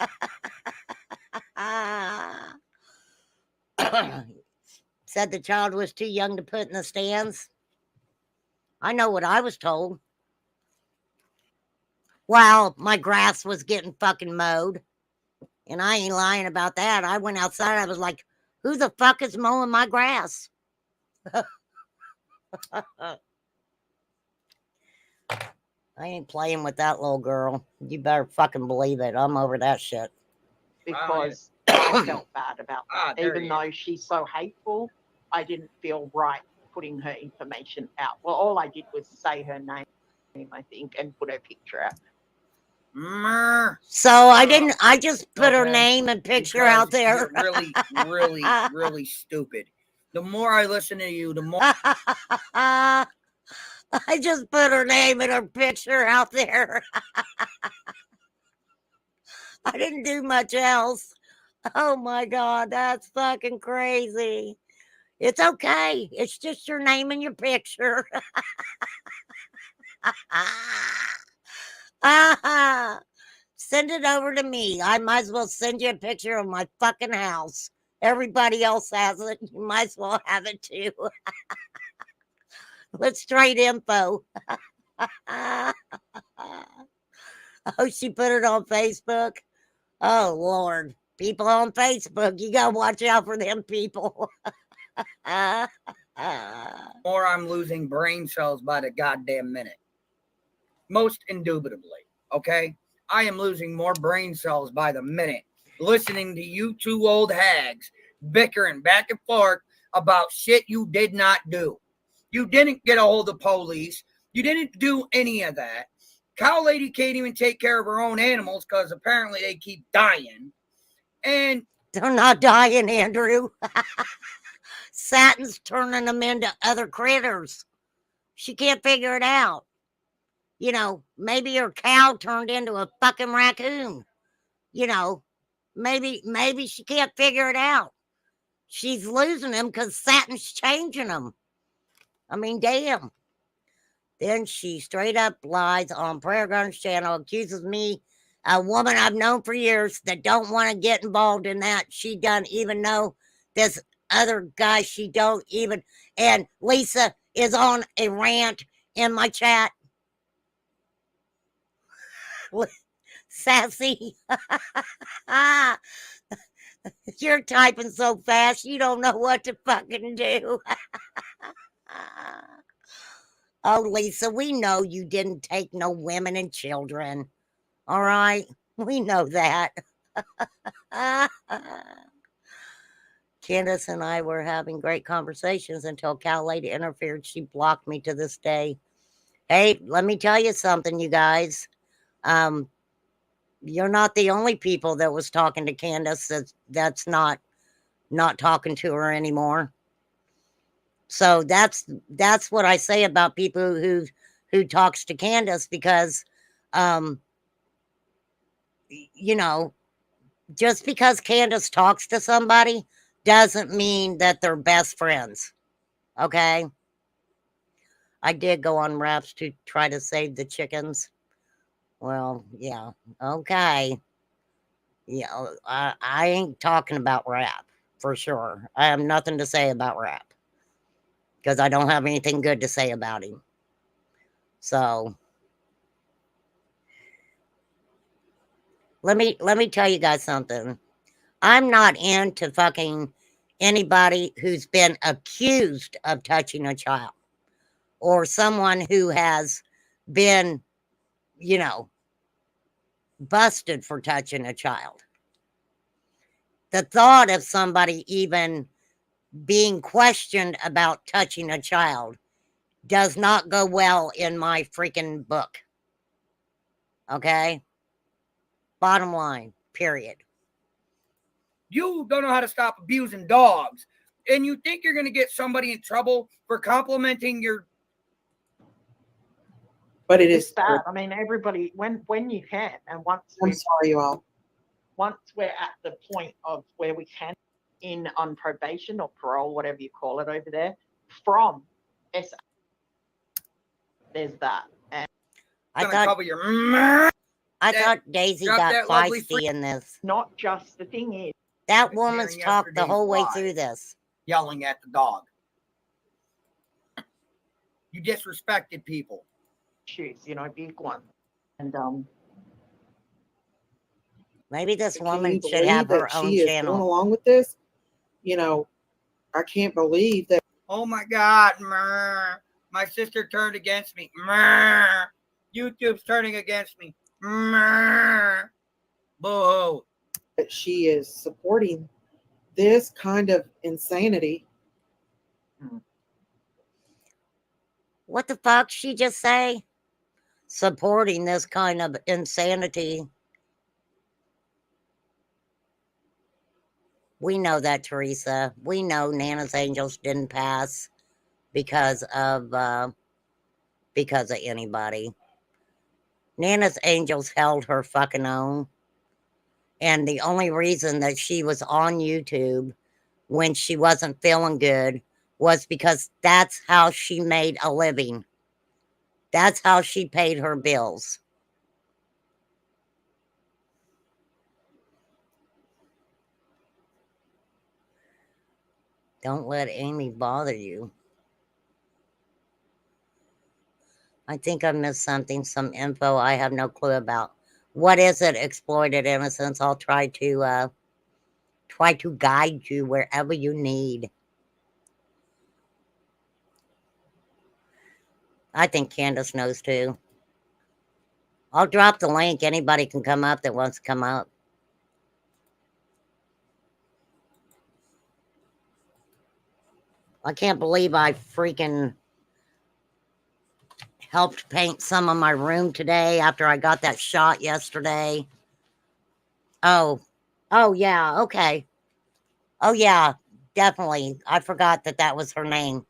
Said the child was too young to put in the stands. I know what I was told. Well, my grass was getting fucking mowed. And I ain't lying about that. I went outside. I was like, who the fuck is mowing my grass? I ain't playing with that little girl. You better fucking believe it. I'm over that shit. Because I felt bad about Ah, that. there Even you though she's so hateful, I didn't feel right putting her information out. Well, all I did was say her name, I think, and put her picture out. So I just put her Okay. name and picture Because out there. You're really, really, really stupid. The more I listen to you, the more I just put her name and her picture out there. I didn't do much else. Oh my God, that's fucking crazy. It's okay. It's just your name and your picture. Send it over to me. I might as well send you a picture of my fucking house. Everybody else has it. You might as well have it too. Let's trade info. Oh, she put it on Facebook. Oh, Lord. People on Facebook, you got to watch out for them people. more I'm losing brain cells by the goddamn minute. Most indubitably, okay? I am losing more brain cells by the minute listening to you two old hags bickering back and forth about shit you did not do. You didn't get a hold of police. You didn't do any of that. Cow lady can't even take care of her own animals because apparently they keep dying. And they're not dying, Andrew. Satin's turning them into other critters. She can't figure it out. You know, maybe her cow turned into a fucking raccoon. You know, maybe she can't figure it out. She's losing them because Satin's changing them. I mean, damn. Then she straight up lies on Prayer Garden's channel, accuses me, a woman I've known for years, that don't want to get involved in that. She doesn't even know this other guy. She don't even. And Lisa is on a rant in my chat. Sassy. You're typing so fast, you don't know what to fucking do. Oh, Lisa, we know you didn't take no women and children. All right? We know that. Candace and I were having great conversations until Cow Lady interfered. She blocked me to this day. Hey, let me tell you something, you guys. You're not the only people that was talking to Candace that's not talking to her anymore. So that's what I say about people who talks to Candace, because you know, just because Candace talks to somebody doesn't mean that they're best friends. Okay? I did go on Raps to try to save the chickens. Well, yeah. Okay. Yeah, I ain't talking about Rap for sure. I have nothing to say about Rap because I don't have anything good to say about him. So let me tell you guys something. I'm not into fucking anybody who's been accused of touching a child or someone who has been, you know, busted for touching a child. The thought of somebody even being questioned about touching a child does not go well in my freaking book. Okay? Bottom line, period. You don't know how to stop abusing dogs. And you think you're going to get somebody in trouble for complimenting your. But it It's is. bad. I mean, everybody, when you can, and I'm sorry, you all. once we're at the point of where we can in on probation or parole, whatever you call it over there, from SA, there's that. And I Gonna thought cover your. I that- thought Daisy drop got that lovely feisty in this. not just the thing is, That Been woman's hearing talked the yesterday's whole way live. through this. Yelling at the dog. You disrespected people. issues, big one. And Maybe this Can woman you should believe have her that own she is going channel. along with this? You know, I can't believe that. Oh my God, my sister turned against me. YouTube's turning against me. Boo. That she is supporting this kind of insanity. What the fuck she just say? Supporting this kind of insanity. We know that, Teresa. We know Nana's Angels didn't pass because of anybody. Nana's Angels held her fucking own. And the only reason that she was on YouTube when she wasn't feeling good was because that's how she made a living. That's how she paid her bills. Don't let Amy bother you. I think I missed something, some info I have no clue about. What is it, exploited innocence? I'll try to guide you wherever you need. I think Candace knows too. I'll drop the link. Anybody can come up that wants to come up. I can't believe I freaking helped paint some of my room today after I got that shot yesterday. Oh yeah, okay. Oh yeah, definitely. I forgot that was her name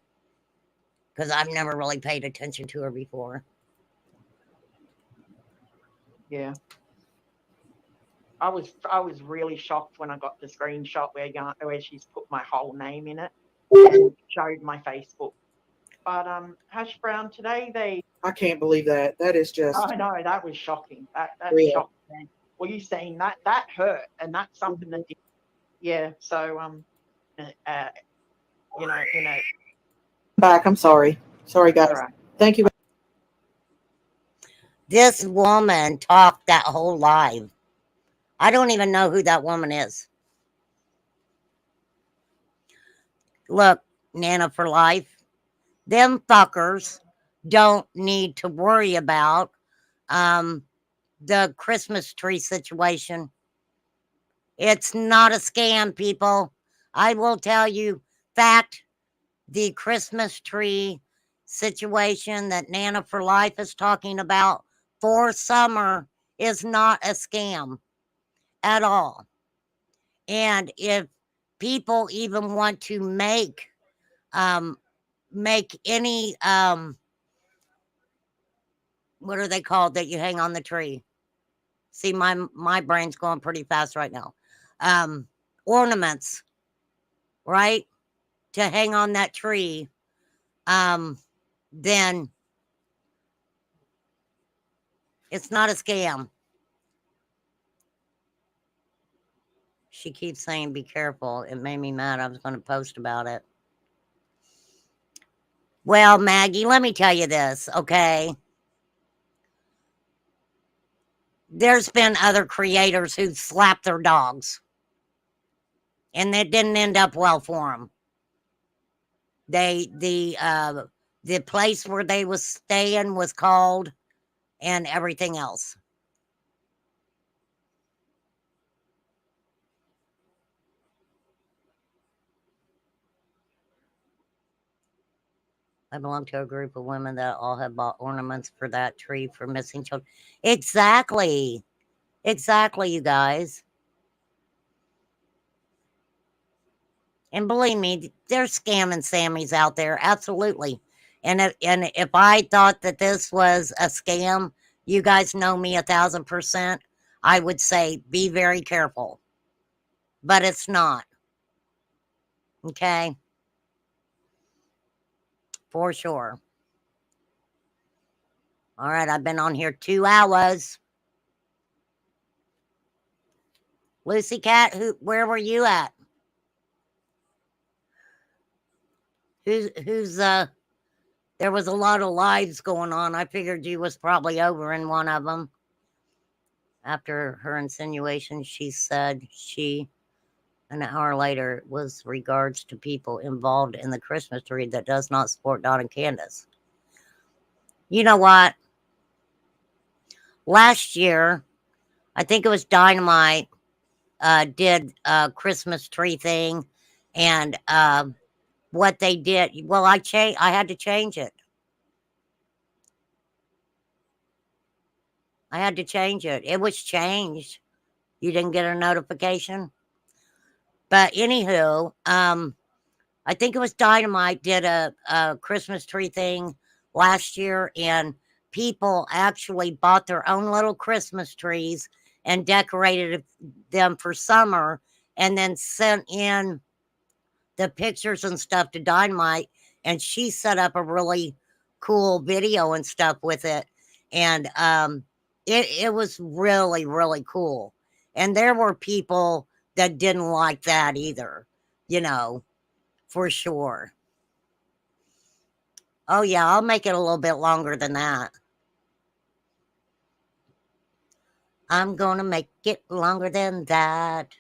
because I've never really paid attention to her before. yeah, I was really shocked when I got the screenshot where she's put my whole name in it and showed my Facebook. But Hash Brown today I can't believe that. That is just. I know that was shocking. That Real. shocked me. Well, you saying that hurt, and that's something that yeah. So in a Back. I'm sorry. Sorry, guys. all right. Thank you. This woman talked that whole live. I don't even know who that woman is. Look, Nana for life. Them fuckers don't need to worry about the Christmas tree situation. It's not a scam, people. I will tell you, fact, the Christmas tree situation that Nana for Life is talking about for summer is not a scam at all. And if people even want to make any what are they called that you hang on the tree? See, my brain's going pretty fast right now. Ornaments, right? To hang on that tree. Then it's not a scam. She keeps saying, be careful. It made me mad. I was going to post about it. Well, Maggie, let me tell you this, okay? There's been other creators who slapped their dogs, and it didn't end up well for them. The place where they was staying was called, and everything else. I belong to a group of women that all have bought ornaments for that tree for missing children. Exactly. Exactly, you guys. And believe me, there's scamming Sammys out there. Absolutely. And if I thought that this was a scam, you guys know me 1,000%, I would say be very careful. But it's not. Okay? For sure. All right, I've been on here 2 hours. Lucy Cat, where were you at? There was a lot of lives going on. I figured you was probably over in one of them. After her insinuation, she said an hour later, was regards to people involved in the Christmas tree that does not support Dot and Candace. You know what? Last year, I think it was Dynamite, did a Christmas tree thing, and what they did, well, I had to change it. I had to change it. It was changed. You didn't get a notification? But anywho, I think it was Dynamite did a Christmas tree thing last year, and people actually bought their own little Christmas trees and decorated them for summer, and then sent in the pictures and stuff to Dynamite, and she set up a really cool video and stuff with it. And it was really, really cool. And there were people that didn't like that either, for sure. Oh, yeah, I'll make it a little bit longer than that. I'm going to make it longer than that.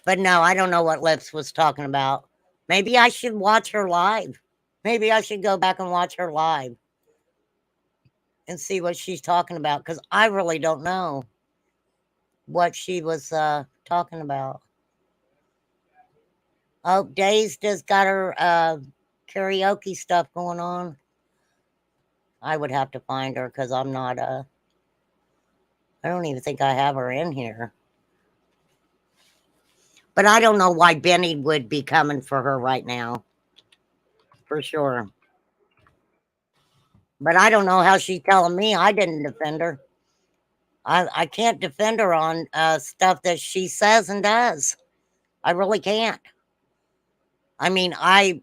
But no, I don't know what Lips was talking about. Maybe I should watch her live. Maybe I should go back and watch her live and see what she's talking about, because I really don't know what she was talking about. Oh, Days just got her karaoke stuff going on. I would have to find her because I'm not I don't even think I have her in here. But I don't know why Benny would be coming for her right now. For sure. But I don't know how she's telling me I didn't defend her. I can't defend her on stuff that she says and does. I really can't. I mean, I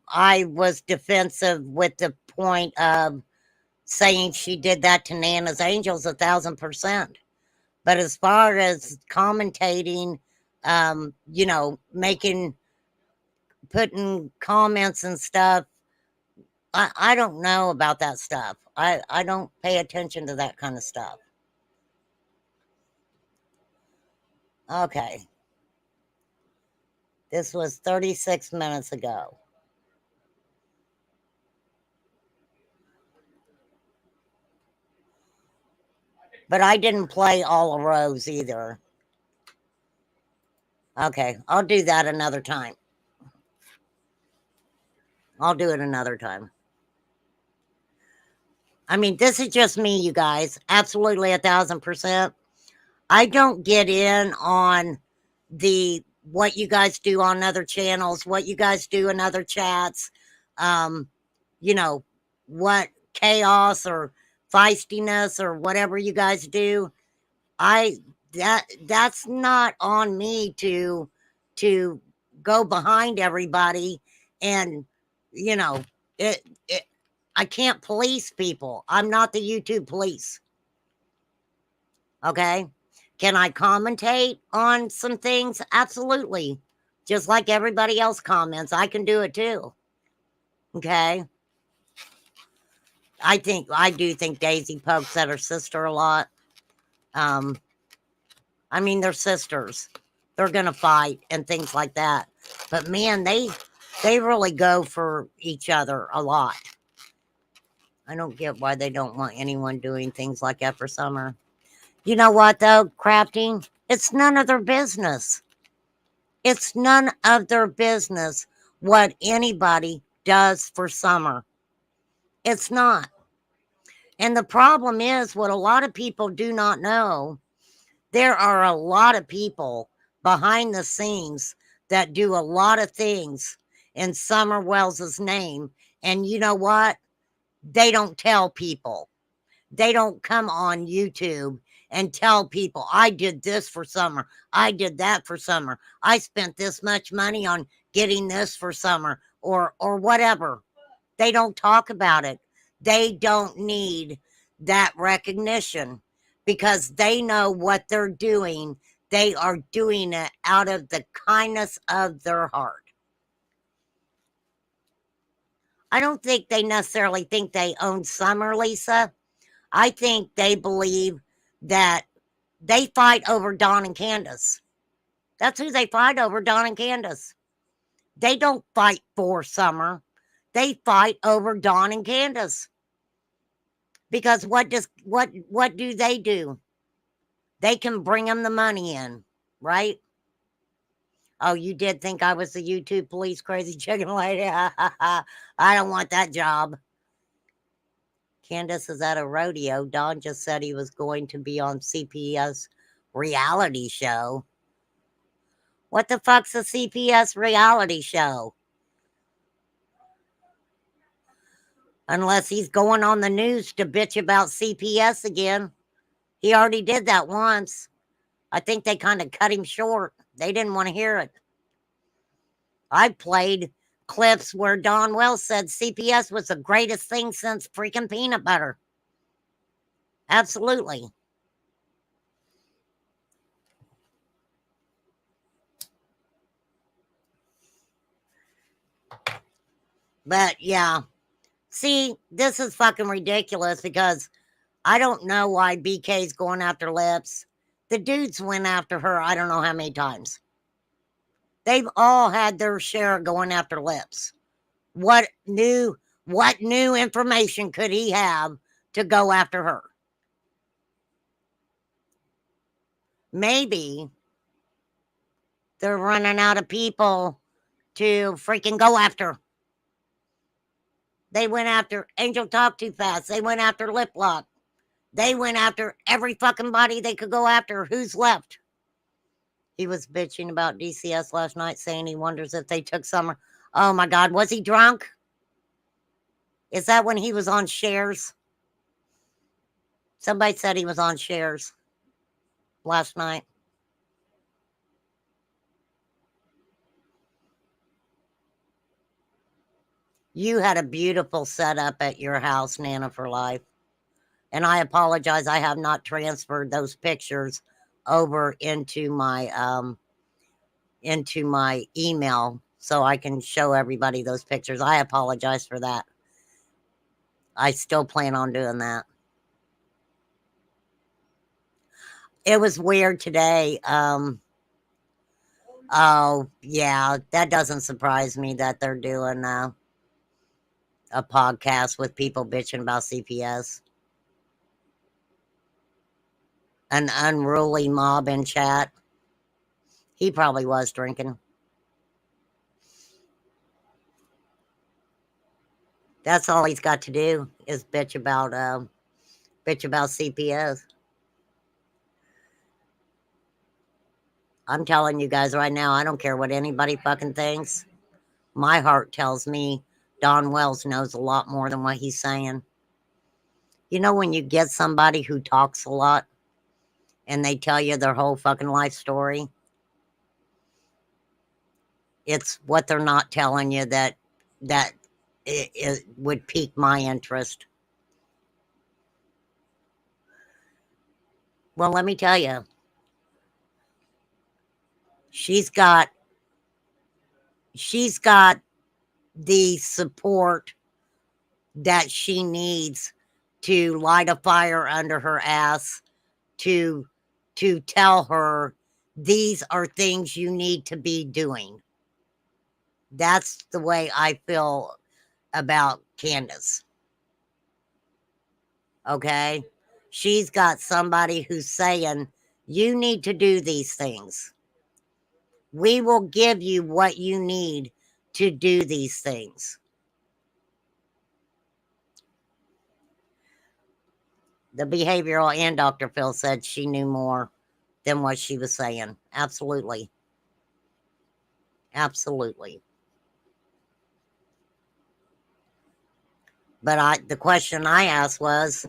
was defensive with the point of saying she did that to Nana's Angels 1,000%. But as far as commentating, putting comments and stuff, I don't know about that stuff. I don't pay attention to that kind of stuff. Okay. This was 36 minutes ago. But I didn't play all of Rose either. Okay, I'll do that another time. I'll do it another time. I mean, this is just me, you guys. Absolutely 1,000%. I don't get in on what you guys do on other channels, what you guys do in other chats, what chaos or feistiness or whatever you guys do, that's not on me to go behind everybody. And you know, it I can't police people. I'm not the YouTube police. Okay? Can I commentate on some things? Absolutely. Just like everybody else comments, I can do it too. Okay? I do think Daisy pokes at her sister a lot. I mean, they're sisters. They're gonna fight and things like that. But man, they really go for each other a lot. I don't get why they don't want anyone doing things like that for summer. You know what though, crafting? It's none of their business. It's none of their business what anybody does for summer. It's not. And the problem is what a lot of people do not know. There are a lot of people behind the scenes that do a lot of things in Summer Wells's name. And you know what? They don't tell people. They don't come on YouTube and tell people, I did this for summer. I did that for summer. I spent this much money on getting this for summer or whatever. They don't talk about it. They don't need that recognition because they know what they're doing. They are doing it out of the kindness of their heart. I don't think they necessarily think they own summer, Lisa. I think they believe that they fight over Dawn and Candace. That's who they fight over, Dawn and Candace. They don't fight for summer. They fight over Dawn and Candace. Because what do they do? They can bring them the money in, right? Oh, you did think I was the YouTube police crazy chicken lady? I don't want that job. Candace is at a rodeo. Don just said he was going to be on CPS reality show. What the fuck's a CPS reality show? Unless he's going on the news to bitch about CPS again. He already did that once. I think they kind of cut him short. They didn't want to hear it. I played clips where Don Wells said CPS was the greatest thing since freaking peanut butter. Absolutely. But yeah. See, this is fucking ridiculous because I don't know why BK's going after Lips. The dudes went after her I don't know how many times. They've all had their share going after Lips. What new information could he have to go after her? Maybe they're running out of people to freaking go after. They went after Angel Talk Too Fast. They went after Lip Lock. They went after every fucking body they could go after. Who's left? He was bitching about DCS last night, saying he wonders if they took Summer. Oh my God, was he drunk? Is that when he was on Shares? Somebody said he was on Shares last night. You had a beautiful setup at your house, Nana for Life. And I apologize, I have not transferred those pictures over into my email so I can show everybody those pictures. I apologize for that. I still plan on doing that. It was weird today. Oh, yeah, that doesn't surprise me that they're doing a podcast with people bitching about CPS. An unruly mob in chat. He probably was drinking. That's all he's got to do is bitch about CPS. I'm telling you guys right now, I don't care what anybody fucking thinks. My heart tells me Don Wells knows a lot more than what he's saying. You know, when you get somebody who talks a lot and they tell you their whole fucking life story, it's what they're not telling you that it would pique my interest. Well, let me tell you, she's got the support that she needs to light a fire under her ass to tell her these are things you need to be doing. That's the way I feel about Candace. Okay? She's got somebody who's saying, you need to do these things. We will give you what you need to do these things. The behavioral and Dr. Phil said she knew more than what she was saying. Absolutely. Absolutely. But the question I asked was,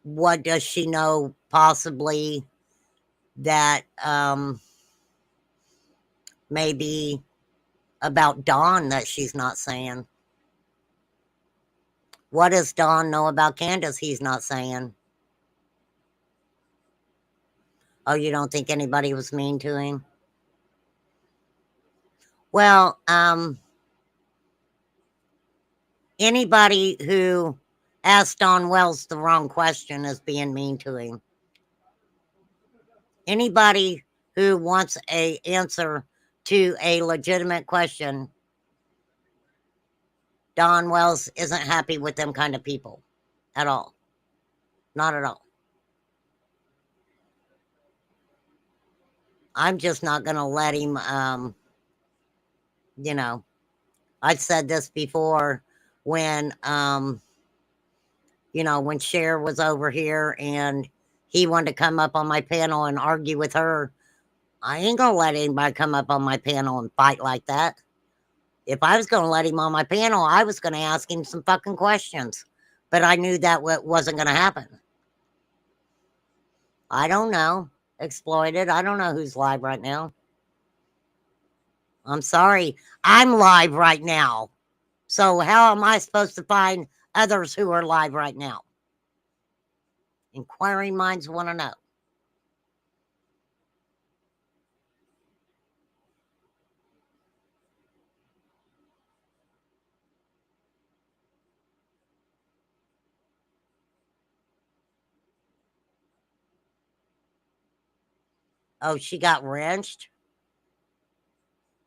what does she know possibly that maybe about Dawn that she's not saying? What does Dawn know about Candace he's not saying? Oh, you don't think anybody was mean to him? Well, anybody who asked Don Wells the wrong question is being mean to him. Anybody who wants an answer to a legitimate question, Don Wells isn't happy with them kind of people at all. Not at all. I'm just not going to let him, you know, I've said this before when, you know, when Cher was over here and he wanted to come up on my panel and argue with her. I ain't going to let anybody come up on my panel and fight like that. If I was going to let him on my panel, I was going to ask him some fucking questions. But I knew that wasn't going to happen. I don't know. Exploited. I don't know who's live right now. I'm sorry. I'm live right now. So how am I supposed to find others who are live right now? Inquiring minds want to know. Oh, she got wrenched?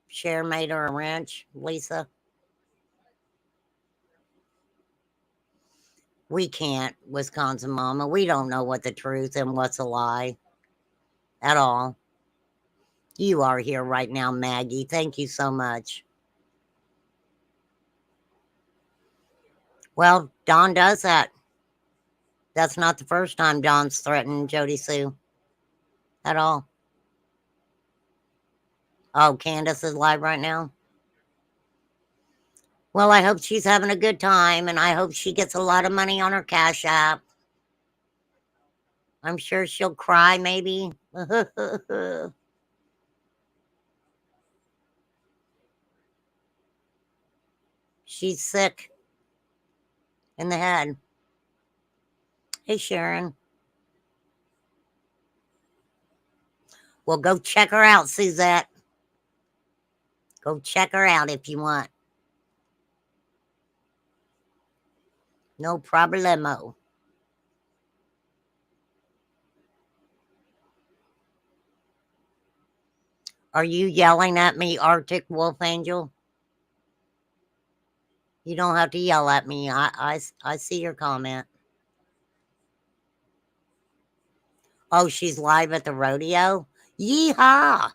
Cher made her a wrench, Lisa? We can't, Wisconsin Mama. We don't know what the truth and what's a lie at all. You are here right now, Maggie. Thank you so much. Well, Don does that. That's not the first time Don's threatened Jody Sue at all. Oh, Candace is live right now? Well, I hope she's having a good time, and I hope she gets a lot of money on her Cash App. I'm sure she'll cry, maybe. She's sick in the head. Hey, Sharon. Well, go check her out, Suzette. Go check her out if you want. No problemo. Are you yelling at me, Arctic Wolf Angel? You don't have to yell at me. I see your comment. Oh, she's live at the rodeo? Yeehaw!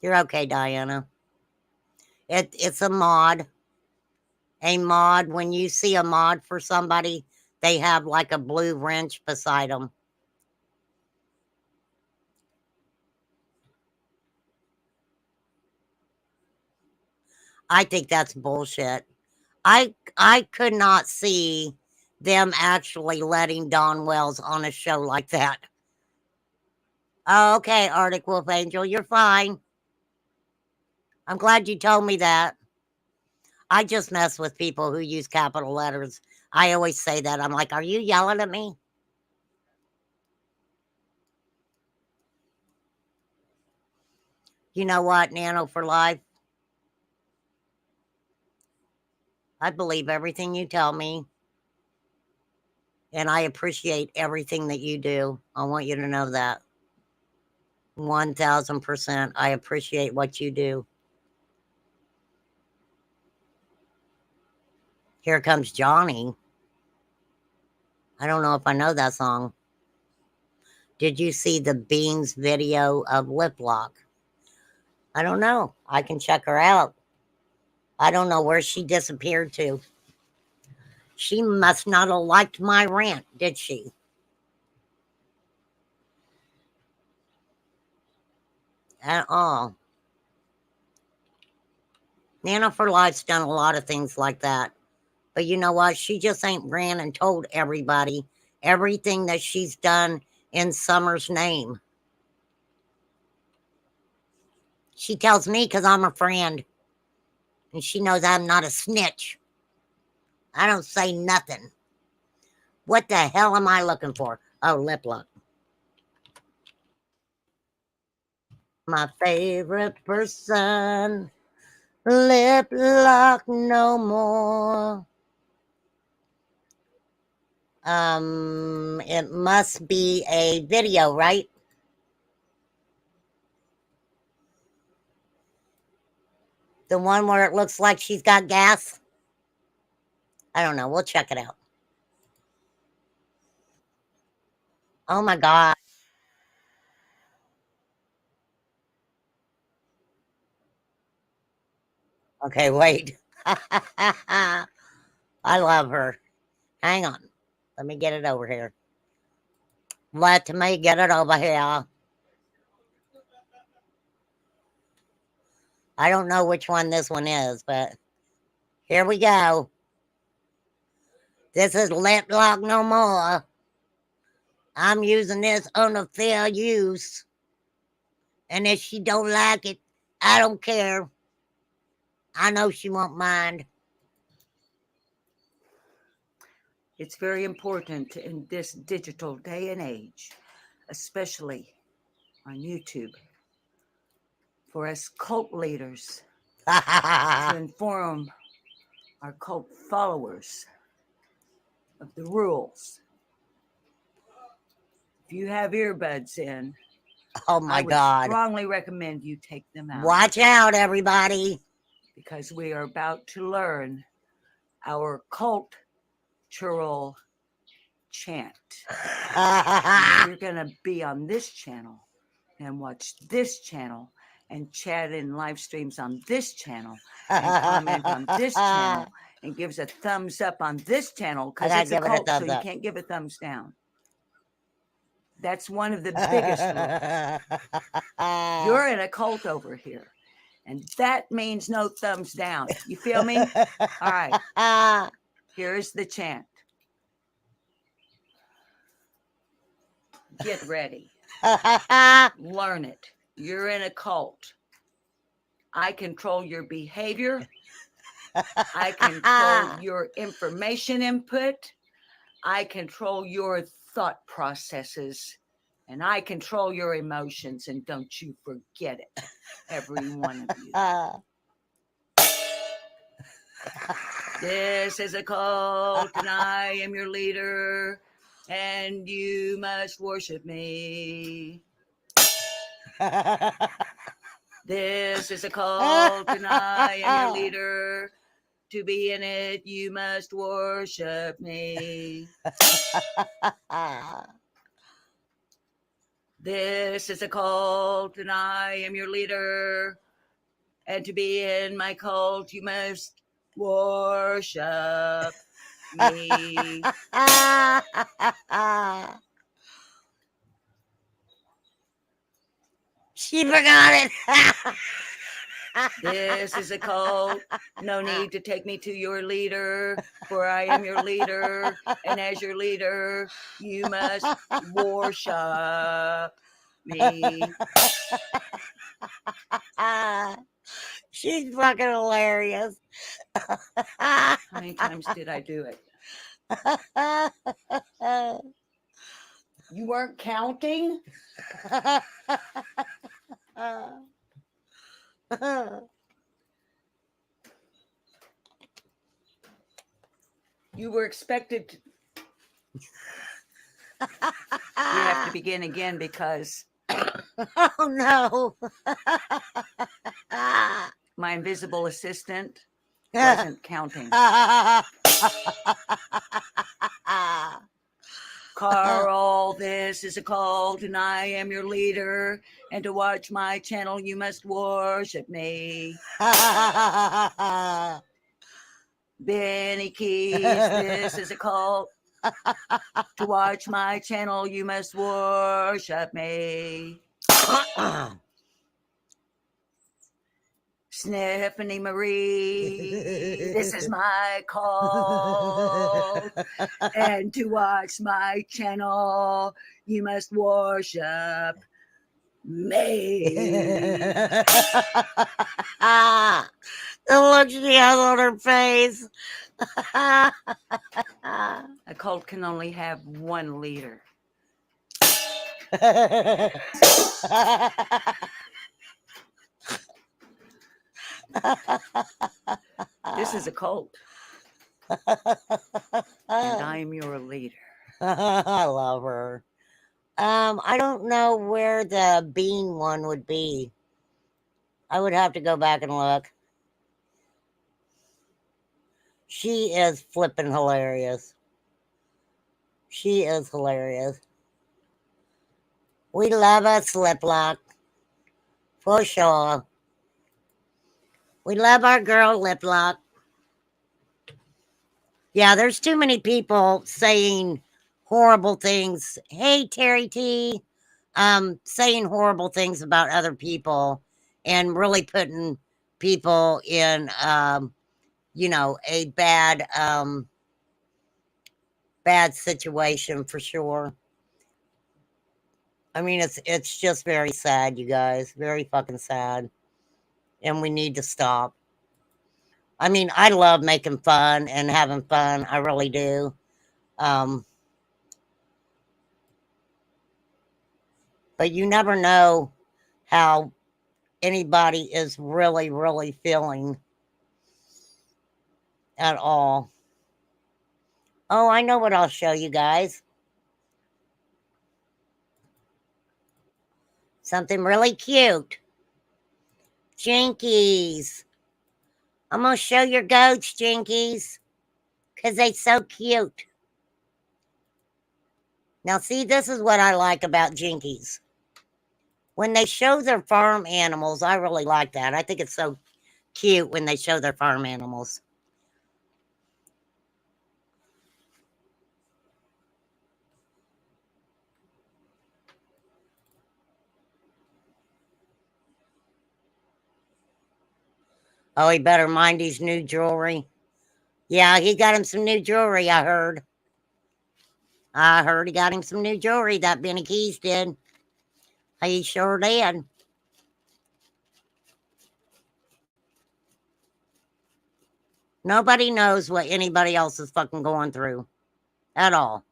You're okay, Diana. It's a mod. A mod, when you see a mod for somebody, they have like a blue wrench beside them. I think that's bullshit. I could not see them actually letting Dawn Wells on a show like that. Oh, okay, Arctic Wolf Angel, you're fine. I'm glad you told me that. I just mess with people who use capital letters. I always say that. I'm like, are you yelling at me? You know what, Nano for Life? I believe everything you tell me. And I appreciate everything that you do. I want you to know that. 1000%. I appreciate what you do. Here Comes Johnny. I don't know if I know that song. Did you see the Beans video of Lip Lock? I don't know. I can check her out. I don't know where she disappeared to. She must not have liked my rant, did she? At all. Nana for Life's done a lot of things like that. But you know what? She just ain't ran and told everybody everything that she's done in Summer's name. She tells me because I'm her friend. And she knows I'm not a snitch. I don't say nothing. What the hell am I looking for? Oh, Lip Lock. My favorite person. Lip Lock no more. It must be a video, right? The one where it looks like she's got gas? I don't know. We'll check it out. Oh my God. Okay, wait. I love her. Hang on. Let me get it over here. Let me get it over here. I don't know which one this one is, but here we go. This is Lip Lock no more. I'm using this under fair use. And if she don't like it, I don't care. I know she won't mind. It's very important in this digital day and age, especially on YouTube, for us cult leaders to inform our cult followers of the rules. If you have earbuds in, Oh my I would God. strongly recommend you take them out. Watch out, everybody. Because we are about to learn our cultural chant. You're going to be on this channel and watch this channel and chat in live streams on this channel and comment on this channel and gives a thumbs up on this channel because it's a cult, so you can't give a thumbs down. That's one of the biggest rules. You're in a cult over here, and that means no thumbs down. You feel me? All right. Here's the chant. Get ready. Learn it. You're in a cult. I control your behavior. I control your information input. I control your thought processes. And I control your emotions. And don't you forget it, every one of you. This is a cult, and I am your leader, and you must worship me. This is a cult, and I am your leader. To be in it, you must worship me. This is a cult, and I am your leader. And to be in my cult, you must worship me. She forgot it. This is a cult. No need to take me to your leader, for I am your leader. And as your leader, you must worship me. She's fucking hilarious. How many times did I do it? You weren't counting? You were expected to. We have to begin again because. Oh no. My invisible assistant wasn't counting. Carl, this is a cult, and I am your leader. And to watch my channel, you must worship me. Benny Keys, this is a cult. To watch my channel, you must worship me. Stephanie Marie, this is my call. And to watch my channel, you must worship me. The look she has on her face. A cult can only have one leader. This is a cult. And I'm your leader. I love her. I don't know where the bean one would be. I would have to go back and look. She is flipping hilarious. She is hilarious. We love a slip lock. For sure. We love our girl lip lock. Yeah, there's too many people saying horrible things. Hey, Terry T. Saying horrible things about other people and really putting people in, you know, a bad, bad situation for sure. I mean, it's just very sad, you guys. Very fucking sad. And we need to stop. I mean, I love making fun and having fun. I really do. But you never know how anybody is really, really feeling at all. Oh, I know what I'll show you guys. Something really cute. Jinkies. I'm going to show your goats, Jinkies, because they so cute. Now, see, this is what I like about Jinkies. When they show their farm animals, I really like that. I think it's so cute when they show their farm animals. Oh, he better mind his new jewelry. Yeah, he got him some new jewelry, I heard. I heard he got him some new jewelry, that Benny Keys did. He sure did. Nobody knows what anybody else is fucking going through. At all.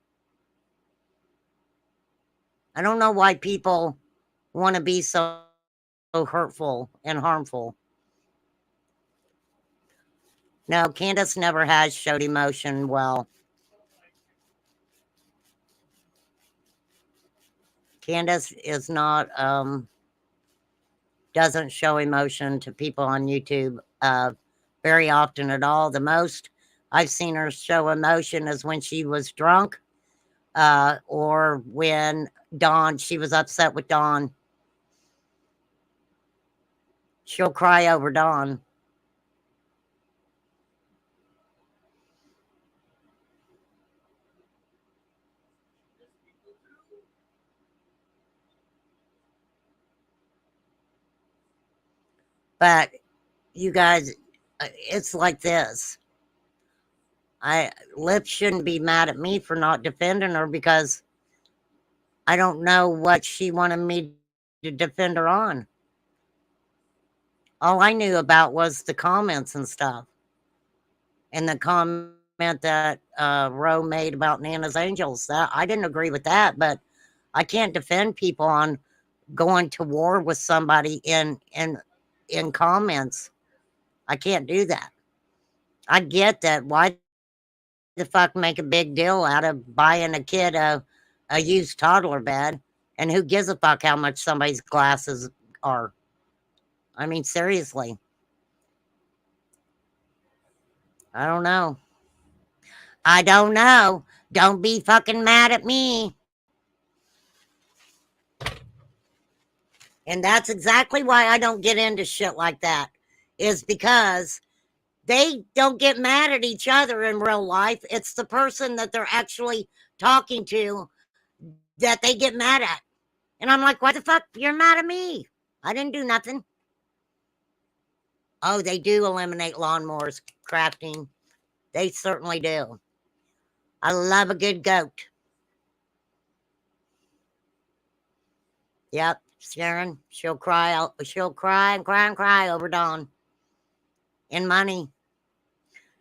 I don't know why people want to be so hurtful and harmful. No, Candace never has showed emotion well. Candace is not, doesn't show emotion to people on YouTube very often at all. The most I've seen her show emotion is when she was drunk or when Dawn, she was upset with Dawn. She'll cry over Dawn. But you guys, it's like this. Lips shouldn't be mad at me for not defending her because I don't know what she wanted me to defend her on. All I knew about was the comments and stuff. And the comment that Roe made about Nana's Angels. I didn't agree with that, but I can't defend people on going to war with somebody in comments. I can't do that. I get that. Why the fuck make a big deal out of buying a kid a used toddler bed? And who gives a fuck how much somebody's glasses are? I mean, seriously. I don't know. I don't know. Don't be fucking mad at me. And that's exactly why I don't get into shit like that, is because they don't get mad at each other in real life. It's the person that they're actually talking to that they get mad at. And I'm like, why the fuck you're mad at me? I didn't do nothing. Oh, they do eliminate lawnmowers crafting. They certainly do. I love a good goat. Yep, Sharon, she'll cry and cry and cry over Dawn. And money.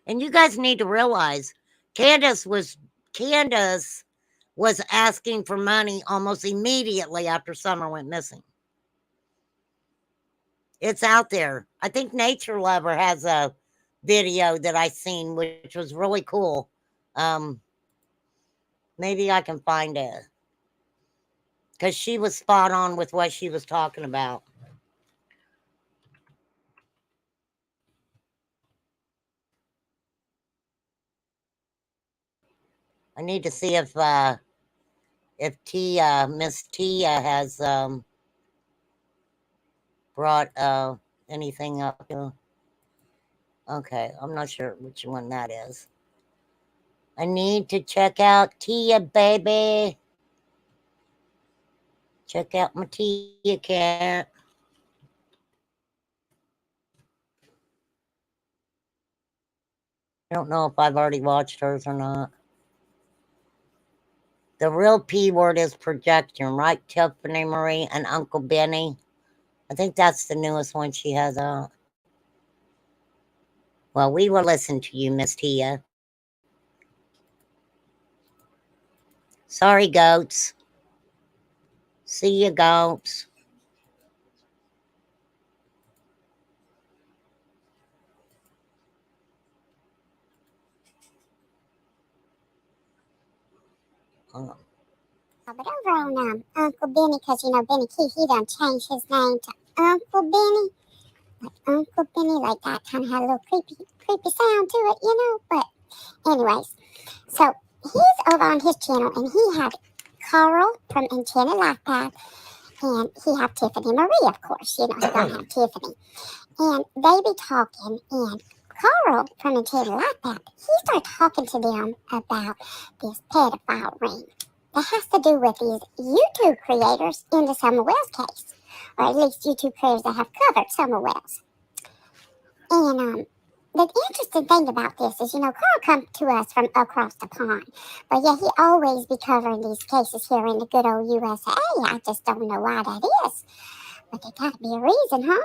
And you guys need to realize Candace was asking for money almost immediately after Summer went missing. It's out there. I think Nature Lover has a video that I seen, which was really cool. Maybe I can find it. Because she was spot on with what she was talking about. I need to see if Miss Tia has brought anything up. Okay, I'm not sure which one that is. I need to check out Tia, baby. Check out my Tia cat. I don't know if I've already watched hers or not. The real P word is projection, right, Tiffany Marie and Uncle Benny? I think that's the newest one she has out. Well, we will listen to you, Miss Tia. Sorry, goats. See you, goats. But over on Uncle Benny, because Benny Keith, he done changed his name to Uncle Benny. Like Uncle Benny, like that kind of had a little creepy sound to it, But anyways, so he's over on his channel, and he had Carl from Enchanted Life Path, and he had Tiffany Marie, of course. He don't have Tiffany. And they be talking, and Carl from Enchanted Life Path, he started talking to them about this pedophile ring. That has to do with these YouTube creators in the Summer Wells case, or at least YouTube creators that have covered Summer Wells. And the interesting thing about this is, Carl come to us from across the pond, but yeah, he always be covering these cases here in the good old USA. I just don't know why that is, but there gotta be a reason, huh?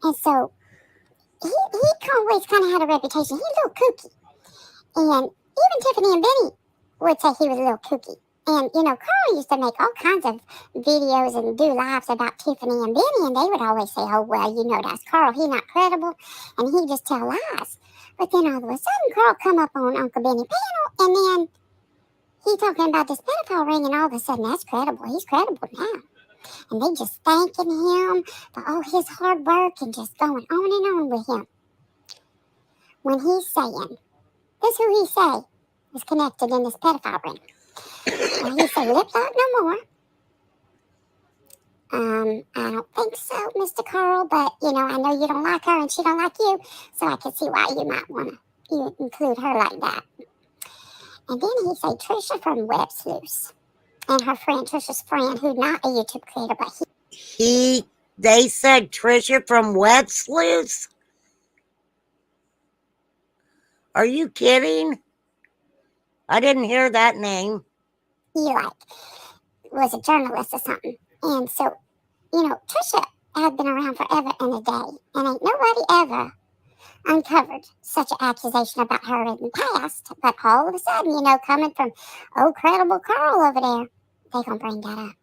And so he always kind of had a reputation. He's a little kooky, and even Tiffany and Benny would say he was a little kooky. And, Carl used to make all kinds of videos and do lives about Tiffany and Benny, and they would always say, oh, well, that's Carl. He's not credible, and he just tell lies. But then all of a sudden, Carl come up on Uncle Benny panel, and then he talking about this pedophile ring, and all of a sudden, that's credible. He's credible now. And they just thanking him for all his hard work and just going on and on with him. When he's saying, this who he say is connected in this pedophile ring. And he said, lip lock no more. I don't think so, Mr. Carl, but, I know you don't like her and she don't like you, so I can see why you might want to include her like that. And then he said, Trisha from Web Sleuths, and her friend, Trisha's friend, who's not a YouTube creator, but they said Trisha from Web Sleuths? Are you kidding? I didn't hear that name. He like was a journalist or something. And so, Trisha had been around forever and a day, and ain't nobody ever uncovered such an accusation about her in the past. But all of a sudden, coming from old credible Carl over there, they gonna bring that up.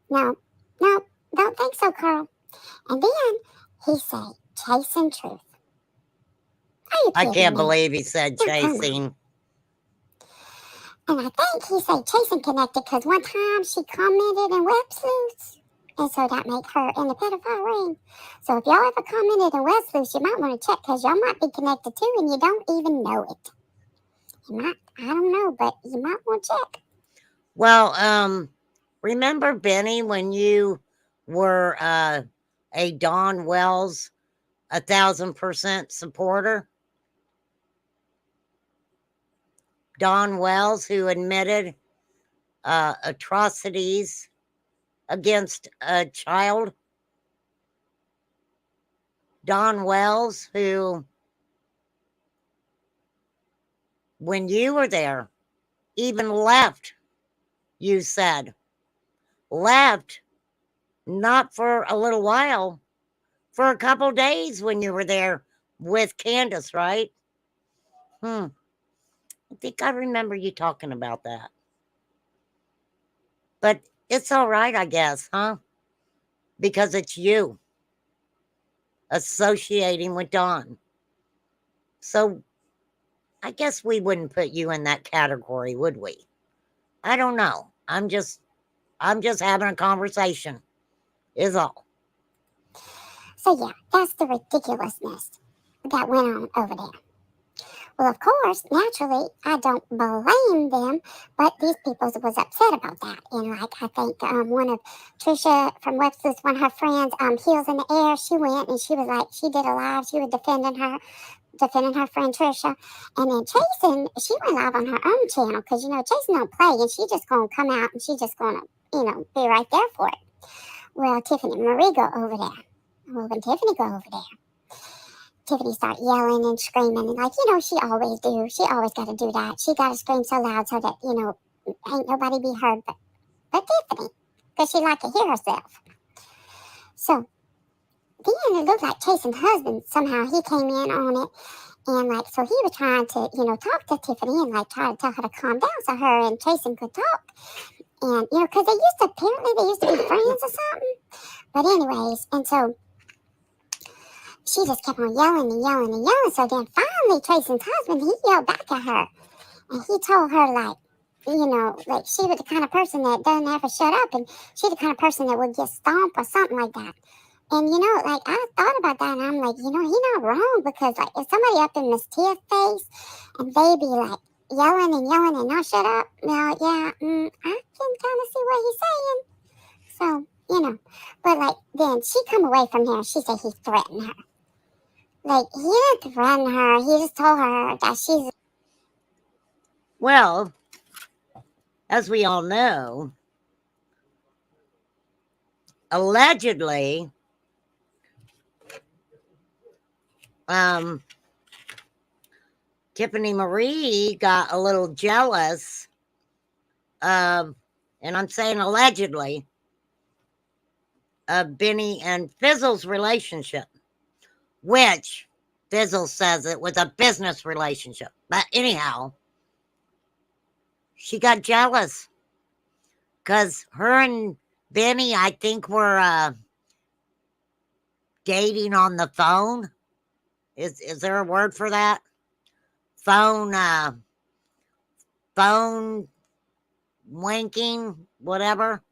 No, don't think so, Carl. And then he said, chasing truth. Are you I kidding can't me? believe he said Now, come on. chasing. And I think he said chasing connected because one time she commented in Web Sleuths. And so that made her in the pedophile ring. So if y'all ever commented in Web Sleuths, you might want to check because y'all might be connected too and you don't even know it. You might, I don't know, but you might want to check. Well, remember, Benny, when you were a Don Wells 1,000% supporter? Don Wells, who admitted atrocities against a child. Don Wells, who, when you were there, even left, you said. Left, not for a little while, for a couple days when you were there with Candace, right? I think I remember you talking about that. But it's all right, I guess, huh? Because it's you associating with Don. So I guess we wouldn't put you in that category, would we? I don't know. I'm just having a conversation, is all. So yeah, that's the ridiculousness that went on over there. Well, of course, naturally, I don't blame them, but these people was upset about that. And like, I think one of Trisha from Webster's, one of her friends, Heels in the Air, she went and she was like, she did a live, she was defending her friend Trisha. And then Chasen, she went live on her own channel because, Chasen don't play and she just going to come out and she just going to, be right there for it. Well, Tiffany Marie go over there. Well, when Tiffany go over there, Tiffany start yelling and screaming and like, she always do. She always got to do that. She got to scream so loud so that, ain't nobody be heard but Tiffany because she like to hear herself. So then it looked like Chasen's husband, somehow he came in on it. And like, so he was trying to, talk to Tiffany and like try to tell her to calm down so her and Chasen could talk. And, because apparently they used to be friends or something. But anyways, and so she just kept on yelling and yelling and yelling. So then finally, Chasen's husband, he yelled back at her. And he told her, like, like she was the kind of person that doesn't ever shut up. And she's the kind of person that would get stomped or something like that. And, like, I thought about that. And I'm like, he's not wrong. Because, like, if somebody up in Miss Tia's face and they be, like, yelling and not shut up, well, yeah, I can kind of see what he's saying. So, But, like, then she come away from there and she said he threatened her. Like, he didn't threaten her. He just told her that she's... Well, as we all know, allegedly, Tiffany Marie got a little jealous of, and I'm saying allegedly, of Benny and Fizzle's relationship, which Fizzle says it was a business relationship. But anyhow, she got jealous because her and Benny, I think, were dating on the phone. Is there a word for that? Phone winking, whatever.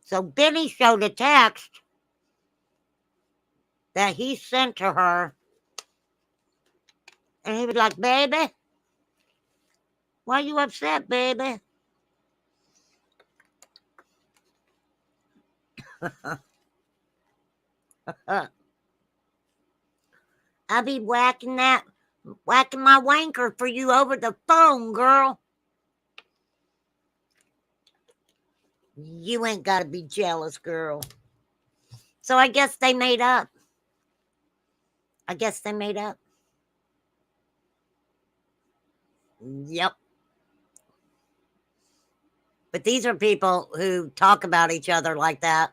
So Benny showed a text that he sent to her. And he was like, baby, why you upset, baby? I'll be whacking my wanker for you over the phone, girl. You ain't got to be jealous, girl. So I guess they made up. I guess they made up. Yep. But these are people who talk about each other like that.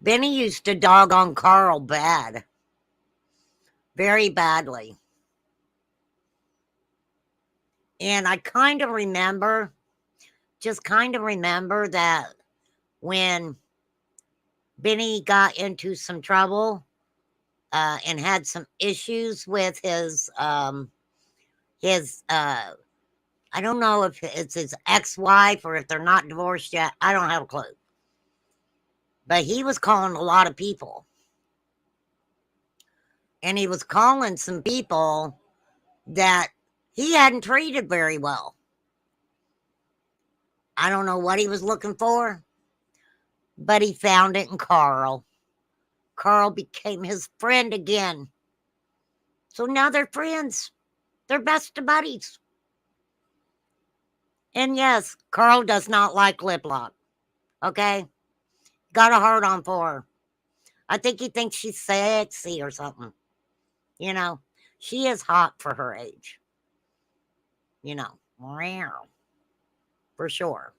Benny used to dog on Carl bad. Very badly. And I kind of remember that when Benny got into some trouble and had some issues with his I don't know if it's his ex-wife or if they're not divorced yet. I don't have a clue. But he was calling a lot of people. And he was calling some people that he hadn't treated very well. I don't know what he was looking for, but he found it in Carl. Carl became his friend again. So now they're friends. They're best of buddies. And yes, Carl does not like lip lock. Okay? Got a hard on for her. I think he thinks she's sexy or something. You know, she is hot for her age. You know, for sure.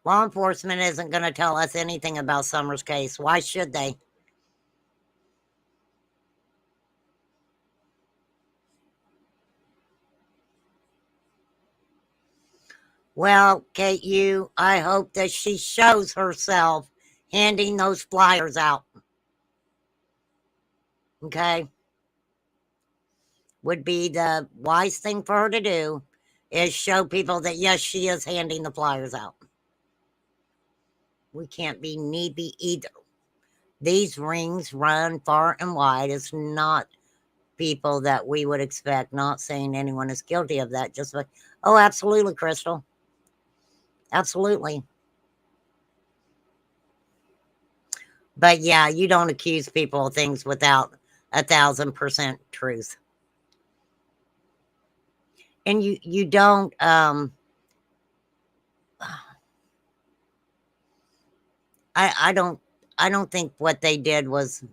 Law enforcement isn't going to tell us anything about Summer's case. Why should they? Well, Kate, I hope that she shows herself handing those flyers out. Okay? Would be the wise thing for her to do is show people that, yes, she is handing the flyers out. We can't be needy either. These rings run far and wide. It's not people that we would expect, not saying anyone is guilty of that. Just like, oh, absolutely, Crystal. Absolutely. But yeah, you don't accuse people of things without 1,000% truth. And you don't I don't think what they did was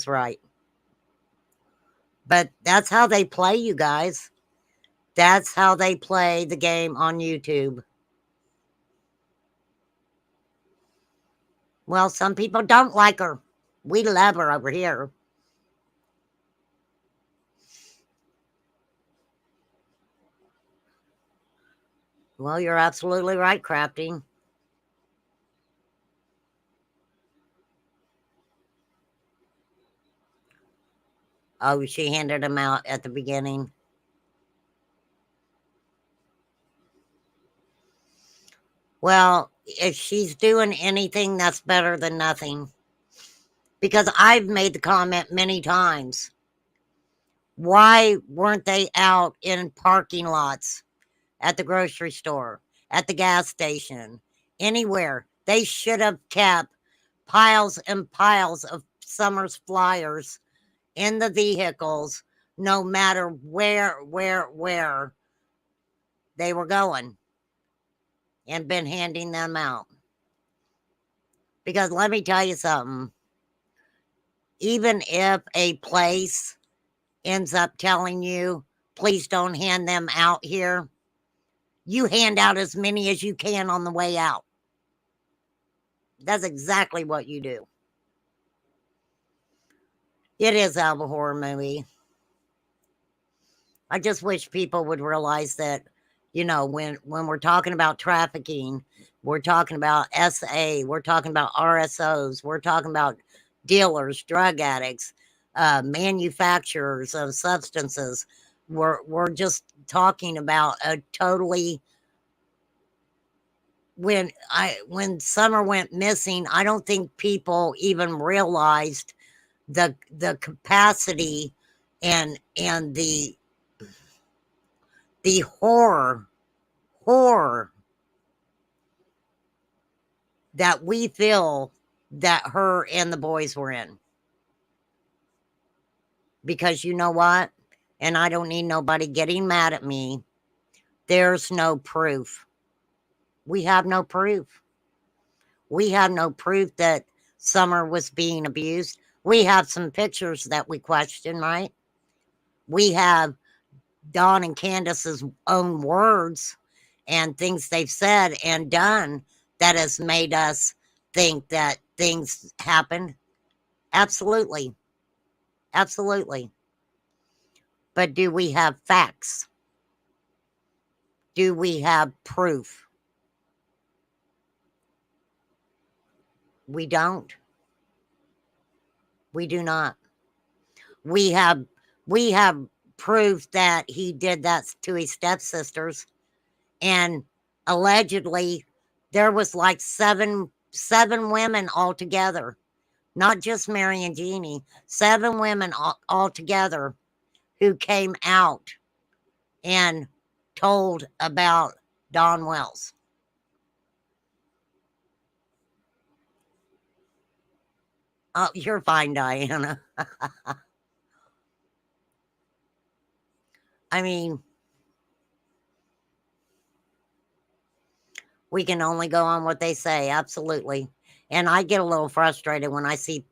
right. But that's how they play, you guys. That's how they play the game on YouTube. Well, some people don't like her. We love her over here. Well, you're absolutely right, Crafty. Oh, she handed him out at the beginning. Well, if she's doing anything, that's better than nothing. Because I've made the comment many times. Why weren't they out in parking lots, at the grocery store, at the gas station, anywhere? They should have kept piles and piles of Summer's flyers in the vehicles, no matter where they were going, and been handing them out. Because let me tell you something. Even if a place ends up telling you, please don't hand them out here, you hand out as many as you can on the way out. That's exactly what you do. It is a horror movie. I just wish people would realize that, you know, when we're talking about trafficking, we're talking about SA, we're talking about RSOs, we're talking about dealers, drug addicts, manufacturers of substances. We're just talking about a totally. When Summer went missing, I don't think people even realized the capacity and the horror that we feel that her and the boys were in. Because you know what? And I don't need nobody getting mad at me. There's no proof. We have no proof. We have no proof that Summer was being abused. We have some pictures that we question, right? We have Dawn and Candace's own words and things they've said and done that has made us think that things happened. Absolutely. Absolutely. But do we have facts? Do we have proof? We don't. We do not. We have proof that he did that to his stepsisters, and allegedly there was like seven women altogether, not just Mary and Jeannie, 7 women altogether who came out and told about Don Wells. Oh, you're fine, Diana. I mean, we can only go on what they say, absolutely. And I get a little frustrated when I see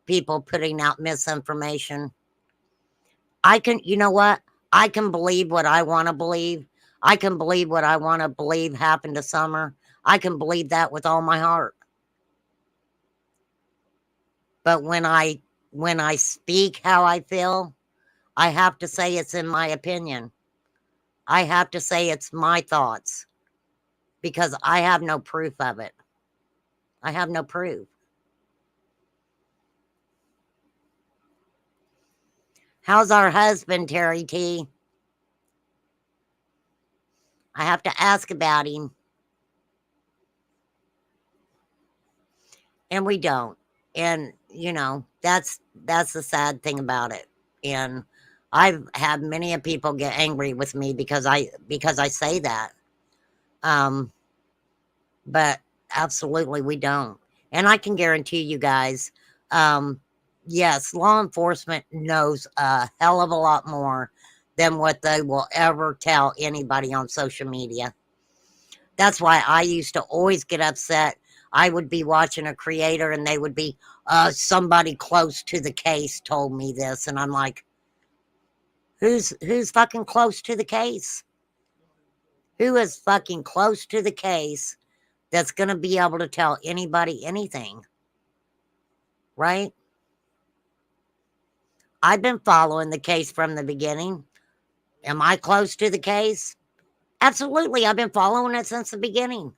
people putting out misinformation. You know what? I can believe what I want to believe. I can believe what I want to believe happened to Summer. I can believe that with all my heart. But when I speak how I feel, I have to say it's in my opinion. I have to say it's my thoughts because I have no proof of it. I have no proof. How's our husband, Terry T? I have to ask about him. And we don't. And, you know, that's the sad thing about it. And I've had many of people get angry with me because I say that. But absolutely we don't. And I can guarantee you guys, yes, law enforcement knows a hell of a lot more than what they will ever tell anybody on social media. That's why I used to always get upset. I would be watching a creator and they would be, somebody close to the case told me this. And I'm like, who's fucking close to the case? Who is fucking close to the case that's going to be able to tell anybody anything? Right? I've been following the case from the beginning. Am I close to the case? Absolutely. I've been following it since the beginning.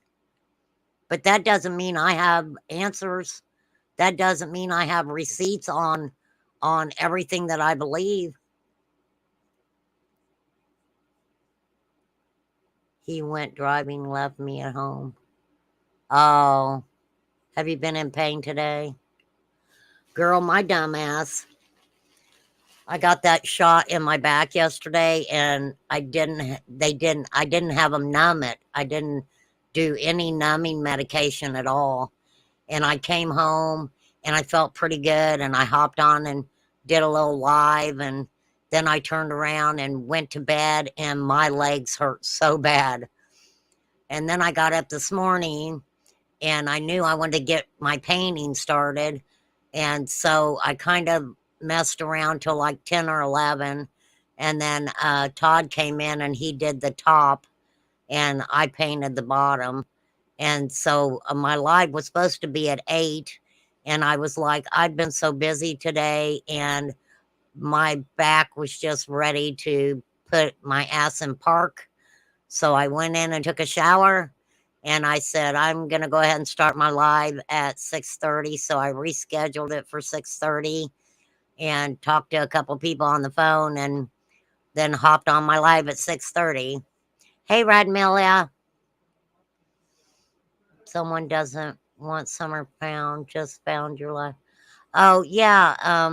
But that doesn't mean I have answers. That doesn't mean I have receipts on everything that I believe. He went driving, left me at home. Oh, have you been in pain today? Girl, my dumb ass. I got that shot in my back yesterday and I didn't have them numb it. I didn't do any numbing medication at all. And I came home and I felt pretty good and I hopped on and did a little live and then I turned around and went to bed and my legs hurt so bad. And then I got up this morning and I knew I wanted to get my painting started. And so I kind of messed around till like 10 or 11. And then Todd came in and he did the top and I painted the bottom. And so my live was supposed to be at 8. And I was like, I've been so busy today and my back was just ready to put my ass in park. So I went in and took a shower and I said, I'm going to go ahead and start my live at 6:30. So I rescheduled it for 6:30 and talked to a couple people on the phone and then hopped on my live at 6:30. Hey, Radmilla. Someone doesn't want Summer found, just found your live. Oh, yeah.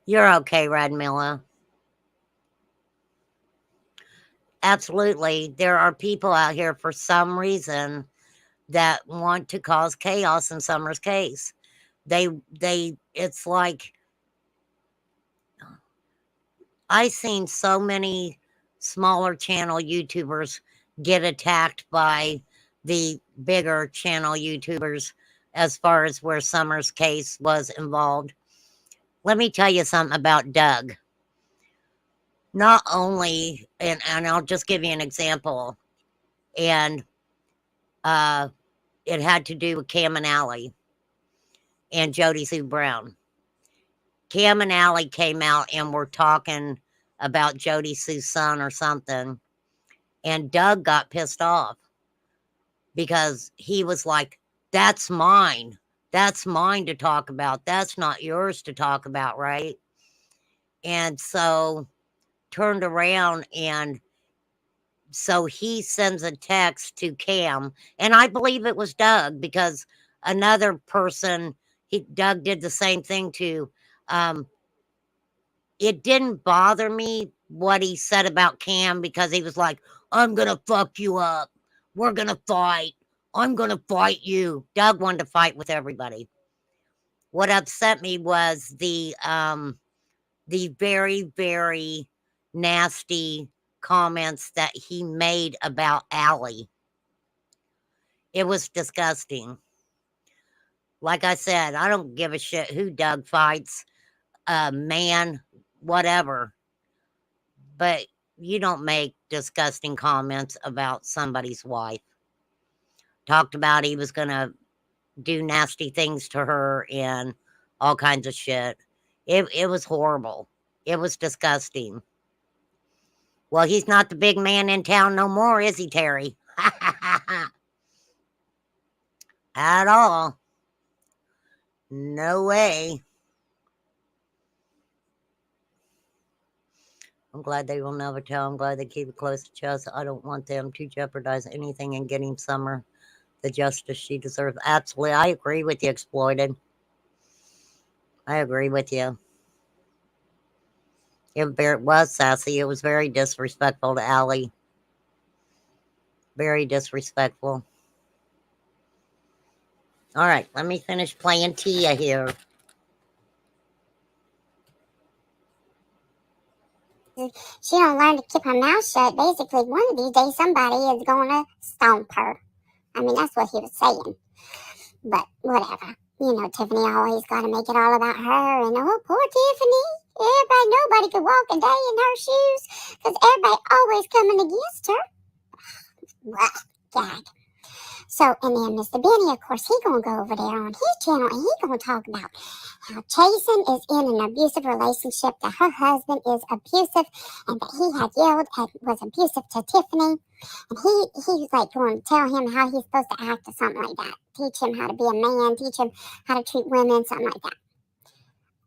You're okay, Radmilla. Absolutely. There are people out here for some reason that want to cause chaos in Summer's case. It's like, I seen so many smaller channel YouTubers get attacked by the bigger channel YouTubers as far as where Summer's case was involved. Let me tell you something about Doug. Not only, and I'll just give you an example, and it had to do with Cam and Allie and Jody Sue Brown. Cam and Allie came out and were talking about Jody Sue's son or something, and Doug got pissed off because he was like, that's mine. That's mine to talk about. That's not yours to talk about, right? And so turned around, and so he sends a text to Cam, and I believe it was Doug, because another person Doug did the same thing to. It didn't bother me what he said about Cam, because he was like, I'm gonna fuck you up, we're gonna fight, I'm gonna fight you. Doug wanted to fight with everybody. What upset me was the very, very nasty comments that he made about Allie. It was disgusting. Like I said, I don't give a shit who Doug fights, man, whatever. But you don't make disgusting comments about somebody's wife. Talked about he was going to do nasty things to her and all kinds of shit. It was horrible. It was disgusting. Well, he's not the big man in town no more, is he, Terry? At all. No way. I'm glad they will never tell. I'm glad they keep it close to chest. I don't want them to jeopardize anything in getting Summer the justice she deserves. Absolutely. I agree with you, Exploited. I agree with you. It was sassy. It was very disrespectful to Allie. Very disrespectful. All right, let me finish playing Tia here. She don't learn to keep her mouth shut. Basically, one of these days somebody is gonna stomp her. I mean, that's what he was saying. But whatever. You know, Tiffany always got to make it all about her. And oh, poor Tiffany. Nobody could walk a day in her shoes because everybody always coming against her. Well, God. So, and then Mr. Benny, of course, he gonna go over there on his channel and he gonna talk about how Chasen is in an abusive relationship, that her husband is abusive, and that he had yelled and was abusive to Tiffany. And he's like going to tell him how he's supposed to act or something like that. Teach him how to be a man, teach him how to treat women, something like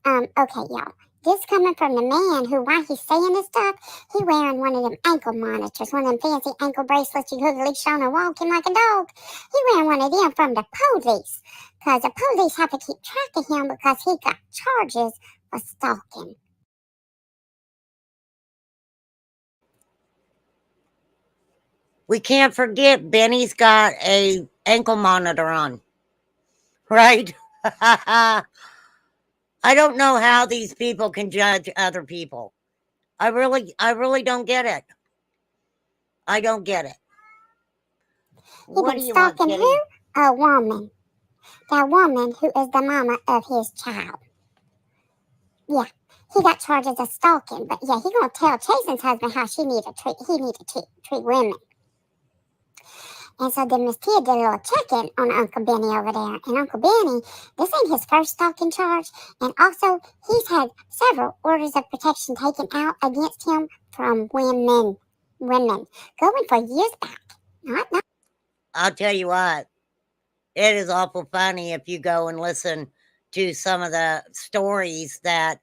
that. Okay, y'all. This coming from the man who, while he's saying this stuff, he wearing one of them ankle monitors, one of them fancy ankle bracelets you hook a leash on and walking like a dog. He wearing one of them from the police, because the police have to keep track of him because he got charges for stalking. We can't forget Benny's got a ankle monitor on, right? I don't know how these people can judge other people. I really don't get it. I don't get it. What do you want, stalking Kitty? who? A woman. That woman who is the mama of his child. Yeah, he got charges of stalking, but yeah, he gonna tell Chasen's husband how he need to treat women. And so then Miss Tia did a little check-in on Uncle Benny over there. And Uncle Benny, this ain't his first stalking charge. And also, he's had several orders of protection taken out against him from women. Going for years back. Not. I'll tell you what. It is awful funny if you go and listen to some of the stories that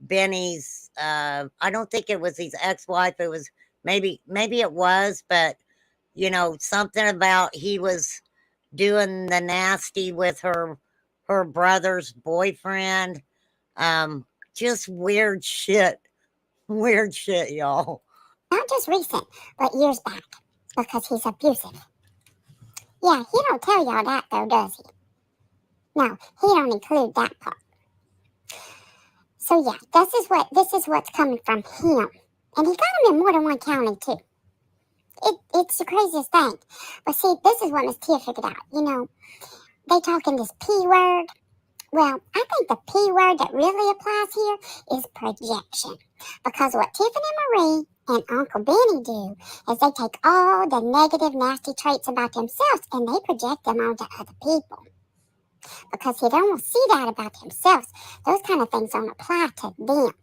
Benny's, I don't think it was his ex-wife. It was maybe it was, but you know, something about he was doing the nasty with her brother's boyfriend. Just weird shit, y'all. Not just recent, but years back, because he's abusive. Yeah, he don't tell y'all that though, does he? No, he don't include that part. So yeah, this is what's coming from him. And he got him in more than one county too. It's the craziest thing. But see, this is what Miss Tia figured out. You know, they talking this P word. Well, I think the P word that really applies here is projection. Because what Tiffany Marie and Uncle Benny do is they take all the negative, nasty traits about themselves and they project them onto other people. Because they don't see that about themselves. Those kind of things don't apply to them.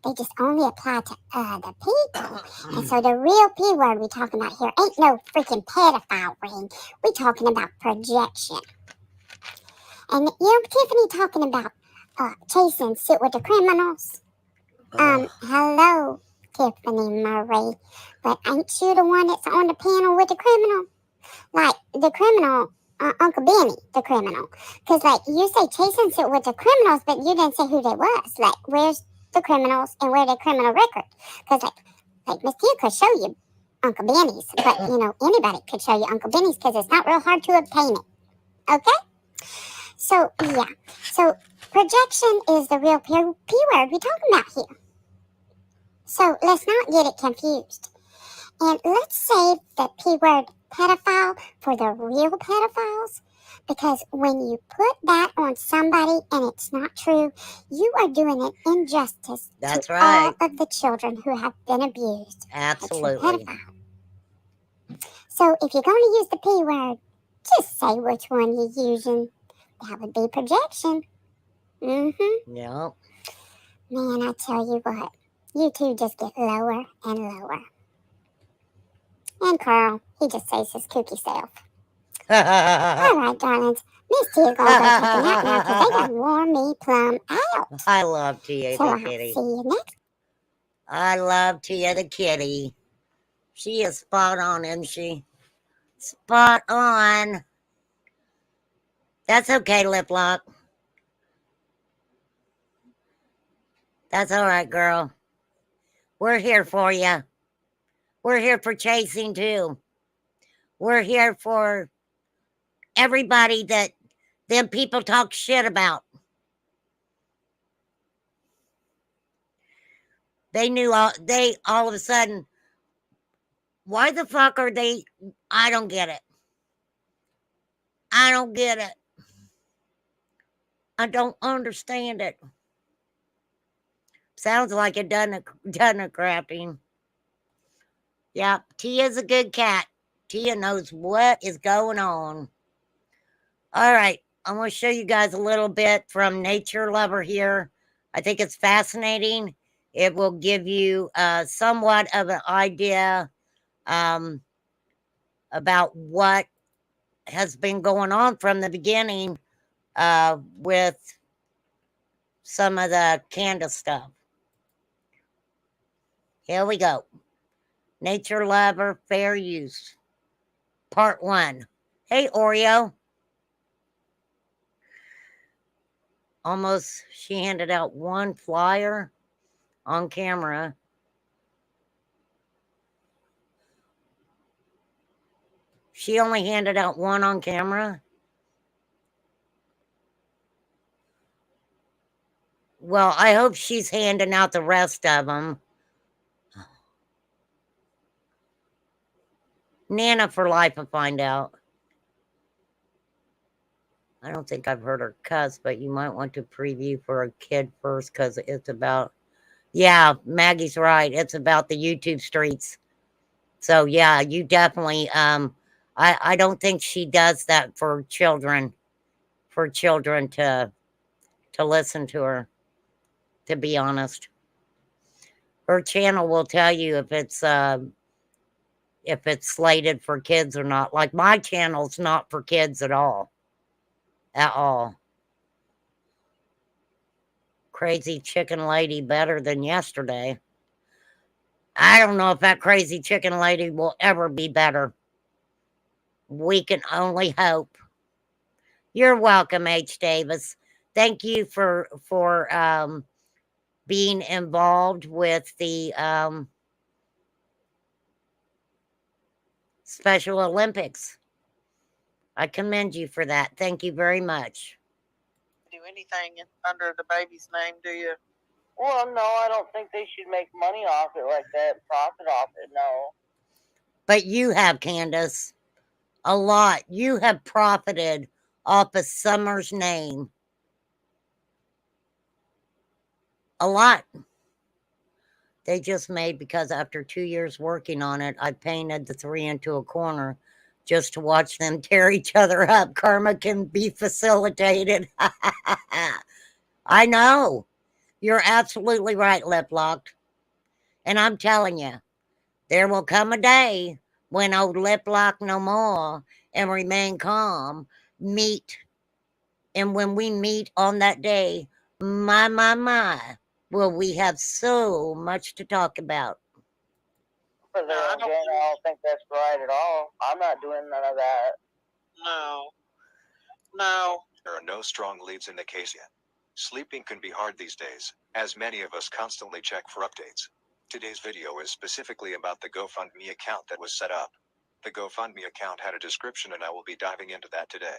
They just only apply to other people. And so the real P word we talking about here ain't no freaking pedophile ring. We talking about projection. And you know, Tiffany talking about chasing sit with the criminals. Hello, Tiffany Marie. But ain't you the one that's on the panel with the criminal? Like the criminal, Uncle Benny, the criminal. Because like you say chasing sit with the criminals, but you didn't say who they was. Like where's the criminals and where their criminal record? Because like Miss Tia could show you Uncle Benny's, but you know anybody could show you Uncle Benny's because it's not real hard to obtain it. Okay? So yeah, so projection is the real P word we're talking about here. So let's not get it confused. And let's save the P word pedophile for the real pedophiles. Because when you put that on somebody and it's not true, you are doing an injustice That's to right. all of the children who have been abused. Absolutely. So if you're going to use the P word, just say which one you're using. That would be projection. Mm-hmm. Yeah. Man, I tell you what, you two just get lower and lower. And Carl, he just says his kooky self. All right, darlings. Miss Tia's gonna go take a nap now because they done wore me plumb out. I love Tia So the I'll kitty. see you next. I love Tia the kitty. She is spot on, isn't she? Spot on. That's okay, Lip Lock. That's all right, girl. We're here for you. We're here for chasing, too. We're here for everybody that them people talk shit about. They knew all of a sudden, why the fuck are they? I don't get it. I don't get it. I don't understand it. Sounds like it doesn't crafting. Yeah, Tia's a good cat. Tia knows what is going on. All right, I'm going to show you guys a little bit from Nature Lover here. I think it's fascinating. It will give you somewhat of an idea about what has been going on from the beginning with some of the Candace stuff. Here we go. Nature Lover, Fair Use, Part 1. Hey, Oreo. Almost, she handed out one flyer on camera. She only handed out one on camera. Well, I hope she's handing out the rest of them. Nana for life will find out. I don't think I've heard her cuss, but you might want to preview for a kid first because it's about, yeah, Maggie's right. It's about the YouTube streets. So, yeah, you definitely, I don't think she does that for children to listen to her, to be honest. Her channel will tell you if it's slated for kids or not. Like my channel's not for kids at all. At all. Crazy chicken lady better than yesterday. I don't know if that crazy chicken lady will ever be better. We can only hope. You're welcome, H. Davis. Thank you for being involved with the Special Olympics. I commend you for that. Thank you very much. Do anything under the baby's name, do you? Well, no, I don't think they should make money off it like that, profit off it, no. But you have, Candace, a lot. You have profited off of Summer's name a lot. They just made, because after 2 years working on it, I painted the 3 into a corner just to watch them tear each other up. Karma can be facilitated. I know. You're absolutely right, Lip Locked. And I'm telling you, there will come a day when old Lip Lock no more and Remain Calm meet. And when we meet on that day, my, will we have so much to talk about. For their own gain, I don't think that's right at all. I'm not doing none of that. No. No. There are no strong leads in the case yet. Sleeping can be hard these days, as many of us constantly check for updates. Today's video is specifically about the GoFundMe account that was set up. The GoFundMe account had a description, and I will be diving into that today.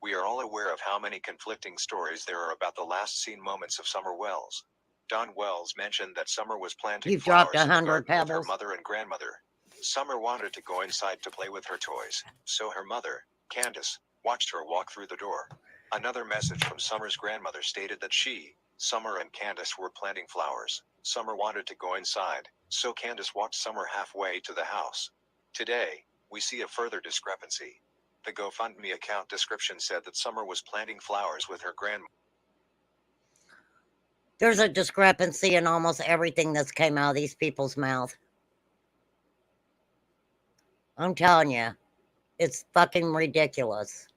We are all aware of how many conflicting stories there are about the last seen moments of Summer Wells. Dawn Wells mentioned that Summer was planting You've dropped flowers in the 100 garden with her pebbles. mother and grandmother. Summer wanted to go inside to play with her toys, so her mother, Candace, watched her walk through the door. Another message from Summer's grandmother stated that she, Summer, and Candace were planting flowers. Summer wanted to go inside, so Candace walked Summer halfway to the house. Today, we see a further discrepancy. The GoFundMe account description said that Summer was planting flowers with her grandmother. There's a discrepancy in almost everything that's came out of these people's mouth. I'm telling you, it's fucking ridiculous.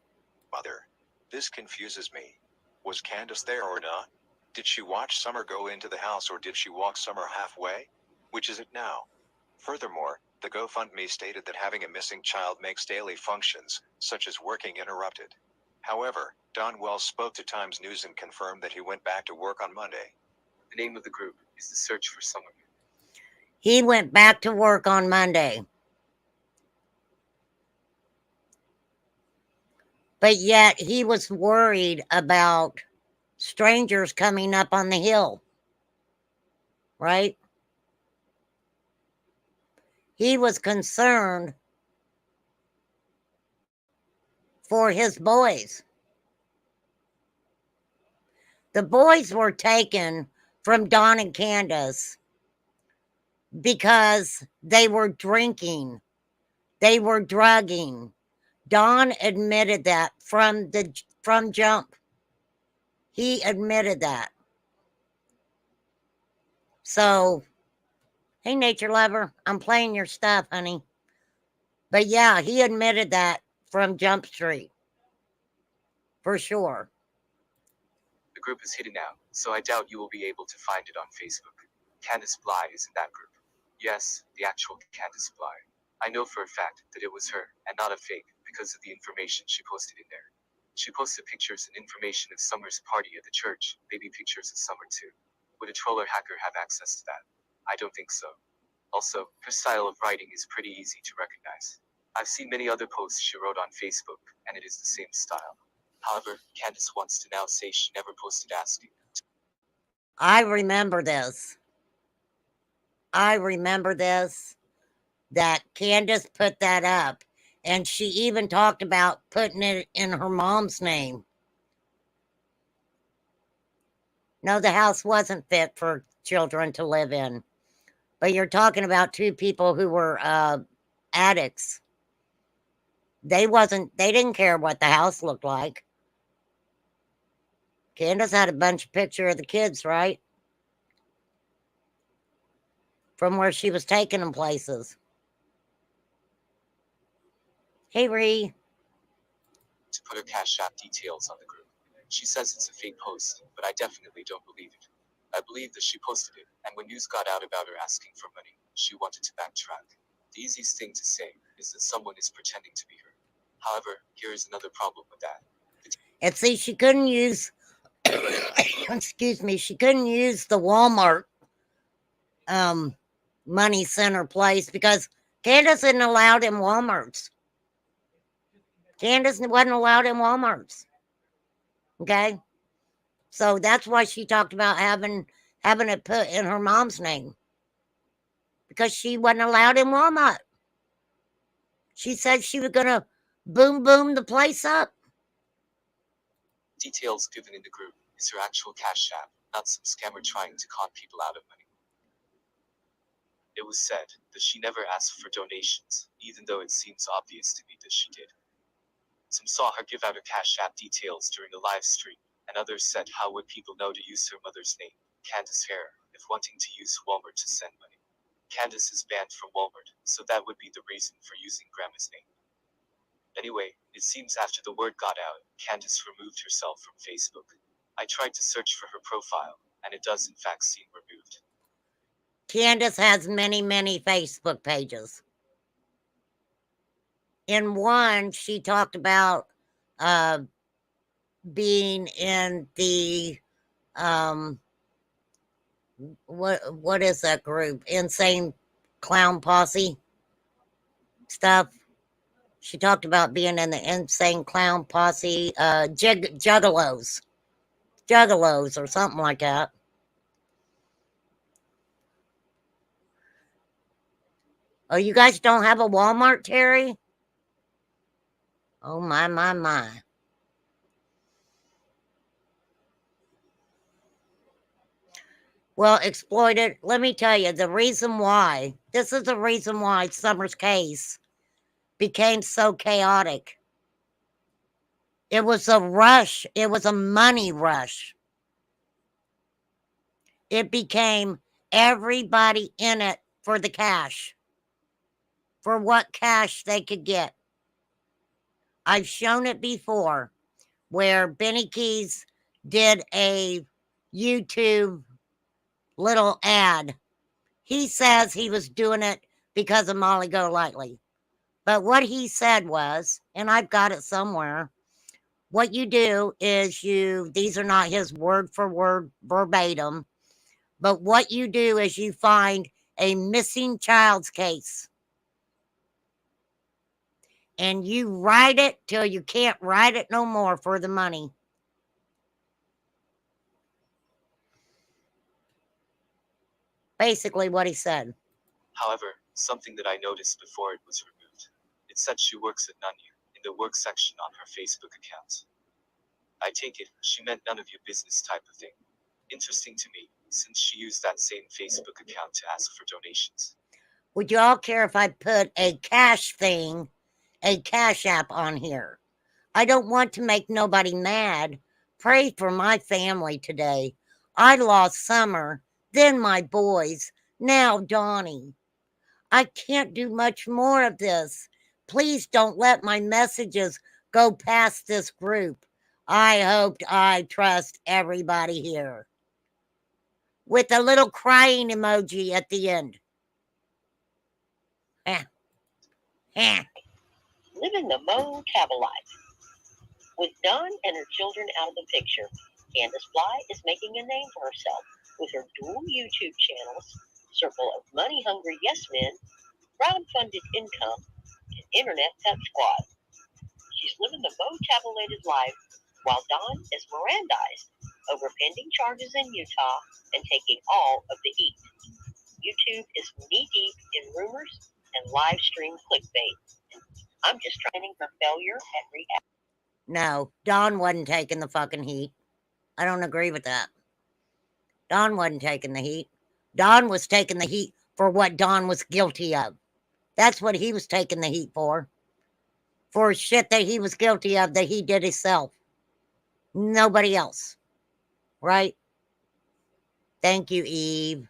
Mother, this confuses me. Was Candace there or not? Did she watch Summer go into the house, or did she walk Summer halfway? Which is it now? Furthermore, the GoFundMe stated that having a missing child makes daily functions, such as working, interrupted. However, Don Wells spoke to Times News and confirmed that he went back to work on Monday. The name of the group is the Search for Summer. He went back to work on Monday. But yet he was worried about strangers coming up on the hill. Right? He was concerned for his boys. The boys were taken from Don and Candace because they were drinking. They were drugging. Don admitted that from jump. He admitted that. So, hey, nature lover, I'm playing your stuff, honey. But yeah, he admitted that from Jump Street. For sure. The group is hidden now, so I doubt you will be able to find it on Facebook. Candace Bly is in that group. Yes, the actual Candace Bly. I know for a fact that it was her, and not a fake, because of the information she posted in there. She posted pictures and information of Summer's party at the church, maybe pictures of Summer too. Would a troller hacker have access to that? I don't think so. Also, her style of writing is pretty easy to recognize. I've seen many other posts she wrote on Facebook, and it is the same style. However, Candace wants to now say she never posted asking. I remember this. That Candace put that up. And she even talked about putting it in her mom's name. No, the house wasn't fit for children to live in. But you're talking about two people who were addicts. They didn't care what the house looked like. Candace had a bunch of pictures of the kids, right? From where she was taking them places. Hey, Ree. To put her Cash App details on the group. She says it's a fake post, but I definitely don't believe it. I believe that she posted it, and when news got out about her asking for money, she wanted to backtrack. The easiest thing to say is that someone is pretending to be her. However, here is another problem with that. And see, she couldn't use, excuse me, she couldn't use the Walmart money center place because Candace isn't allowed in Walmarts. Candace wasn't allowed in Walmarts. Okay? So that's why she talked about having it put in her mom's name. Because she wasn't allowed in Walmart. She said she was going to boom the place up. Details given in the group is her actual cash app, not some scammer trying to con people out of money. It was said that she never asked for donations, even though it seems obvious to me that she did. Some saw her give out her cash app details during a live stream, and others said how would people know to use her mother's name, Candace Hare, if wanting to use Walmart to send money. Candace is banned from Walmart, so that would be the reason for using Grandma's name. Anyway, it seems after the word got out, Candace removed herself from Facebook. I tried to search for her profile, and it does in fact seem removed. Candace has many Facebook pages. In one, she talked about being in the what is that group? Insane Clown Posse stuff. She talked about being in the Insane Clown Posse, Juggalos or something like that. Oh, you guys don't have a Walmart, Terry? Oh, my. Well, exploited. Let me tell you, the reason why, this is the reason why Summer's case became so chaotic. It was a rush. It was a money rush. It became everybody in it for the cash, for what cash they could get. I've shown it before where Benny Keys did a YouTube little ad. He says he was doing it because of Molly Golightly. But what he said was, and I've got it somewhere, what you do is these are not his word for word verbatim, but what you do is you find a missing child's case. And you write it till you can't write it no more for the money. Basically what he said. However, something that I noticed before it was removed. It said she works at Nunya, in the work section on her Facebook account. I take it she meant none of your business type of thing. Interesting to me, since she used that same Facebook account to ask for donations. Would you all care if I put a cash thing, a cash app on here? I don't want to make nobody mad. Pray for my family today. I lost Summer, then my boys, now Donnie. I can't do much more of this. Please don't let my messages go past this group. I trust everybody here. With a little crying emoji at the end. Living the Mo-Cava life. With Dawn and her children out of the picture, Candace Bly is making a name for herself with her dual YouTube channels, Circle of Money-Hungry Yes Men, crowd-funded income, and Internet Pep Squad. She's living the Mo-Cavalated life while Dawn is Mirandized over pending charges in Utah and taking all of the heat. YouTube is knee-deep in rumors and live stream clickbait. I'm just trying her failure at react. No, Dawn wasn't taking the fucking heat. I don't agree with that. Dawn wasn't taking the heat. Dawn was taking the heat for what Dawn was guilty of. That's what he was taking the heat for. For shit that he was guilty of that he did himself. Nobody else. Right? Thank you, Eve.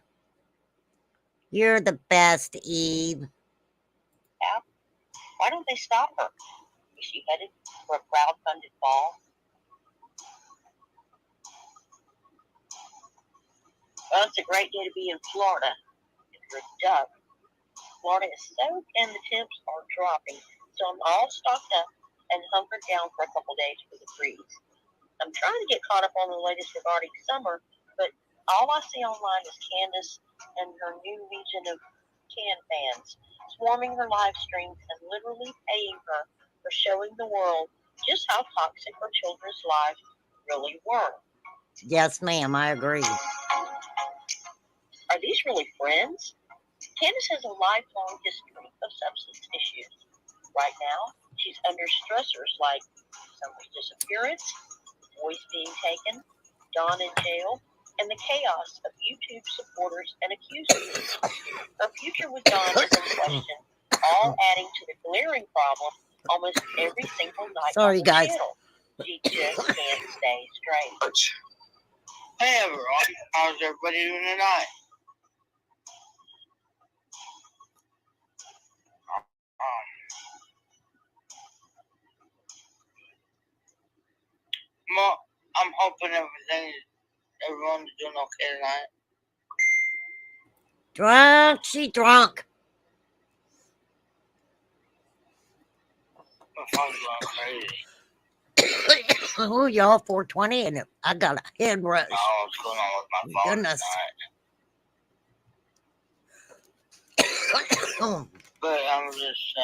You're the best, Eve. Yeah. Why don't they stop her? Is she headed for a crowd-funded fall? Well, it's a great day to be in Florida. If you're a duck, Florida is soaked and the temps are dropping, so I'm all stocked up and hunkered down for a couple days for the freeze. I'm trying to get caught up on the latest regarding Summer, but all I see online is Candace and her new legion of Can fans swarming her live streams and literally paying her for showing the world just how toxic her children's lives really were. Yes, ma'am, I agree. Are these really friends? Candace has a lifelong history of substance issues. Right now, she's under stressors like Summer's disappearance, voice being taken, Dawn in jail, and the chaos of YouTube supporters and accusers. Her future with Dawn is in question, all adding to the glaring problem almost every single night Sorry, on the guys. channel. She just can't stay straight. Hey everyone, how's everybody doing tonight? Well, I'm hoping everyone's doing okay tonight. Drunk, she drunk. My phone's going crazy. Oh, y'all, 420, and I got a head rush. Oh, what's going on with my phone Goodness. tonight? But I'm just,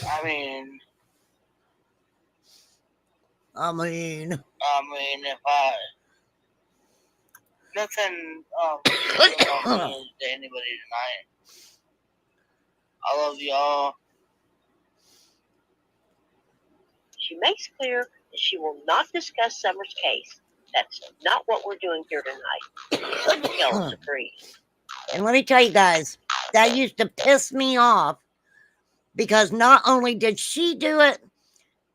I mean, if nothing, to anybody tonight. I love y'all. She makes clear that she will not discuss Summer's case. That's not what we're doing here tonight. Someone else agrees. And let me tell you guys, that used to piss me off because not only did she do it,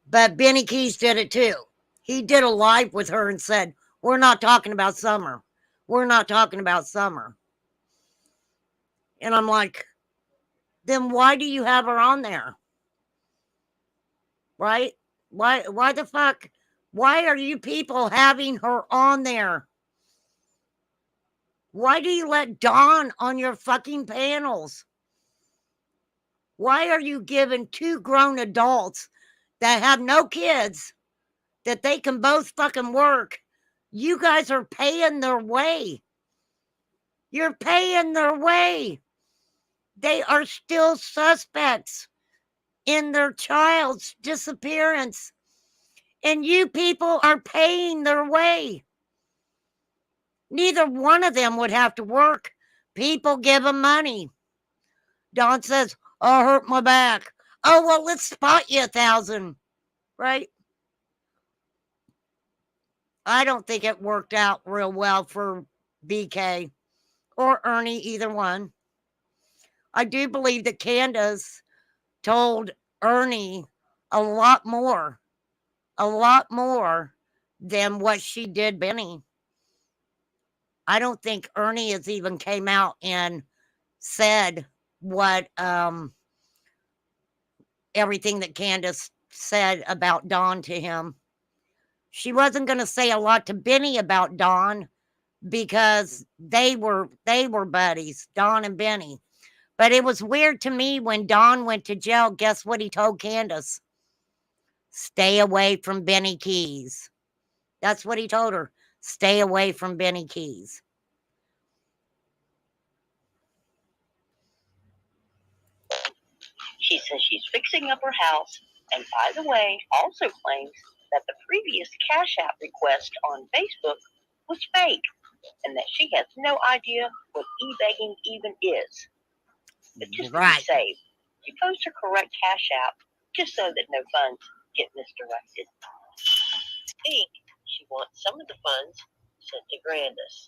but Benny Keys did it too. He did a live with her and said, we're not talking about Summer. We're not talking about Summer. And I'm like, then why do you have her on there? Right? Why the fuck? Why are you people having her on there? Why do you let Dawn on your fucking panels? Why are you giving two grown adults that have no kids that they can both fucking work? You guys are paying their way. You're paying their way. They are still suspects in their child's disappearance. And you people are paying their way. Neither one of them would have to work. People give them money. Dawn says, I hurt my back. Oh, well, let's spot you 1,000. Right? I don't think it worked out real well for BK or Ernie, either one. I do believe that Candace told Ernie a lot more than what she did Benny. I don't think Ernie has even came out and said what everything that Candace said about Dawn to him. She wasn't going to say a lot to Benny about Dawn because they were buddies, Dawn and Benny. But it was weird to me when Dawn went to jail. Guess what he told Candace? Stay away from Benny Keys. That's what he told her. Stay away from Benny Keys. She says she's fixing up her house, and by the way, also claims that the previous Cash App request on Facebook was fake, and that she has no idea what e-begging even is. But just to be safe, she posts her correct Cash App just so that no funds get misdirected. I think she wants some of the funds sent to Grandis.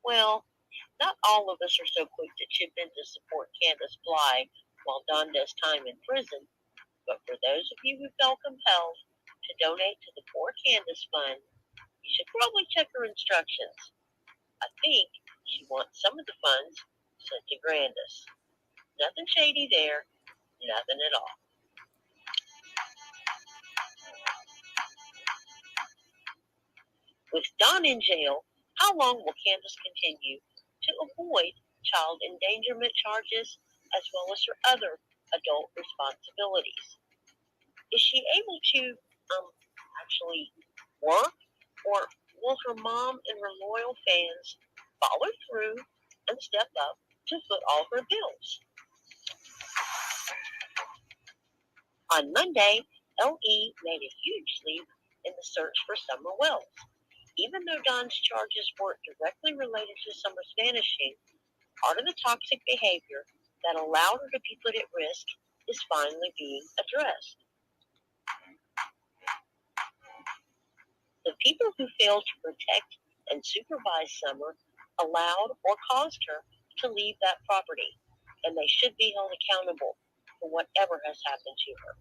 Well, not all of us are so quick to chip in to support Candace Bly while Dawn does time in prison, but for those of you who felt compelled to donate to the Poor Candace Fund, you should probably check her instructions. I think she wants some of the funds sent to Grandis. Nothing shady there, nothing at all. With Dawn in jail, how long will Candace continue to avoid child endangerment charges as well as her other adult responsibilities? Is she able to actually work, or will her mom and her loyal fans follow through and step up to foot all her bills? On Monday, LE made a huge leap in the search for Summer Wells. Even though Dawn's charges weren't directly related to Summer's vanishing, Part of the toxic behavior that allowed her to be put at risk is finally being addressed. The people who failed to protect and supervise Summer allowed or caused her to leave that property, and they should be held accountable for whatever has happened to her.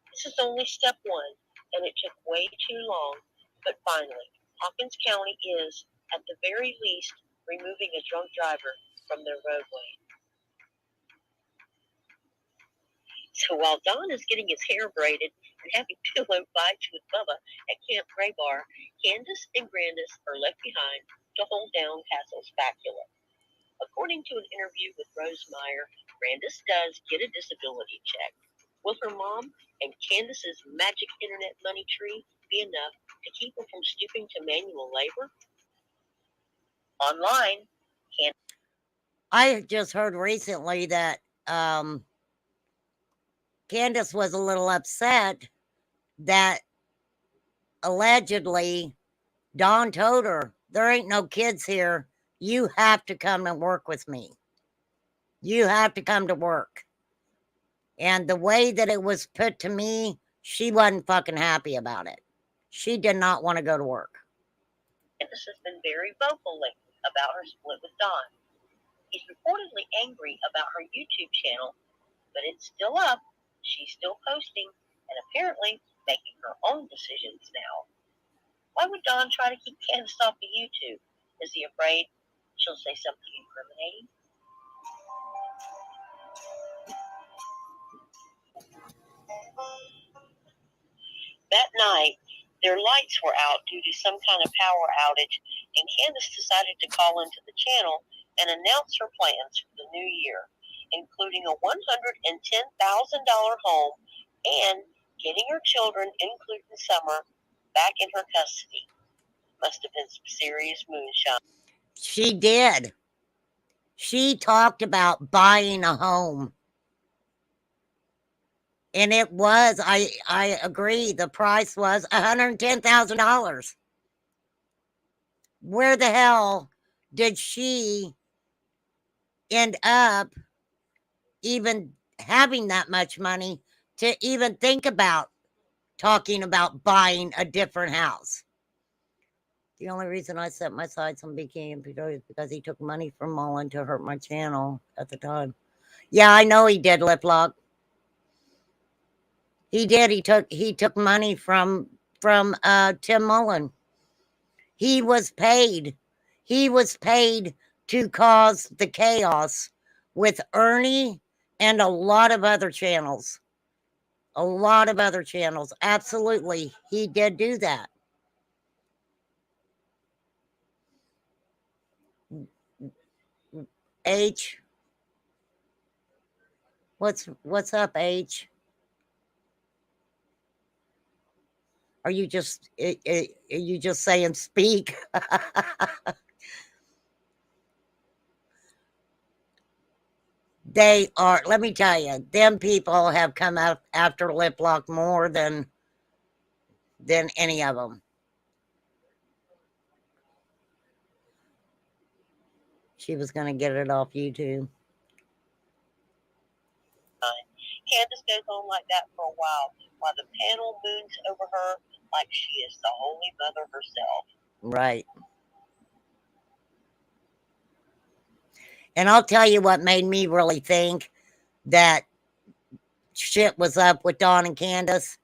This is only step one, and it took way too long, but finally, Hawkins County is, at the very least, removing a drunk driver from their roadway. So while Don is getting his hair braided and having pillow fights with Bubba at Camp Gray Bar, Candace and Grandis are left behind to hold down Castle's spatula. According to an interview with Rose Meyer, Grandis does get a disability check. Will her mom and Candace's magic internet money tree be enough to keep her from stooping to manual labor? Online, I just heard recently that Candace was a little upset that allegedly Don told her, there ain't no kids here. You have to come and work with me. You have to come to work. And the way that it was put to me, she wasn't fucking happy about it. She did not want to go to work. Candace has been very vocal lately about her split with Don. He's reportedly angry about her YouTube channel, but it's still up. She's still posting and apparently making her own decisions now. Why would Don try to keep Candace off of YouTube? Is he afraid she'll say something incriminating? That night, their lights were out due to some kind of power outage, and Candace decided to call into the channel and announce her plans for the new year, including a $110,000 home and getting her children, including Summer, back in her custody. Must have been some serious moonshine. She did. She talked about buying a home. And it was, I agree, the price was $110,000. Where the hell did she end up even having that much money to even think about talking about buying a different house? The only reason I set my sights on BK is because he took money from Mullen to hurt my channel at the time. Yeah, I know he did, Liplock. He did. He took money from Tim Mullen. He was paid. He was paid to cause the chaos with Ernie and a lot of other channels. A lot of other channels. Absolutely. He did do that. H. What's up, H? Are you just saying speak? They are, let me tell you, them people have come out after Liplock more than any of them. She was going to get it off YouTube. Candace goes on like that for a while the panel moons over her like she is the Holy Mother herself. Right. And I'll tell you what made me really think that shit was up with Dawn and Candace,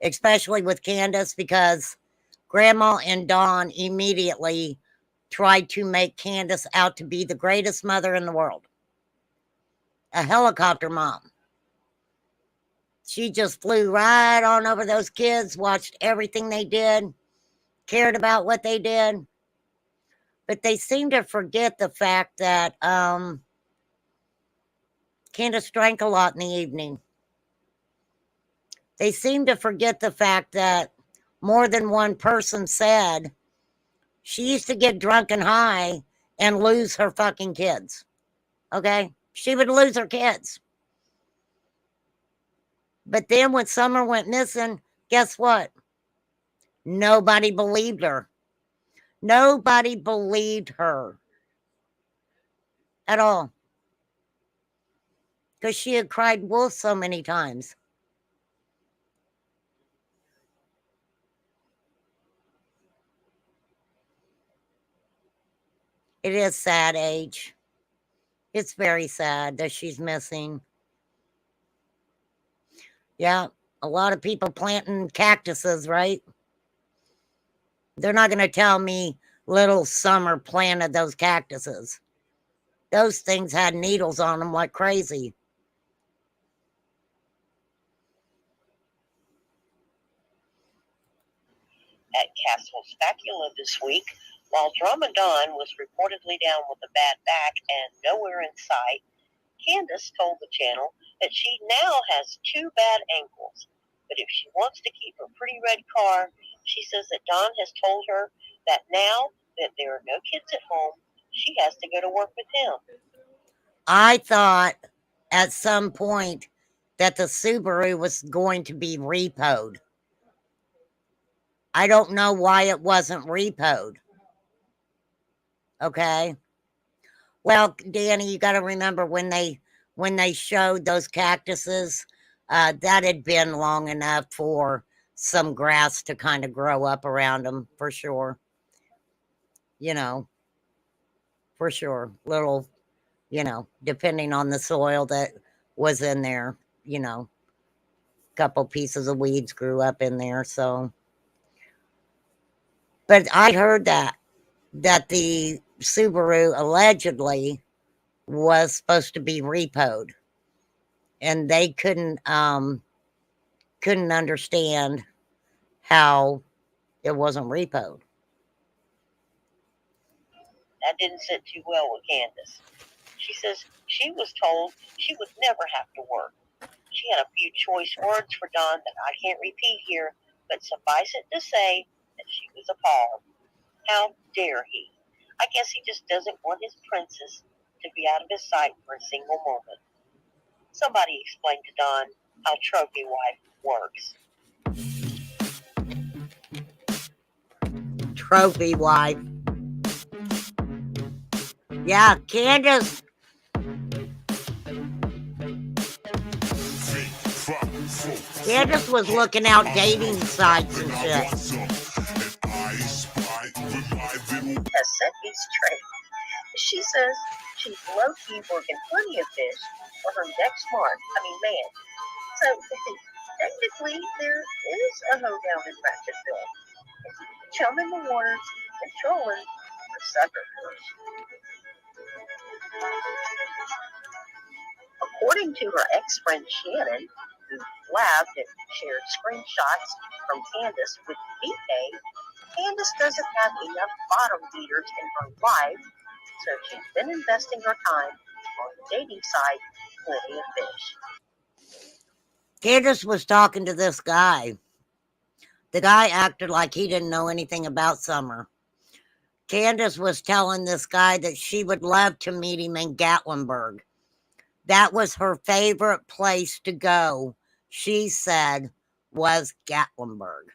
especially with Candace, because Grandma and Dawn immediately tried to make Candace out to be the greatest mother in the world. A helicopter mom. She just flew right on over those kids, watched everything they did, cared about what they did. But they seem to forget the fact that Candace drank a lot in the evening. They seem to forget the fact that more than one person said she used to get drunk and high and lose her fucking kids. Okay? She would lose her kids. But then when Summer went missing, guess what? Nobody believed her. Nobody believed her. at all. Because she had cried wolf so many times. It is sad, Age. It's very sad that she's missing. Yeah, a lot of people planting cactuses, right? They're not going to tell me little Summer planted those cactuses. Those things had needles on them like crazy. At Castle Spacula this week, while Drama Dawn was reportedly down with a bad back and nowhere in sight, Candace told the channel that she now has 2 bad ankles. But if she wants to keep her pretty red car, she says that Dawn has told her that now that there are no kids at home, she has to go to work with him. I thought at some point that the Subaru was going to be repoed. I don't know why it wasn't repoed. Okay. Well, Danny, you got to remember when they showed those cactuses, that had been long enough for some grass to kind of grow up around them, for sure. You know, for sure. Little, depending on the soil that was in there, couple pieces of weeds grew up in there. So, but I heard that the Subaru allegedly was supposed to be repoed, and they couldn't understand how it wasn't repoed. That didn't sit too well with Candace. She says she was told she would never have to work. She had a few choice words for Don that I can't repeat here, but suffice it to say that she was appalled. How dare he? I guess he just doesn't want his princess to be out of his sight for a single moment. Somebody explain to Don how Trophy Wife works. Trophy wife. Yeah, Candace. Candace was looking out dating sites and shit. Has set me straight. She says she's low-key working plenty of fish for her next man. So technically there is a hoedown in Ratchetville. Chumming the waters and trolling for sucker fish. According to her ex-friend Shannon, who laughed and shared screenshots from Candace with VK, Candace doesn't have enough bottom feeders in her life, so she's been investing her time on the dating site Plenty of Fish. Candace was talking to this guy. The guy acted like he didn't know anything about Summer. Candace was telling this guy that she would love to meet him in Gatlinburg. That was her favorite place to go, she said, was Gatlinburg.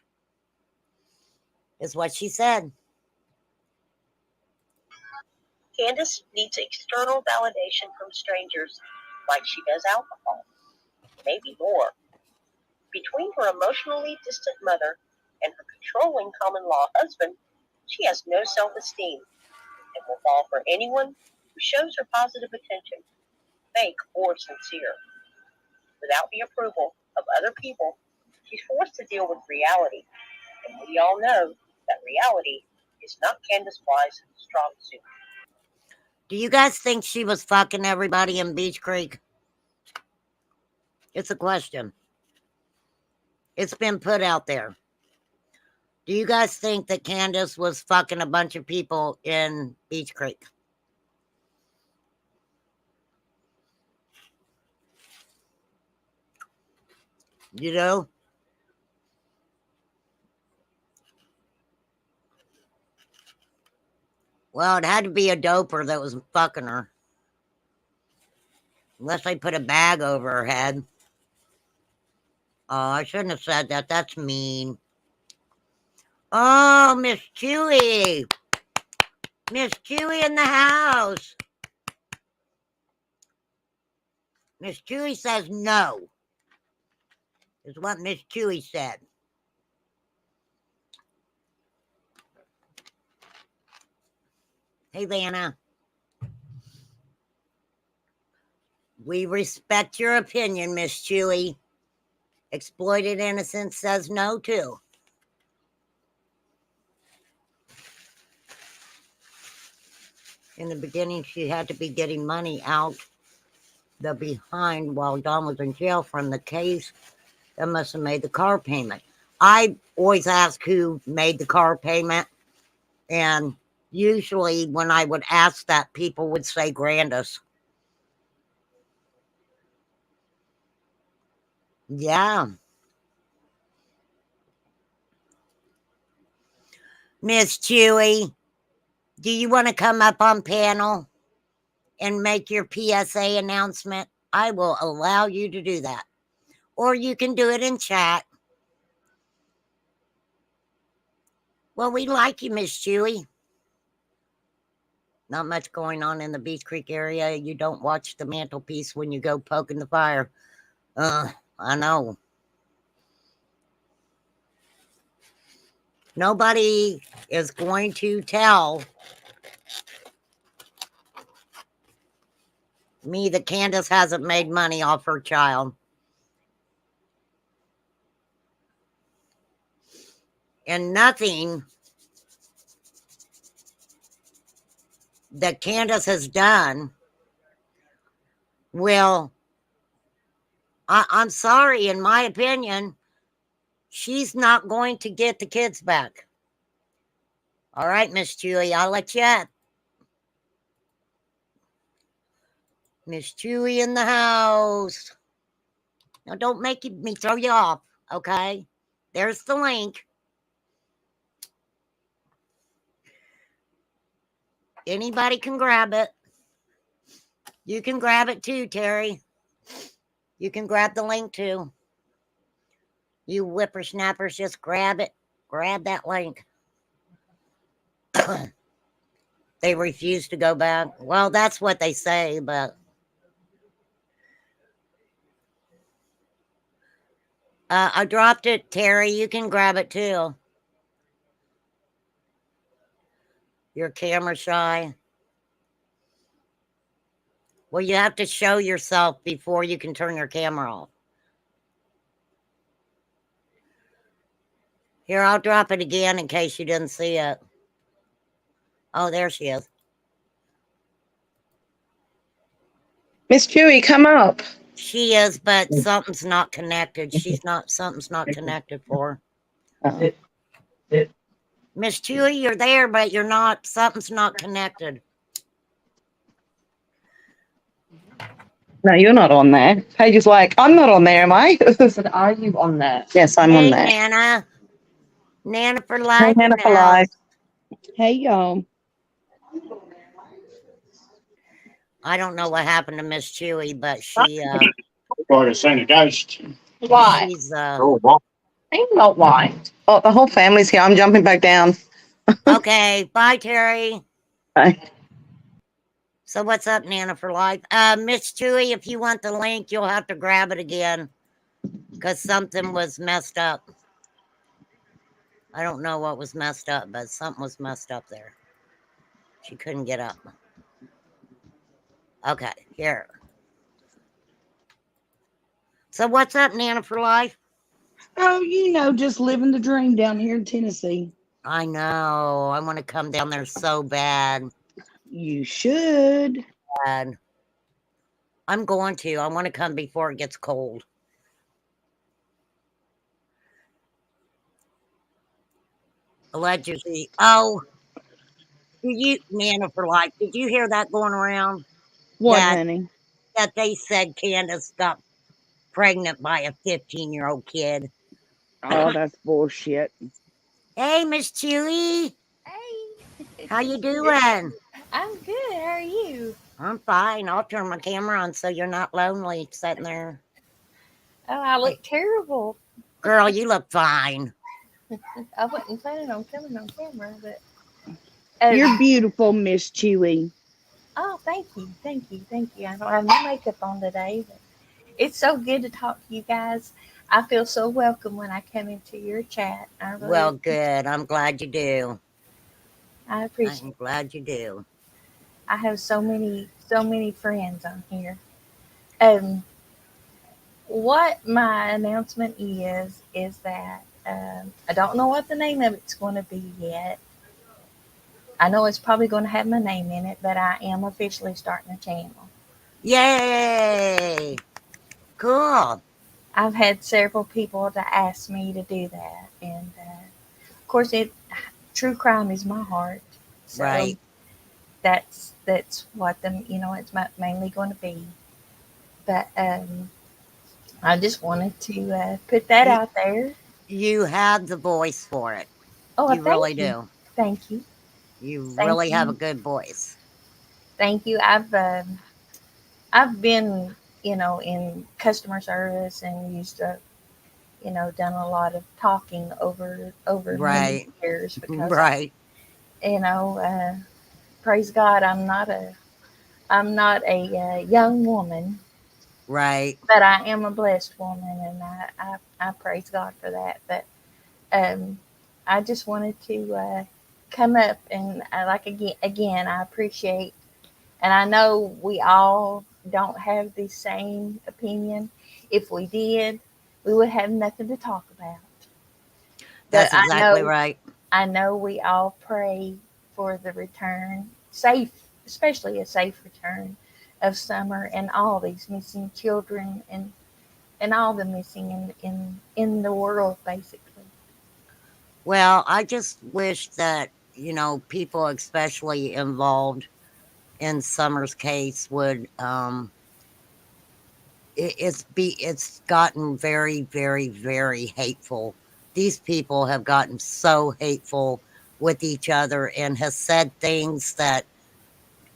Is what she said. Candace needs external validation from strangers like she does alcohol. Maybe more. Between her emotionally distant mother and her controlling common-law husband, she has no self-esteem and will fall for anyone who shows her positive attention, fake or sincere. Without the approval of other people, she's forced to deal with reality, and we all know that reality is not Candace Bly's strong suit. Do you guys think she was fucking everybody in Beach Creek? It's a question. It's been put out there. Do you guys think that Candace was fucking a bunch of people in Beach Creek? You know? Well, it had to be a doper that was fucking her. Unless they put a bag over her head. Oh, I shouldn't have said that. That's mean. Oh, Miss Chewy. Miss Chewy in the house. Miss Chewy says no. Is what Miss Chewy said. Hey, Vanna. We respect your opinion, Miss Chewy. Exploited Innocence says no, too. In the beginning, she had to be getting money out the behind while Don was in jail from the case that must have made the car payment. I always ask who made the car payment, and usually when I would ask that, people would say Grandis. Yeah. Miss Chewy, do you want to come up on panel and make your PSA announcement? I will allow you to do that. Or you can do it in chat. Well, we like you, Miss Chewy. Not much going on in the Beach Creek area. You don't watch the mantelpiece when you go poking the fire. I know. Nobody is going to tell me that Candace hasn't made money off her child. And nothing that Candace has done will, I'm sorry, in my opinion, she's not going to get the kids back. All right, Miss Chewy, I'll let you up. Miss Chewy in the house. Now, don't make me throw you off, okay? There's the link. Anybody can grab it. You can grab it too, Terry. You can grab the link too. You whippersnappers, just grab it. Grab that link. They refuse to go back. Well, that's what they say, but I dropped it, Terry. You can grab it too. You're camera shy. Well, you have to show yourself before you can turn your camera off. Here, I'll drop it again in case you didn't see it. Oh, there she is. Miss Chewy, come up. She is, but something's not connected. Something's not connected for her. Miss Chewy, you're there, but you're not, something's not connected. No, you're not on there. Paige is like, I'm not on there, am I? I said, are you on there? Yes, I'm on there. Nana. Nana for life. Hey, Nana for life. Hey, y'all. I don't know what happened to Miss Chewy, but she Why? She's Ain't not why. Oh, the whole family's here. I'm jumping back down. okay. Bye, Terry. Bye. So what's up, Nana for life? Miss Chewy, if you want the link, you'll have to grab it again because something was messed up. I don't know what was messed up, but something was messed up there. She couldn't get up. Okay, here. So what's up, Nana for life? Oh, you know, just living the dream down here in Tennessee. I know. I want to come down there so bad. You should. Bad. I'm going to. I want to come before it gets cold. Allegedly. Oh, did you, Nana for life, did you hear that going around? What, honey? That they said Candace got pregnant by a 15-year-old kid. Oh, that's bullshit. Hey, Miss Chewy. Hey. How you doing? I'm good. How are you? I'm fine. I'll turn my camera on so you're not lonely sitting there. Oh, I look terrible. Girl, you look fine. I wasn't planning on coming on camera, but You're beautiful, Miss Chewy. oh, thank you. I don't have no makeup on today. But It's so good to talk to you guys. I feel so welcome when I come into your chat. I really Well, good. I'm glad you do. I appreciate I'm glad you do. I have so many friends on here. Um, what my announcement is that I don't know what the name of it's going to be yet. I know it's probably going to have my name in it, but I am officially starting a channel. Yay! Cool. I've had several people to ask me to do that, and of course, true crime is my heart, so Right. that's what it's mainly going to be. But I just wanted to put that You, out there. you have the voice for it. Oh, well, You really do. thank you, You thank really have a you, good voice. thank you. I've been in customer service and used to done a lot of talking over many Right. years because Right. you know praise God I'm not a young woman, Right. but I am a blessed woman, and I praise God for that. But um, I just wanted to come up and like again, I appreciate, and I know we all don't have the same opinion. If we did, we would have nothing to talk about. But That's exactly right. I know we all pray for the return, safe, especially a safe return of Summer and all these missing children and all the missing in the world, basically. Well, I just wish that, people especially involved in Summer's case would it's gotten very, very, very hateful. These people have gotten so hateful with each other and has said things that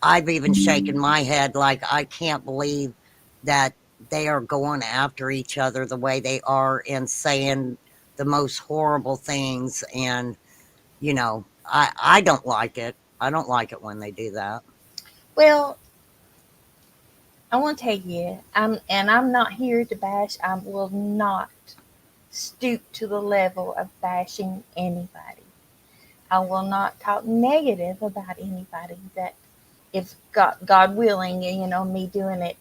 I've even shaken my head like I can't believe that they are going after each other the way they are and saying the most horrible things. And I don't like it. I don't like it when they do that. Well, I want to tell you, I'm not here to bash. I will not stoop to the level of bashing anybody. I will not talk negative about anybody. That if God willing, me doing it,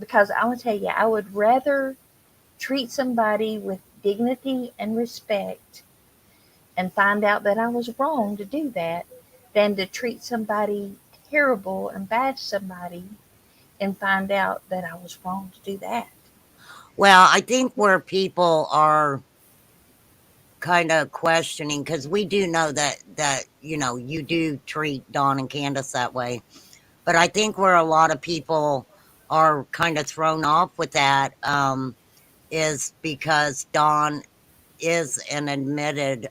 because I want to tell you, I would rather treat somebody with dignity and respect and find out that I was wrong to do that than to treat somebody terrible and bash somebody and find out that I was wrong to do that. Well, I think where people are kind of questioning, because we do know that you do treat Dawn and Candace that way, but I think where a lot of people are kind of thrown off with that is because Dawn is an admitted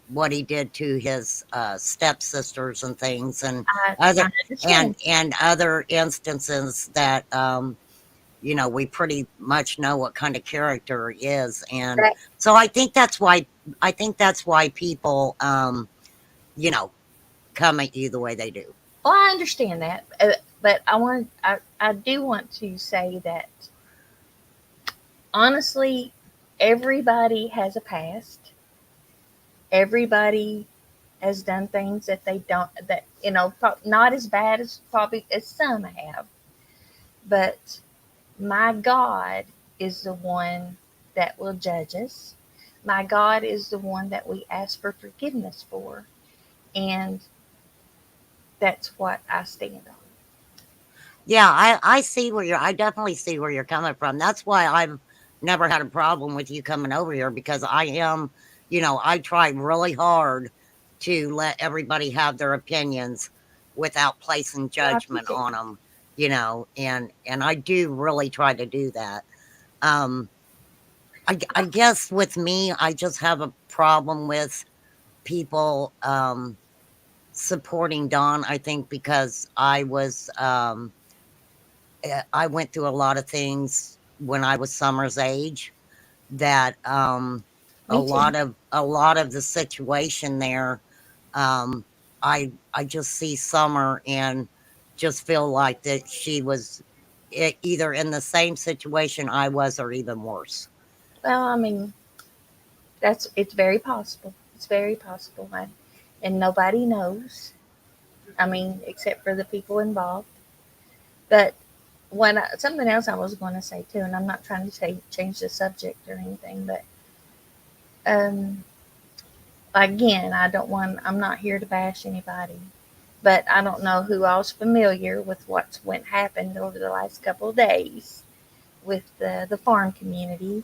what he did to his stepsisters and things, and I other understand. and other instances that we pretty much know what kind of character he is. And That, so I think that's why people you know come at you the way they do. well, I understand that, but I do want to say that honestly, everybody has a past. Everybody has done things that they don't that not as bad as probably as some have, but my God is the one that will judge us. My God is the one that we ask for forgiveness for, and that's what I stand on. Yeah, I definitely see where you're coming from. That's why I've never had a problem with you coming over here, because I try really hard to let everybody have their opinions without placing Well, I judgment appreciate on them, and I do really try to do that. Um, I guess with me, I just have a problem with people supporting Dawn. I think because I went through a lot of things when I was Summer's age that a Me too. lot of the situation there, I just see Summer, and just feel like that she was either in the same situation I was or even worse. Well, I mean, it's very possible. It's very possible, and nobody knows. I mean, except for the people involved. But something else I was going to say too, and I'm not trying to change the subject or anything, but um, again, I'm not here to bash anybody, but I don't know who all's familiar with what's happened over the last couple of days with the farm community.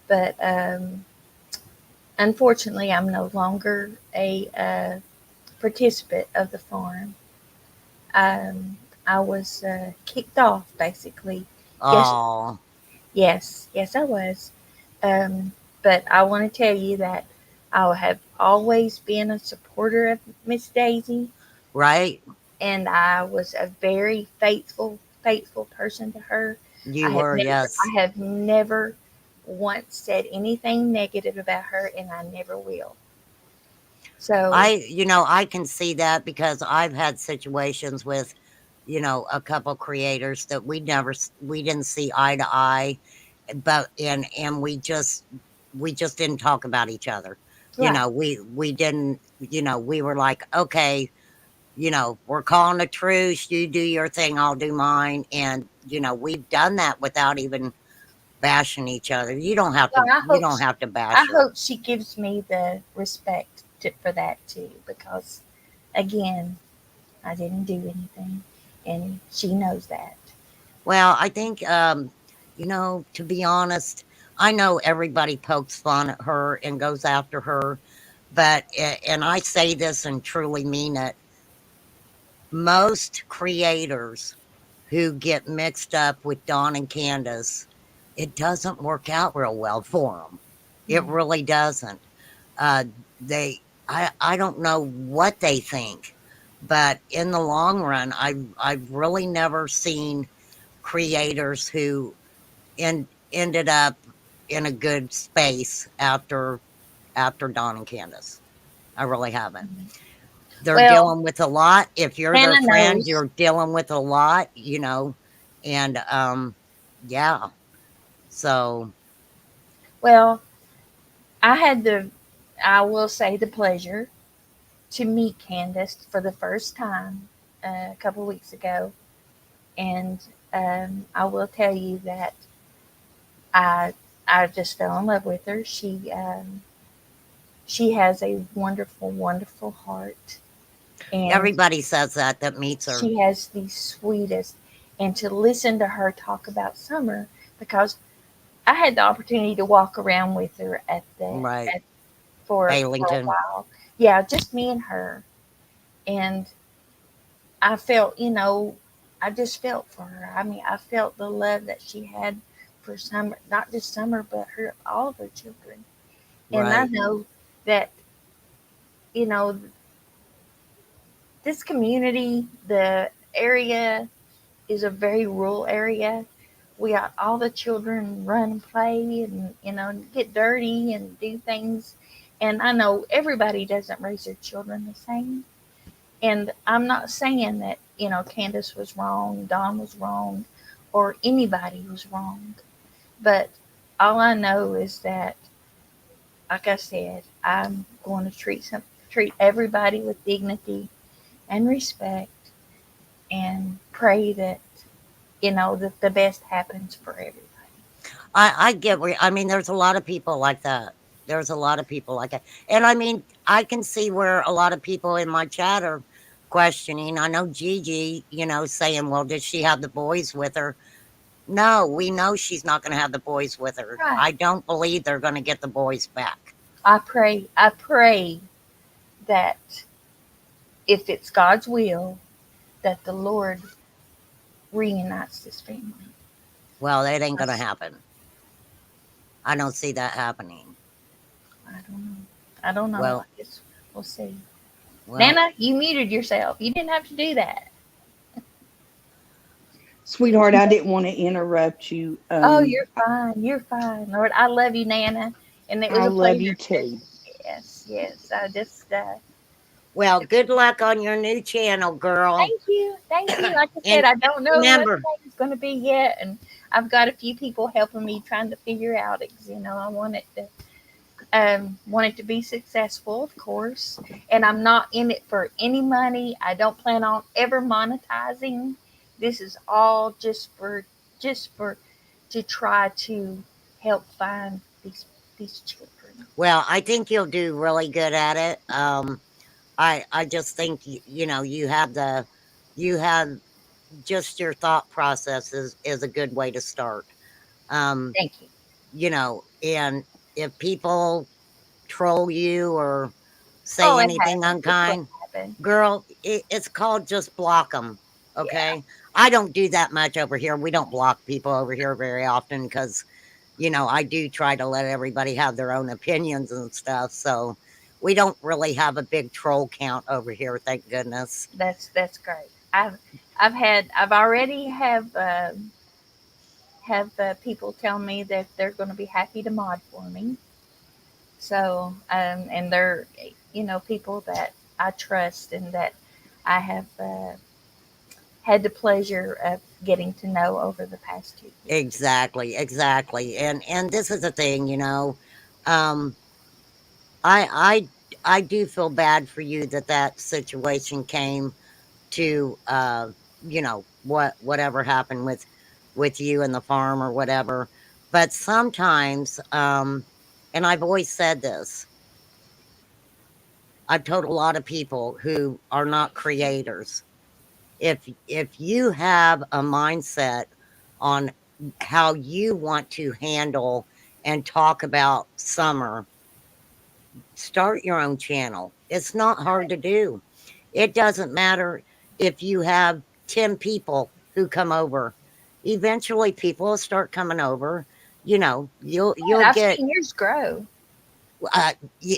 But unfortunately, I'm no longer a participant of the farm. I was kicked off basically. Oh, Yes, I was. But I want to tell you that I have always been a supporter of Miss Daisy, right. and I was a very faithful person to her. You were, yes. I have never once said anything negative about her, and I never will. So I can see that because I've had situations with, a couple creators that we didn't see eye to eye, but and we just didn't talk about each other. right. We didn't, we were like, okay, we're calling a truce. You do your thing, I'll do mine. And, we've done that without even bashing each other. You don't have to, Well, you don't have to bash I her. hope she gives me the respect for that too, because again, I didn't do anything, and she knows that. Well, I think, to be honest, I know everybody pokes fun at her and goes after her, but, and I say this and truly mean it, most creators who get mixed up with Dawn and Candace, it doesn't work out real well for them. It really doesn't. Uh, I don't know what they think, but in the long run, I've really never seen creators who ended up in a good space after Dawn and Candace. I really haven't. They're Well, dealing with a lot. If you're their Hannah friend, knows. you're dealing with a lot, and yeah. So Well, I will say, the pleasure to meet Candace for the first time a couple weeks ago, and I will tell you that I I just fell in love with her. She has a wonderful heart, and everybody says that meets her. she has the sweetest. And to listen to her talk about Summer, because I had the opportunity to walk around with her Right. for a Bailington. while. Yeah, just me and her. And I felt, I just felt for her. I mean, I felt the love that she had for Summer, not just Summer, but all of her children. And I Right. know that, you know, this community, the area is a very rural area. We got all the children run and play and, get dirty and do things. And I know everybody doesn't raise their children the same. And I'm not saying that, Candace was wrong, Dawn was wrong, or anybody was wrong. But all I know is that, like I said, I'm going to treat everybody with dignity and respect, and pray that, that the best happens for everybody. I get where I mean, there's a lot of people like that. There's a lot of people like that. And I mean, I can see where a lot of people in my chat are questioning. I know Gigi, saying, well, did she have the boys with her? No, we know she's not going to have the boys with her. Right. I don't believe they're going to get the boys back. I pray that if it's God's will, that the Lord reunites this family. Well, that ain't going to happen. I don't see that happening. I don't know. Well, I guess we'll see. Well, Nana, you muted yourself. You didn't have to do that. Sweetheart, I didn't want to interrupt you. Oh, you're fine. You're fine. Lord, I love you, Nana. And it was I a love pleasure. you too. Yes. I just, Well, good luck on your new channel, girl. Thank you. Thank you. Like I And said, I don't know what remember, it's going to be yet. And I've got a few people helping me trying to figure out, I want it to be successful, of course. And I'm not in it for any money. I don't plan on ever monetizing. This is all just for to try to help find these children. well, I think you'll do really good at it. I just think you have just your thought process is a good way to start. Thank you. And if people troll you or say Oh, it anything happens. It's going unkind, to happen. girl, it's called just block them. Yeah. Okay. I don't do that much over here. We don't block people over here very often because, I do try to let everybody have their own opinions and stuff. So we don't really have a big troll count over here. Thank goodness. That's great. I've already have people tell me that they're going to be happy to mod for me. So, and they're, people that I trust and that I have had the pleasure of getting to know over the past 2 years. Exactly. And this is the thing, um, I do feel bad for you that situation came to, whatever happened with you and the farm or whatever. But sometimes, and I've always said this, I've told a lot of people who are not creators, if you have a mindset on how you want to handle and talk about summer, start your own channel. It's not hard to do. It doesn't matter if you have 10 people who come over. Eventually people will start coming over. You'll I've get seen yours grow.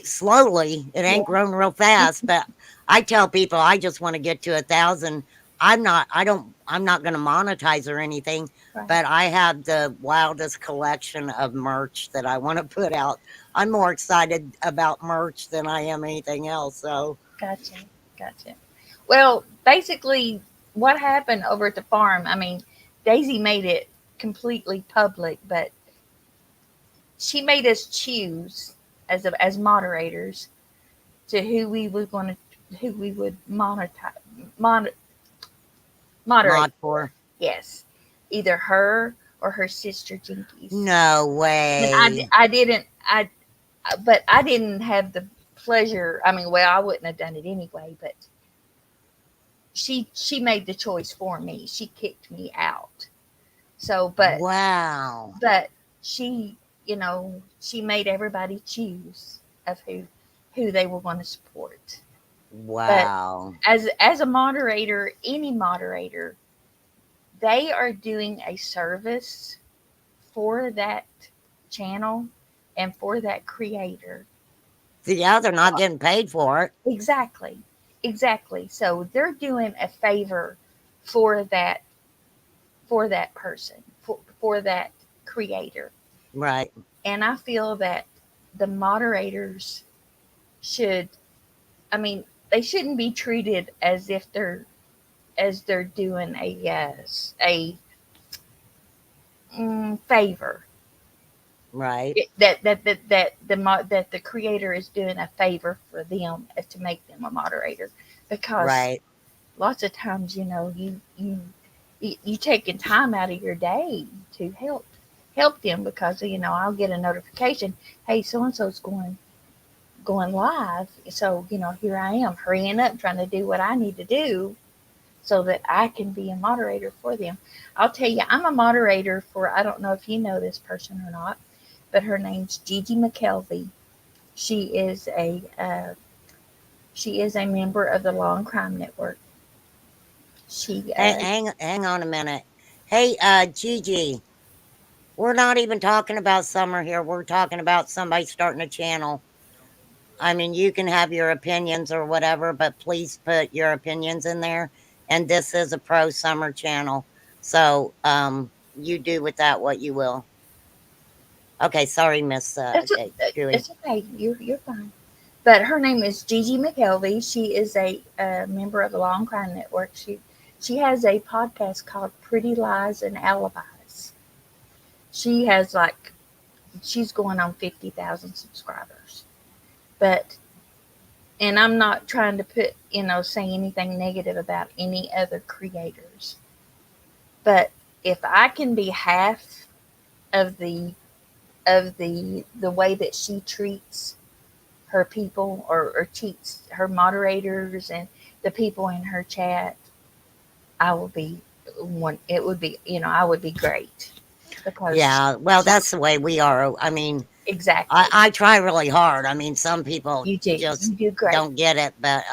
slowly. It Yeah. ain't grown real fast, but I tell people I just want to get to 1,000. I'm not going to monetize or anything, Right. but I have the wildest collection of merch that I want to put out. I'm more excited about merch than I am anything else. So Gotcha. Well, basically, what happened over at the farm, I mean, Daisy made it completely public, but she made us choose as moderators to who we would moderate mod for. for. Yes, either her or her sister Jinkies. No And way. but I didn't have the pleasure. I mean, well, I wouldn't have done it anyway, but she made the choice for me. She kicked me out. So, Wow. but she, she made everybody choose of who they were going to support. Wow. But as a moderator, any moderator, they are doing a service for that channel and for that creator. Yeah, they're not getting paid for it. Exactly. So they're doing a favor for that person, for that creator. Right. And I feel that the moderators should, I mean, they shouldn't be treated as if they're doing a favor. Right. That the creator is doing a favor for them to make them a moderator, because Right. lots of times, you taking time out of your day to help them, because I'll get a notification, hey, so and so's going live, so here I am hurrying up trying to do what I need to do so that I can be a moderator for them. I'll tell you, I'm a moderator for, I don't know if you know this person or not, but her name's Gigi McKelvey. She is a member of the Law and Crime Network. She hang on a minute. Hey, Gigi, we're not even talking about summer here. We're talking about somebody starting a channel. I mean, you can have your opinions or whatever, but please put your opinions in there. And this is a pro summer channel. So, you do with that what you will. Okay, sorry, Miss Chewy. It's okay. You're fine. But her name is Gigi McKelvey. She is a member of the Long Crime Network. She has a podcast called Pretty Lies and Alibis. She has she's going on 50,000 subscribers. But, and I'm not trying to say anything negative about any other creators. But if I can be half of the way that she treats her people or treats her moderators and the people in her chat, I will be one. It would be, I would be great. Because Yeah, well, that's the way we are. I mean, exactly. I try really hard. I mean, some people You do. just You do great. don't get it, but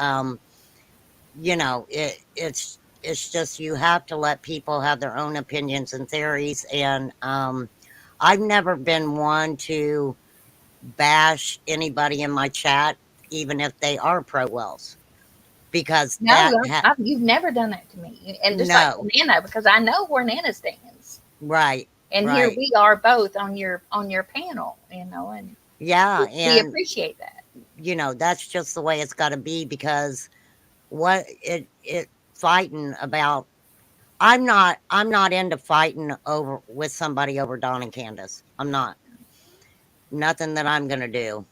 it's just you have to let people have their own opinions and theories. And I've never been one to bash anybody in my chat, even if they are pro wells, because No, you've never done that to me. And just like no, Nana, because I know where Nana stands. right, And here right, we are both on your panel, and yeah, we and appreciate that. that's just the way it's got to be, because what it fighting about, I'm not into fighting over with somebody over Don and Candace. I'm not. Nothing that I'm gonna do.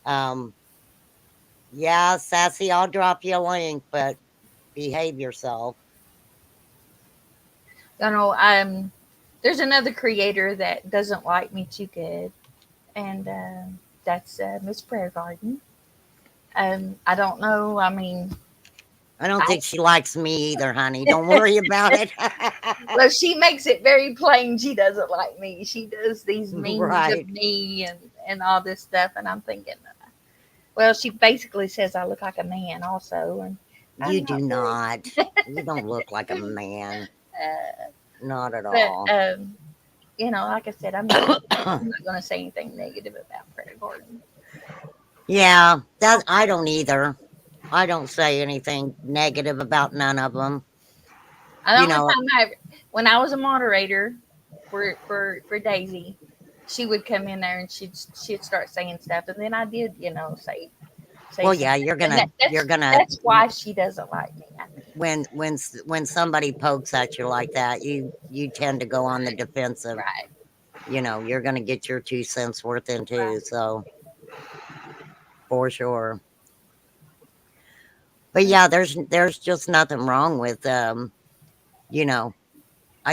Um yeah, Sassy, I'll drop you a link, but behave yourself. There's another creator that doesn't like me too good, and that's Miss Prayer Garden. I don't know. I mean, I don't think she likes me either, honey. Don't worry about it. well, she makes it very plain she doesn't like me. She does these memes Right. of me and all this stuff, and I'm thinking, well, she basically says I look like a man also, and You do not. You don't look like a man. Not at all. But like I said, I'm not going to say anything negative about Prayer Garden. Yeah, that I don't either. I don't say anything negative about none of them. When I was a moderator for Daisy, she would come in there and she'd start saying stuff, and then I did, say. Well, yeah, you're gonna. That's why she doesn't like me. I think. When somebody pokes at you like that, you tend to go on the defensive. Right. You're gonna get your 2 cents worth in too. Right. So for sure. But yeah, there's just nothing wrong with I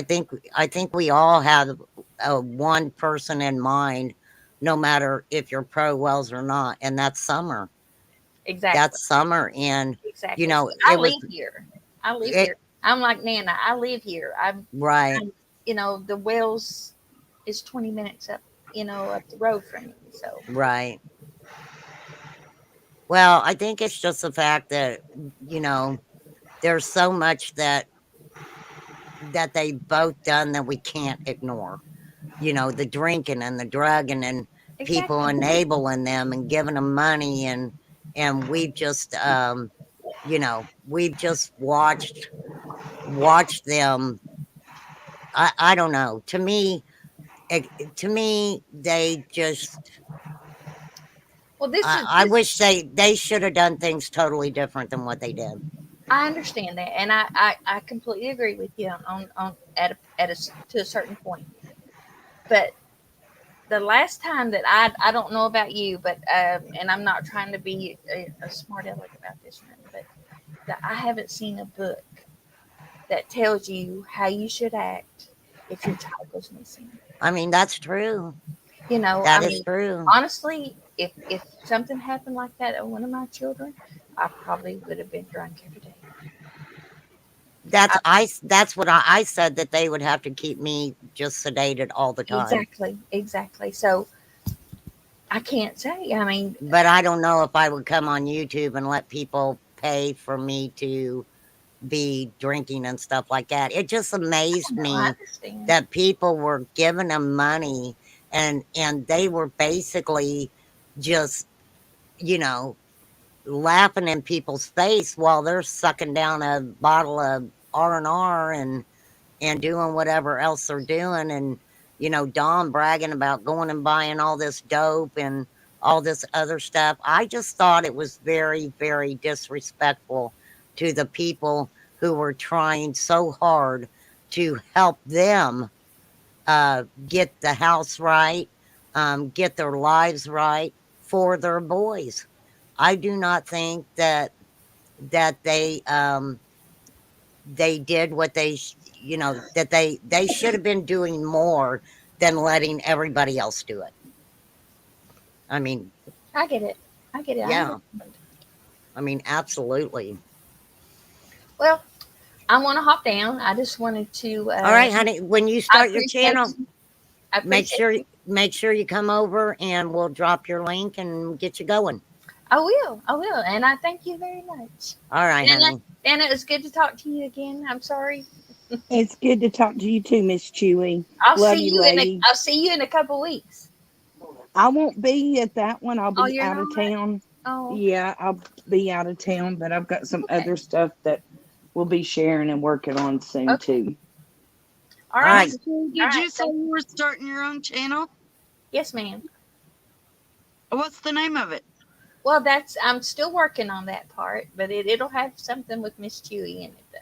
think we all have one person in mind, no matter if you're pro wells or not, and that's Summer. Exactly. That's Summer, and exactly. I live here. I'm like Nana. I live here. Right. The wells is 20 minutes up, up the road from me. So right. Well, I think it's just the fact that there's so much that they both done that we can't ignore. The drinking and the drugging and people enabling them and giving them money, and we've just we've just watched them. I don't know. To me, they just. Well, I wish they should have done things totally different than what they did. I understand that, and I completely agree with you to a certain point. But the last time that I don't know about you, but and I'm not trying to be a smart aleck about this, but I haven't seen a book that tells you how you should act if your child goes missing. I mean, that's true. That is true. Honestly, if something happened like that to one of my children, I probably would have been drunk every day. That's what I said, that they would have to keep me just sedated all the time. Exactly. So I can't say. I mean, but I don't know if I would come on YouTube and let people pay for me to be drinking and stuff like that. It just amazed me that people were giving them money and they were basically just, laughing in people's face while they're sucking down a bottle of R&R and doing whatever else they're doing. And, Don bragging about going and buying all this dope and all this other stuff. I just thought it was very, very disrespectful to the people who were trying so hard to help them get the house right, get their lives right for their boys. I do not think that they did what that they should have been doing more than letting everybody else do it. I mean, I get it. I get it. yeah. I mean, absolutely. Well, I want to hop down. I just wanted to. All right, honey. When you start your channel, I appreciate make sure you come over and we'll drop your link and get you going. I will. I will. And I thank you very much. All right, honey. Anna, it's good to talk to you again. I'm sorry. It's good to talk to you too, Miss Chewy. I'll Love see you, you lady. I'll see you in a couple weeks. I won't be at that one. I'll be you're out of not? town. Oh. Yeah, I'll be out of town, but I've got some other stuff that we'll be sharing and working on soon too. All right. Did you say you were starting your own channel? Yes, ma'am. What's the name of it? Well, I'm still working on that part, but it'll have something with Miss Chewy in it though.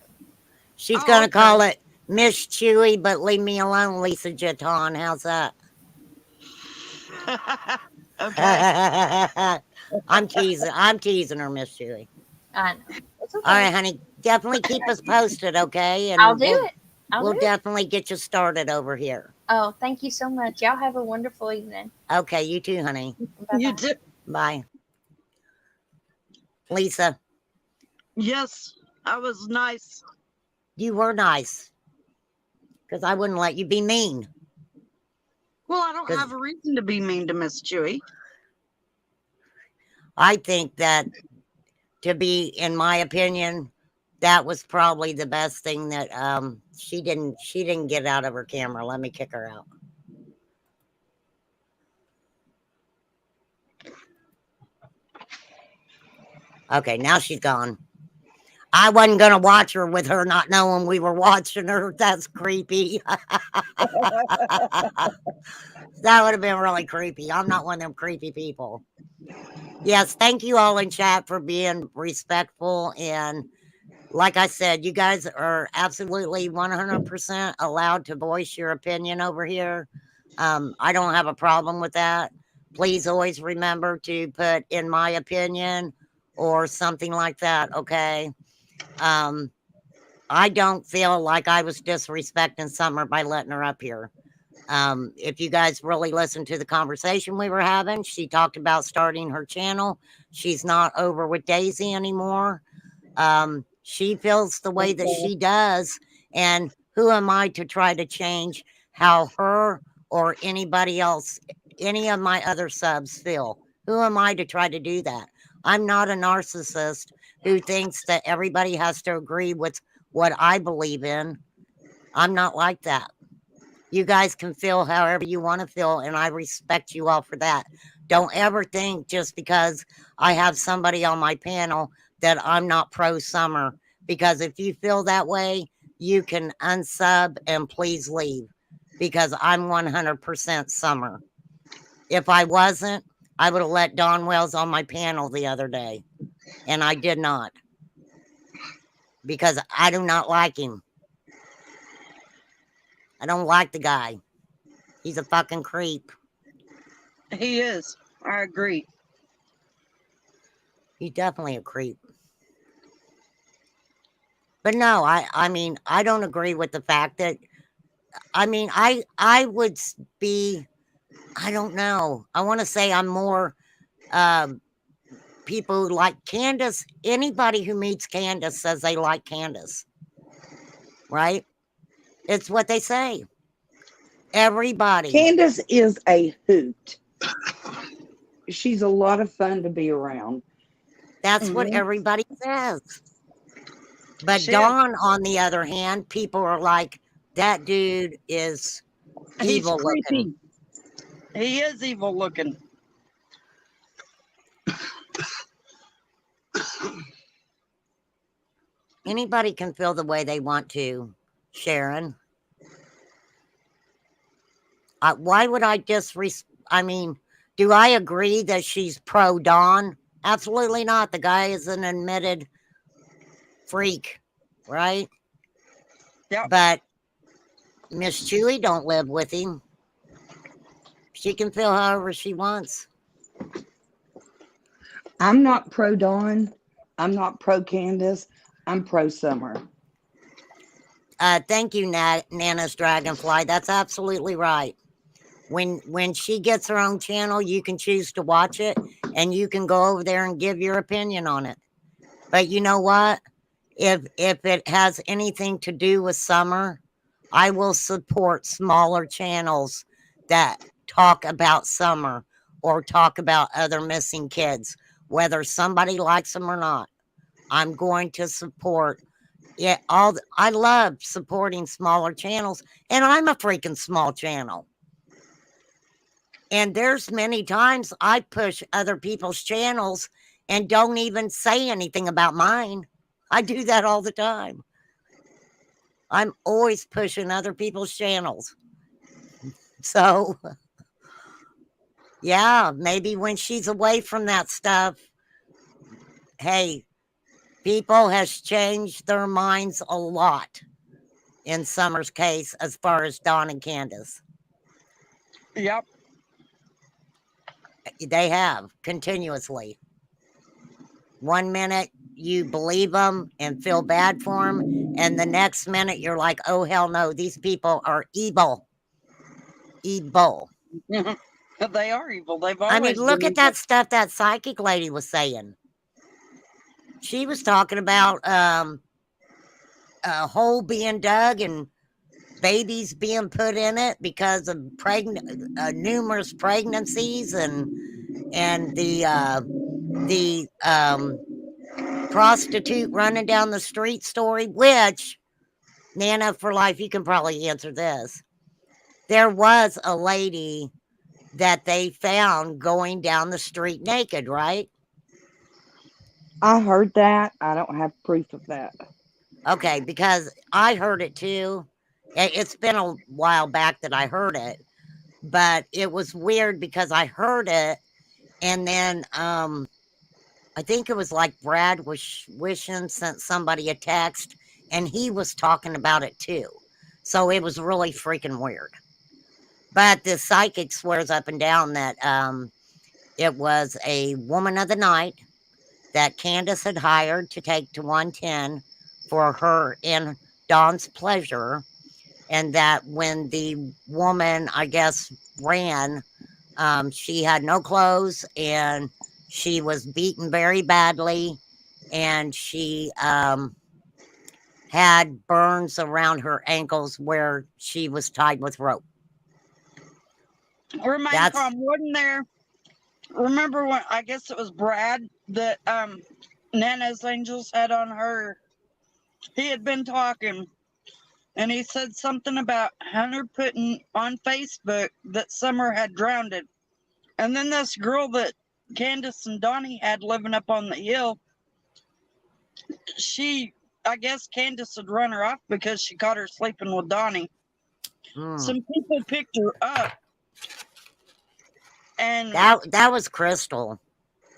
She's gonna call it Miss Chewy, but leave me alone, Lisa Jeton. How's that? Okay. I'm teasing her, Miss Chewy. I know. It's okay. All right, honey. Definitely keep us posted, okay? And I'll do it. We'll definitely get you started over here. Oh, thank you so much. Y'all have a wonderful evening. Okay, you too, honey. Bye-bye. You too. Bye. Lisa. Yes, I was nice. You were nice. Because I wouldn't let you be mean. Well, I don't have a reason to be mean to Miss Chewy. I think that, to be, in my opinion, that was probably the best thing that she didn't get out of her camera. Let me kick her out. Okay, now she's gone. I wasn't gonna watch her with her not knowing we were watching her. That's creepy. That would have been really creepy. I'm not one of them creepy people. Yes, thank you all in chat for being respectful. And like I said, you guys are absolutely 100% allowed to voice your opinion over here. I don't have a problem with that. Please always remember to put "in my opinion" or something like that, okay? I don't feel like I was disrespecting Summer by letting her up here. If you guys really listened to the conversation we were having, she talked about starting her channel. She's not over with Daisy anymore. She feels the way that she does, and who am I to try to change how her or anybody else, any of my other subs feel? Who am I to try to do that? I'm not a narcissist who thinks that everybody has to agree with what I believe in. I'm not like that. You guys can feel however you want to feel, and I respect you all for that. Don't ever think just because I have somebody on my panel that I'm not pro Summer, because if you feel that way, you can unsub and please leave, because I'm 100% Summer. If I wasn't, I would have let Don Wells on my panel the other day, and I did not, because I do not like him. I don't like the guy. He's a fucking creep. He is. I agree. He's definitely a creep. But no, I mean, I don't agree with the fact that, I mean, I would be, I don't know. I want to say I'm more people like Candace. Anybody who meets Candace says they like Candace. Right? It's what they say. Everybody. Candace is a hoot. She's a lot of fun to be around. That's what everybody says. But Dawn, on the other hand, people are like, that dude is evil looking. He is evil looking. Anybody can feel the way they want to, Sharon. Why would I I mean, Do I agree that she's pro Don? Absolutely not. The guy is an admitted freak, right? Yep. But Miss Chewy don't live with him. She can feel however she wants. I'm not pro Dawn. I'm not pro Candace. I'm pro Summer. Thank you, Nana's Dragonfly. That's absolutely right. When she gets her own channel, you can choose to watch it, and you can go over there and give your opinion on it. But you know what? If it has anything to do with Summer, I will support smaller channels that talk about Summer or talk about other missing kids, whether somebody likes them or not. I'm going to support it. I love supporting smaller channels, and I'm a freaking small channel. And there's many times I push other people's channels and don't even say anything about mine. I do that all the time. I'm always pushing other people's channels. So, yeah, maybe when she's away from that stuff, hey, people has changed their minds a lot in Summer's case as far as Dawn and Candace. Yep. They have continuously. 1 minute you believe them and feel bad for them, and the next minute you're like, oh hell no, these people are evil. Evil. They are evil. They've always I mean, look been at that evil. stuff that psychic lady was saying. She was talking about a hole being dug and babies being put in it because of numerous pregnancies and the prostitute running down the street story, which, Nana for Life, you can probably answer this. There was a lady that they found going down the street naked, right? I heard that. I don't have proof of that. Okay, because I heard it too. It's been a while back that I heard it, but it was weird because I heard it, and then I think it was like Brad was wishing sent somebody a text, and he was talking about it too. So it was really freaking weird. But the psychic swears up and down that it was a woman of the night that Candace had hired to take to 110 for her and Dawn's pleasure, and that when the woman, I guess, ran, she had no clothes and she was beaten very badly, and she had burns around her ankles where she was tied with rope. Remain calm. Wasn't there? Remember when? I guess it was Brad that Nana's Angels had on her. He had been talking, and he said something about Hunter putting on Facebook that Summer had drowned. And then this girl that Candace and Donnie had living up on the hill, I guess Candace had run her off because she caught her sleeping with Donnie. Some people picked her up. And that was Crystal.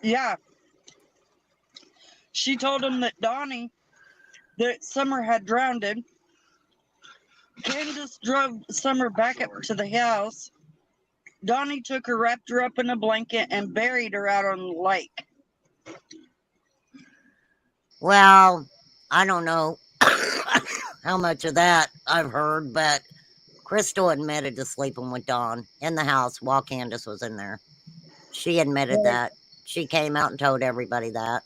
Yeah. She told him that Summer had drowned. Candace drove Summer back up to the house. Donnie took her, wrapped her up in a blanket, and buried her out on the lake. Well, I don't know how much of that I've heard, but Crystal admitted to sleeping with Dawn in the house while Candace was in there. She admitted that. She came out and told everybody that.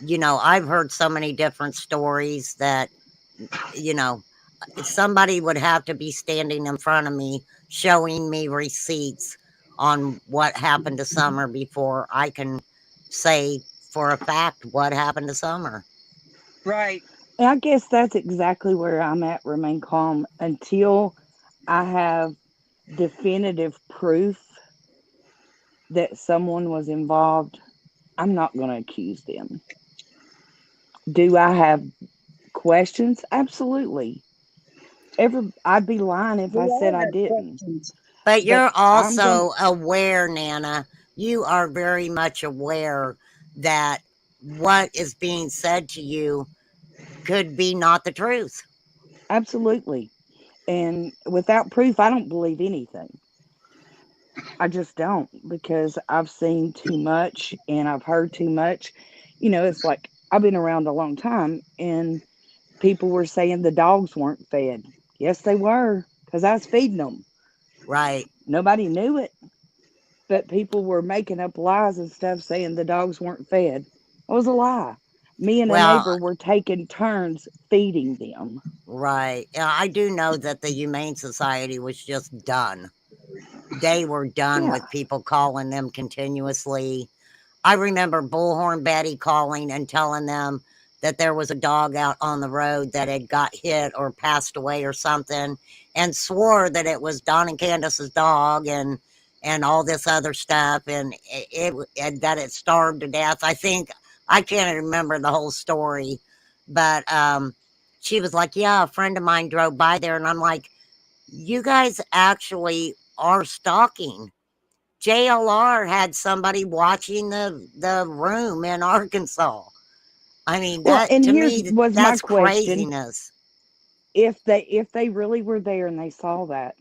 You know, I've heard so many different stories that, you know, somebody would have to be standing in front of me showing me receipts on what happened to Summer before I can say for a fact what happened to Summer. Right. And I guess that's exactly where I'm at. Remain calm until I have definitive proof that someone was involved. I'm not going to accuse them. Do I have questions? Absolutely. I'd be lying if I said I didn't. But you're I'm going also aware, Nana. You are very much aware that what is being said to you could be not the truth. absolutely. And without proof, I don't believe anything. I just don't, because I've seen too much and I've heard too much. It's like I've been around a long time and people were saying the dogs weren't fed. Yes, they were, because I was feeding them. Right. Nobody knew it, but people were making up lies and stuff saying the dogs weren't fed. It was a lie. Me and a Well, neighbor were taking turns feeding them. right. Yeah, I do know that the Humane Society was just done. They were done Yeah. with people calling them continuously. I remember Bullhorn Betty calling and telling them that there was a dog out on the road that had got hit or passed away or something, and swore that it was Don and Candace's dog and all this other stuff, and and that it starved to death. I think I can't remember the whole story, but she was like, "Yeah, a friend of mine drove by there," and I'm like, "You guys actually are stalking." JLR had somebody watching the room in Arkansas. I mean, Well, that and to here's me, was my that's question. craziness. If they really were there and they saw that,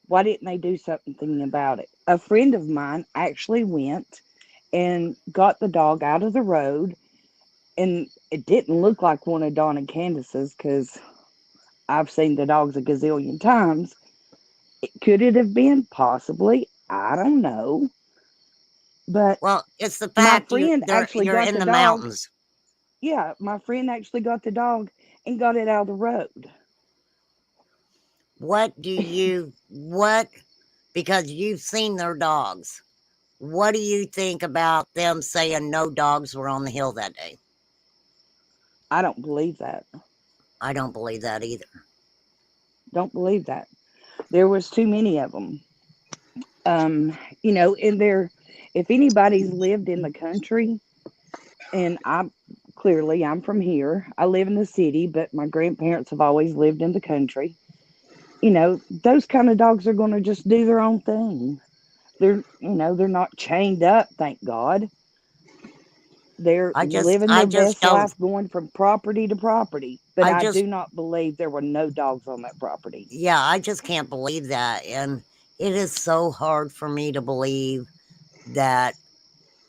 why didn't they do something about it? A friend of mine actually went and got the dog out of the road, and it didn't look like one of Dawn and Candace's, because I've seen the dogs a gazillion times. Could it have been? Possibly. I don't know. But Well, it's the my fact friend actually you're got in the the dog. mountains. Yeah, my friend actually got the dog and got it out of the road. What because you've seen their dogs. What do you think about them saying no dogs were on the hill that day? I don't believe that. I don't believe that either. Don't believe that. There was too many of them. In there, if anybody's lived in the country, and I'm from here. I live in the city, but my grandparents have always lived in the country. Those kind of dogs are going to just do their own thing. They're not chained up, thank God. They're living I their just best don't life, going from property to property. But I I just do not believe there were no dogs on that property. yeah, I just can't believe that. And it is so hard for me to believe that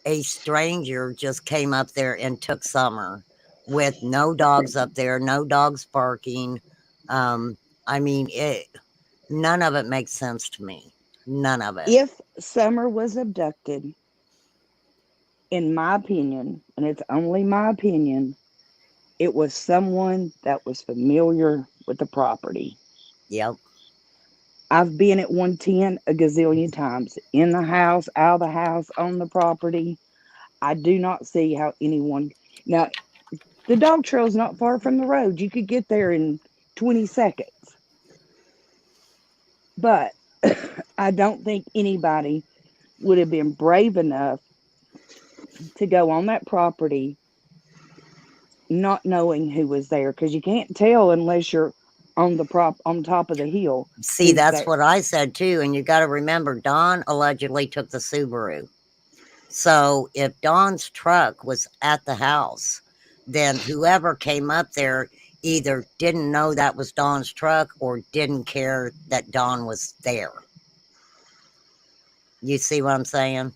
a stranger just came up there and took Summer with no dogs up there, no dogs barking. Um, I mean, none of it makes sense to me. None of it. If Summer was abducted, in my opinion, and it's only my opinion, it was someone that was familiar with the property. Yep. I've been at 110 a gazillion times, in the house, out of the house, on the property. I do not see how anyone. Now, the dog trail is not far from the road. You could get there in 20 seconds. But I don't think anybody would have been brave enough to go on that property not knowing who was there, because you can't tell unless you're on top of the hill See, who's that's there. what I said too. And you got to remember, Don allegedly took the Subaru. So if Don's truck was at the house, then whoever came up there either didn't know that was Don's truck or didn't care that Don was there. You see what I'm saying?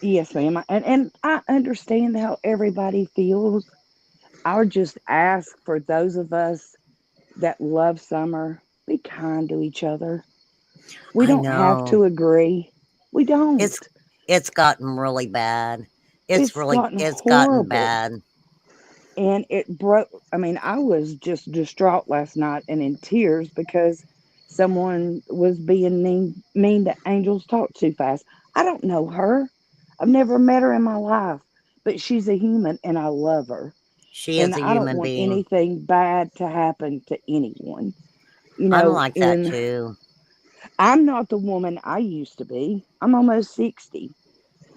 Yes, ma'am. And I understand how everybody feels. I would just ask for those of us that love summer, be kind to each other. We I don't have know. to agree. We don't. It's gotten really bad. It's gotten It's gotten horrible. bad. And it broke. I mean, I was just distraught last night and in tears because someone was being mean to Angel's talk too fast. I don't know her. I've never met her in my life, but she's a human and I love her. She And is a I don't human want being. anything bad to happen to anyone. I'm like that And too. I'm not the woman I used to be. I'm almost 60.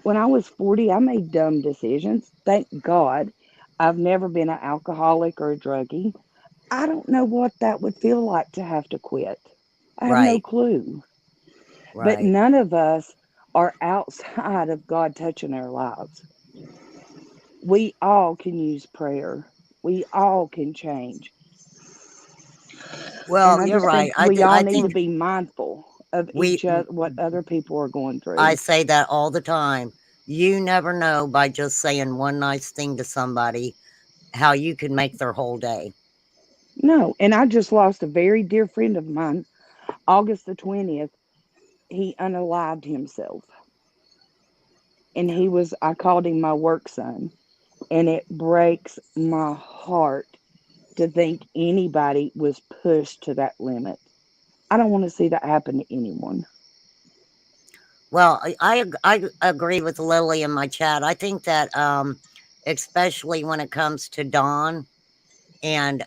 When I was 40, I made dumb decisions. Thank God. I've never been an alcoholic or a druggie. I don't know what that would feel like to have to quit. I have no Right. clue. But Right. none of us are outside of God touching our lives. We all can use prayer. We all can change. And Well, I you're just right. think we all I need to think be mindful of we each other, what other people are going I through. say that all the time. You never know by just saying one nice thing to somebody how you can make their whole day. No, and I just lost a very dear friend of mine, August the 20th. He unalived himself. And I called him my work son. And it breaks my heart to think anybody was pushed to that limit. I don't want to see that happen to anyone. Well, I agree with Lily in my chat. I think that especially when it comes to Dawn and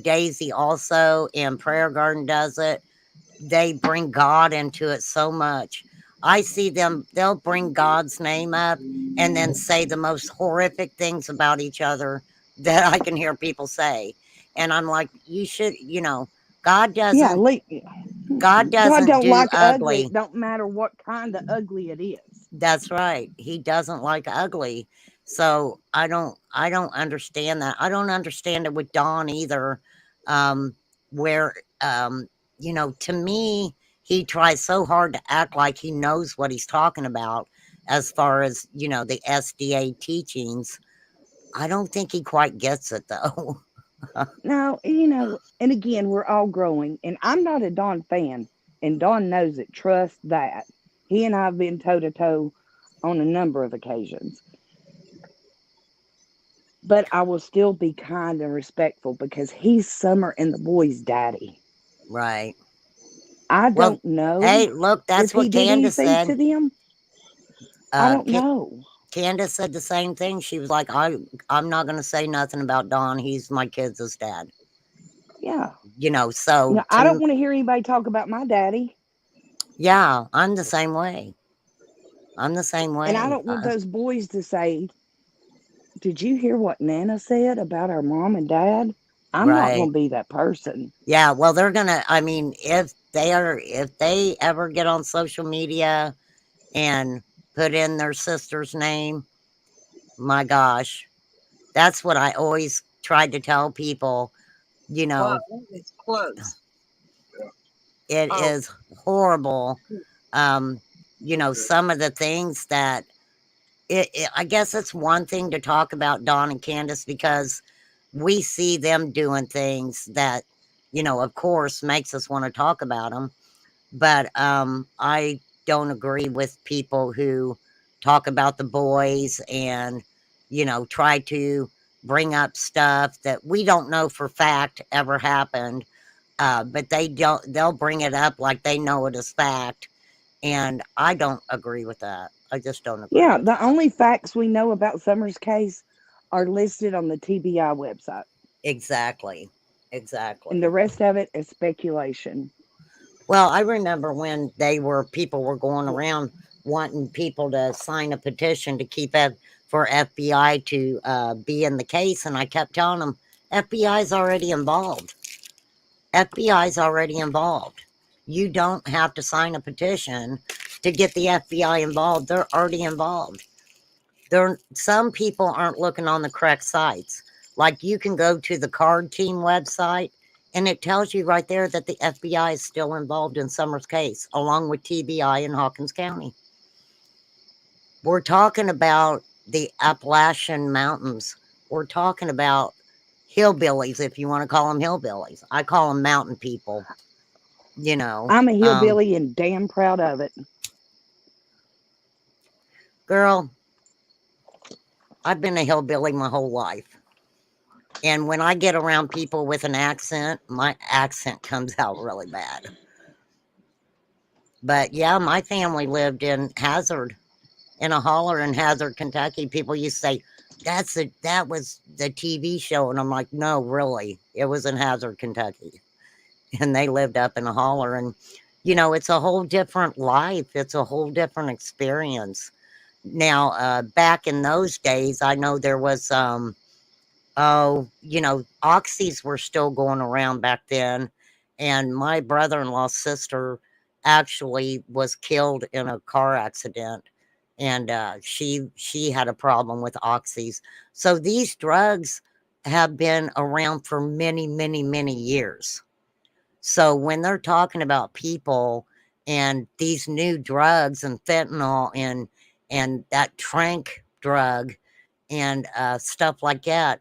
Daisy also, and Prayer Garden does it. They bring God into it so much. I see them, they'll bring God's name up and then say the most horrific things about each other that I can hear people say. And I'm like, you should, God Yeah, doesn't God God doesn't don't do like ugly. ugly. It don't matter what kind of ugly it is. That's right. He doesn't like ugly. So I don't understand that. I don't understand it with Dawn either. Where to me, he tries so hard to act like he knows what he's talking about as far as, the SDA teachings. I don't think he quite gets it though. No, and again, we're all growing, and I'm not a Don fan, and Don knows it. Trust that. He and I have been toe to toe on a number of occasions. But I will still be kind and respectful because he's Summer and the boys' daddy. Right. I Well, don't know hey, look, if that's he what did Candace anything said. to them. I don't know. Candace said the same thing. She was like, I'm not going to say nothing about Don. He's my kids' dad. Yeah. So I don't want to hear anybody talk about my daddy. Yeah, I'm the same way. I'm the same way. And I don't want those boys to say, did you hear what Nana said about our mom and dad? I'm not going Right. to be that person. Yeah, well, they're going to, I mean, if they ever get on social media and put in their sister's name, my gosh, that's what I always tried to tell people, Well, it's close. it is horrible. Some of the things that I guess it's one thing to talk about Dawn and Candace because we see them doing things that, of course, makes us want to talk about them. But I don't agree with people who talk about the boys and, try to bring up stuff that we don't know for fact ever happened. But they'll bring it up like they know it is fact. And I don't agree with that. I just don't agree. Yeah, the only facts we know about Summer's case are listed on the TBI website. Exactly. And the rest of it is speculation. Well, I remember when people were going around wanting people to sign a petition to keep for FBI to be in the case, and I kept telling them FBI's already involved. FBI's already involved. You don't have to sign a petition to get the FBI involved. They're already involved. Some people aren't looking on the correct sites. Like you can go to the card team website and it tells you right there that the FBI is still involved in Summers' case, along with TBI in Hawkins County. We're talking about the Appalachian Mountains. We're talking about hillbillies, if you want to call them hillbillies. I call them mountain people. I'm a hillbilly and damn proud of it. Girl, I've been a hillbilly my whole life. And when I get around people with an accent, my accent comes out really bad. But yeah, my family lived in Hazard, in a holler in Hazard, Kentucky. People used to say, that was the TV show. And I'm like, no, really. It was in Hazard, Kentucky. And they lived up in a holler. And, it's a whole different life. It's a whole different experience. Now, back in those days, I know there was oxys were still going around back then. And my brother-in-law's sister actually was killed in a car accident, and she had a problem with oxys. So these drugs have been around for many, many, many years. So when they're talking about people and these new drugs and fentanyl and that trank drug and stuff like that,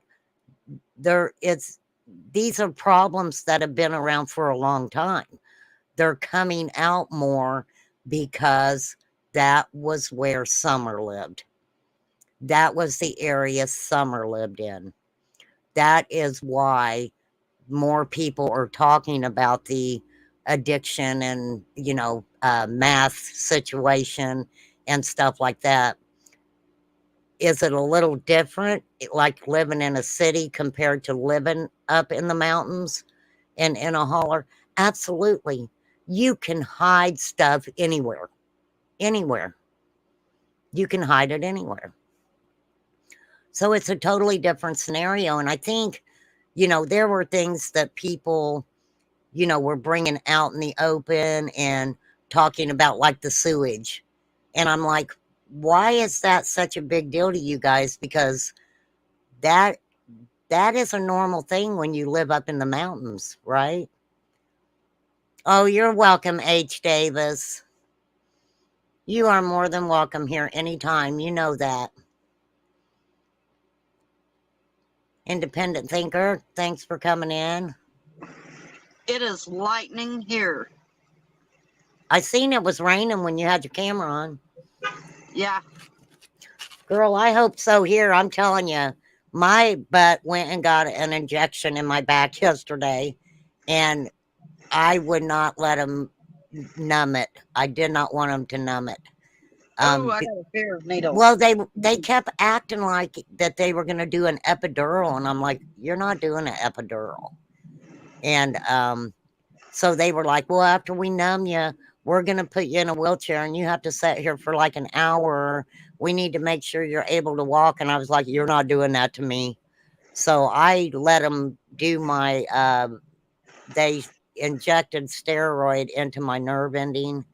these are problems that have been around for a long time. They're coming out more because that was where Summer lived. That was the area Summer lived in. That is why more people are talking about the addiction and, math situation and stuff like that. Is it a little different, like living in a city compared to living up in the mountains and in a holler? Absolutely. You can hide stuff anywhere. Anywhere. You can hide it anywhere. So it's a totally different scenario. And I think, there were things that people, were bringing out in the open and talking about, like the sewage. And I'm like, why is that such a big deal to you guys? Because that is a normal thing when you live up in the mountains, right? Oh, you're welcome, H. Davis. You are more than welcome here anytime. You know that. Independent thinker, thanks for coming in. It is lightning here. I seen it was raining when you had your camera on. Yeah. Girl, I hope so here. I'm telling you, my butt went and got an injection in my back yesterday, and I would not let them numb it. I did not want them to numb it. Oh, I got a fear of needles. Well, they kept acting like that they were going to do an epidural, and I'm like, you're not doing an epidural. And so they were like, well, after we numb you, we're going to put you in a wheelchair, and you have to sit here for like an hour. We need to make sure you're able to walk. And I was like, you're not doing that to me. So I let them do they injected steroid into my nerve ending,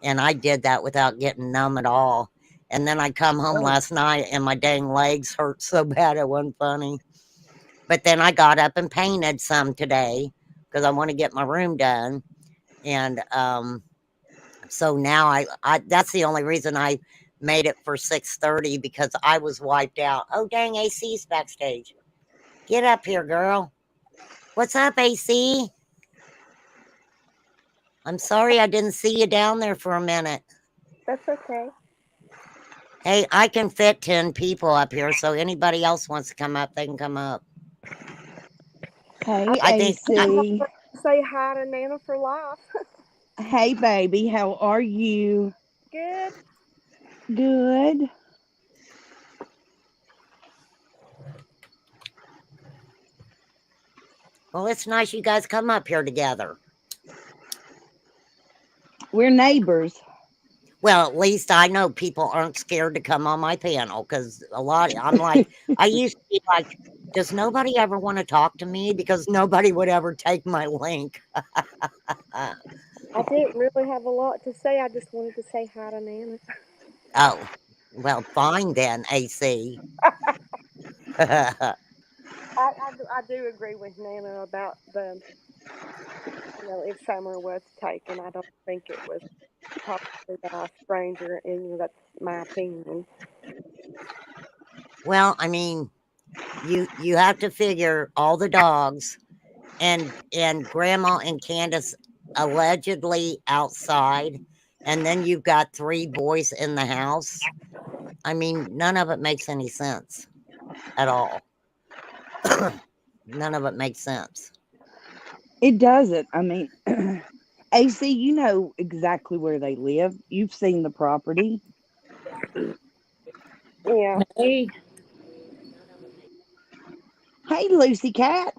and I did that without getting numb at all. And then I come home last night and my dang legs hurt so bad it wasn't funny. But then I got up and painted some today because I want to get my room done. And so now I that's the only reason I made it for 6:30, because I was wiped out. Oh, dang, AC's backstage. Get up here, girl. What's up, AC? I'm sorry I didn't see you down there for a minute. That's okay. Hey, I can fit 10 people up here, so anybody else wants to come up, they can come up. Hey, I think AC. Say hi to Nana for life. Hey, baby. How are you? Good. Good. Well, it's nice you guys come up here together. We're neighbors. Well, at least I know people aren't scared to come on my panel, because I'm like, I used to be like, does nobody ever want to talk to me? Because nobody would ever take my link. I didn't really have a lot to say. I just wanted to say hi to Nana. Oh, well, fine then, AC. I do agree with Nana about if Summer was taken. I don't think it was possibly by a stranger, and that's my opinion. Well, I mean, you have to figure all the dogs and Grandma and Candace allegedly outside, and then you've got 3 boys in the house. I mean, none of it makes any sense at all. None of it makes sense. It doesn't. I mean, AC, you know exactly where they live. You've seen the property. Yeah. Hey, Lucy Cat.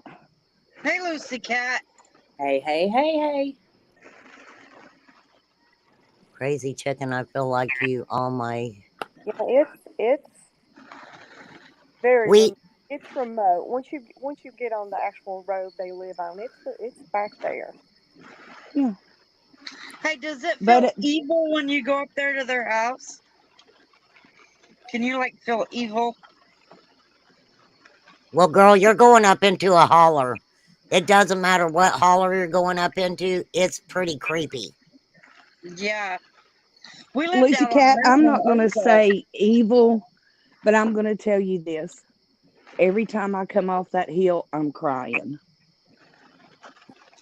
Hey, Lucy Cat. Hey, hey, hey, hey. Crazy chicken, I feel like you all my... Yeah, it's very it's remote. Once you get on the actual road they live on, it's back there. Yeah. Hey, does it But feel evil when you go up there to their house? Can you like feel evil? Well, girl, you're going up into a holler. It doesn't matter what holler you're going up into. It's pretty creepy. Yeah. We lived Lucy out on Cat, I'm Maple not going to Oak. say evil, but I'm going to tell you this. Every time I come off that hill, I'm crying.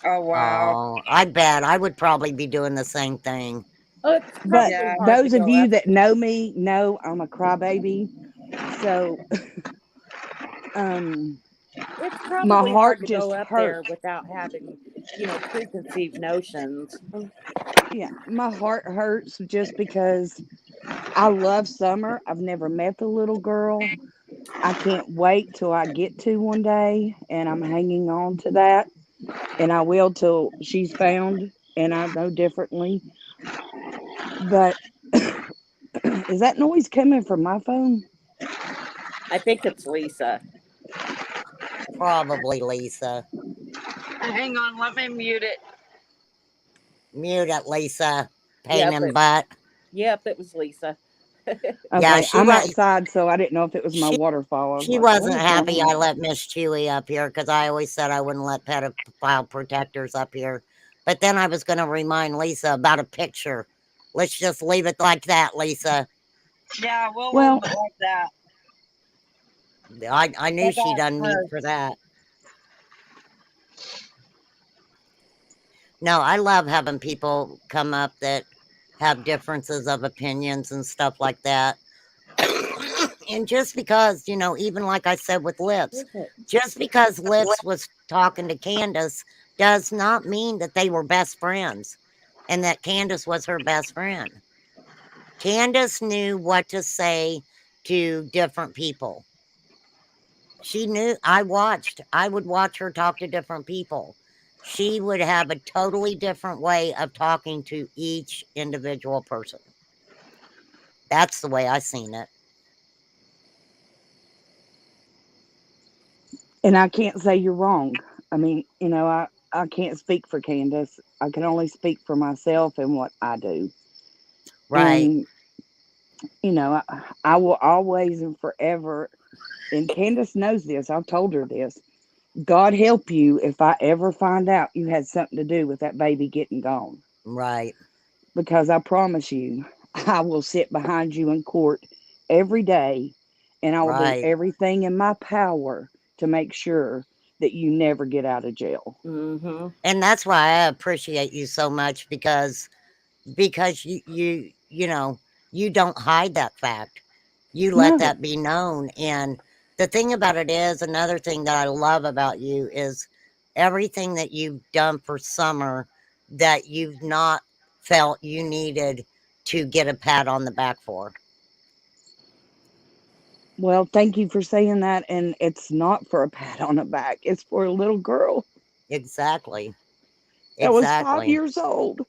Oh, wow. Oh, I bet I would probably be doing the same thing. Oh, it's But probably hard to those of go you up. that know me know I'm a crybaby. So It's my probably hard heart to just go up hurts. there without having, preconceived notions. Yeah, my heart hurts just because I love Summer. I've never met the little girl. I can't wait till I get to one day, and I'm hanging on to that. And I will till she's found, and I know differently. But is that noise coming from my phone? I think it's Lisa. Probably Lisa. Hang on, let me mute it. Mute it, Lisa. Pain Yep, in butt. it was Lisa. Yeah, Okay, I'm outside, so I didn't know if it was my waterfall. I was She like, what wasn't is going happy on? I let Miss Chewy up here because I always said I wouldn't let pedophile protectors up here. But then I was going to remind Lisa about a picture. Let's just leave it like that, Lisa. Yeah, we'll Well, leave it like that. I knew she'd unmute for that. No, I love having people come up that have differences of opinions and stuff like that. And just because, even like I said with Lips, just because Lips was talking to Candace does not mean that they were best friends and that Candace was her best friend. Candace knew what to say to different people. She knew. I would watch her talk to different people. She would have a totally different way of talking to each individual person. That's the way I seen it. and I can't say you're wrong. I mean, I can't speak for Candace. I can only speak for myself and what I do. Right. And, I will always and forever, and Candace knows this, I've told her this. God help you if I ever find out you had something to do with that baby getting gone. Right. Because I promise you, I will sit behind you in court every day and I will do Right. everything in my power to make sure that you never get out of jail. Mm-hmm. And that's why I appreciate you so much because you don't hide that fact. You let No. that be known. And the thing about it is, another thing that I love about you is everything that you've done for Summer that you've not felt you needed to get a pat on the back for. Well, thank you for saying that. And it's not for a pat on the back, it's for a little girl Exactly. that was 5 Exactly. years old.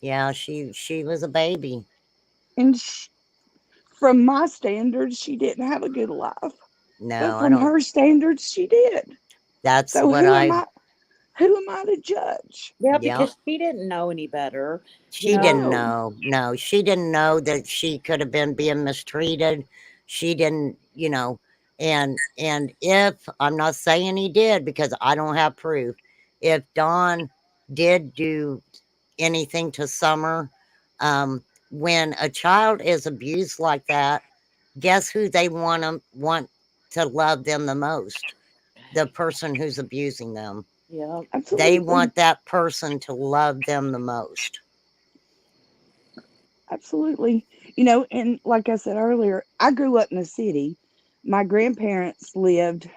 Yeah, she was a baby. And from my standards, she didn't have a good life. But No, I from don't. her standards, she did. That's So what who am I. I? Who am I to judge? Yeah, Yeah. because she didn't know any better. She didn't know. No, she didn't know that she could have been being mistreated. She didn't. And if I'm not saying he did because I don't have proof, if Don did do anything to Summer, when a child is abused like that, guess who they want to love them the most? The person who's abusing them. Yeah. Absolutely. They want that person to love them the most. Absolutely. And like I said earlier, I grew up in the city. My grandparents lived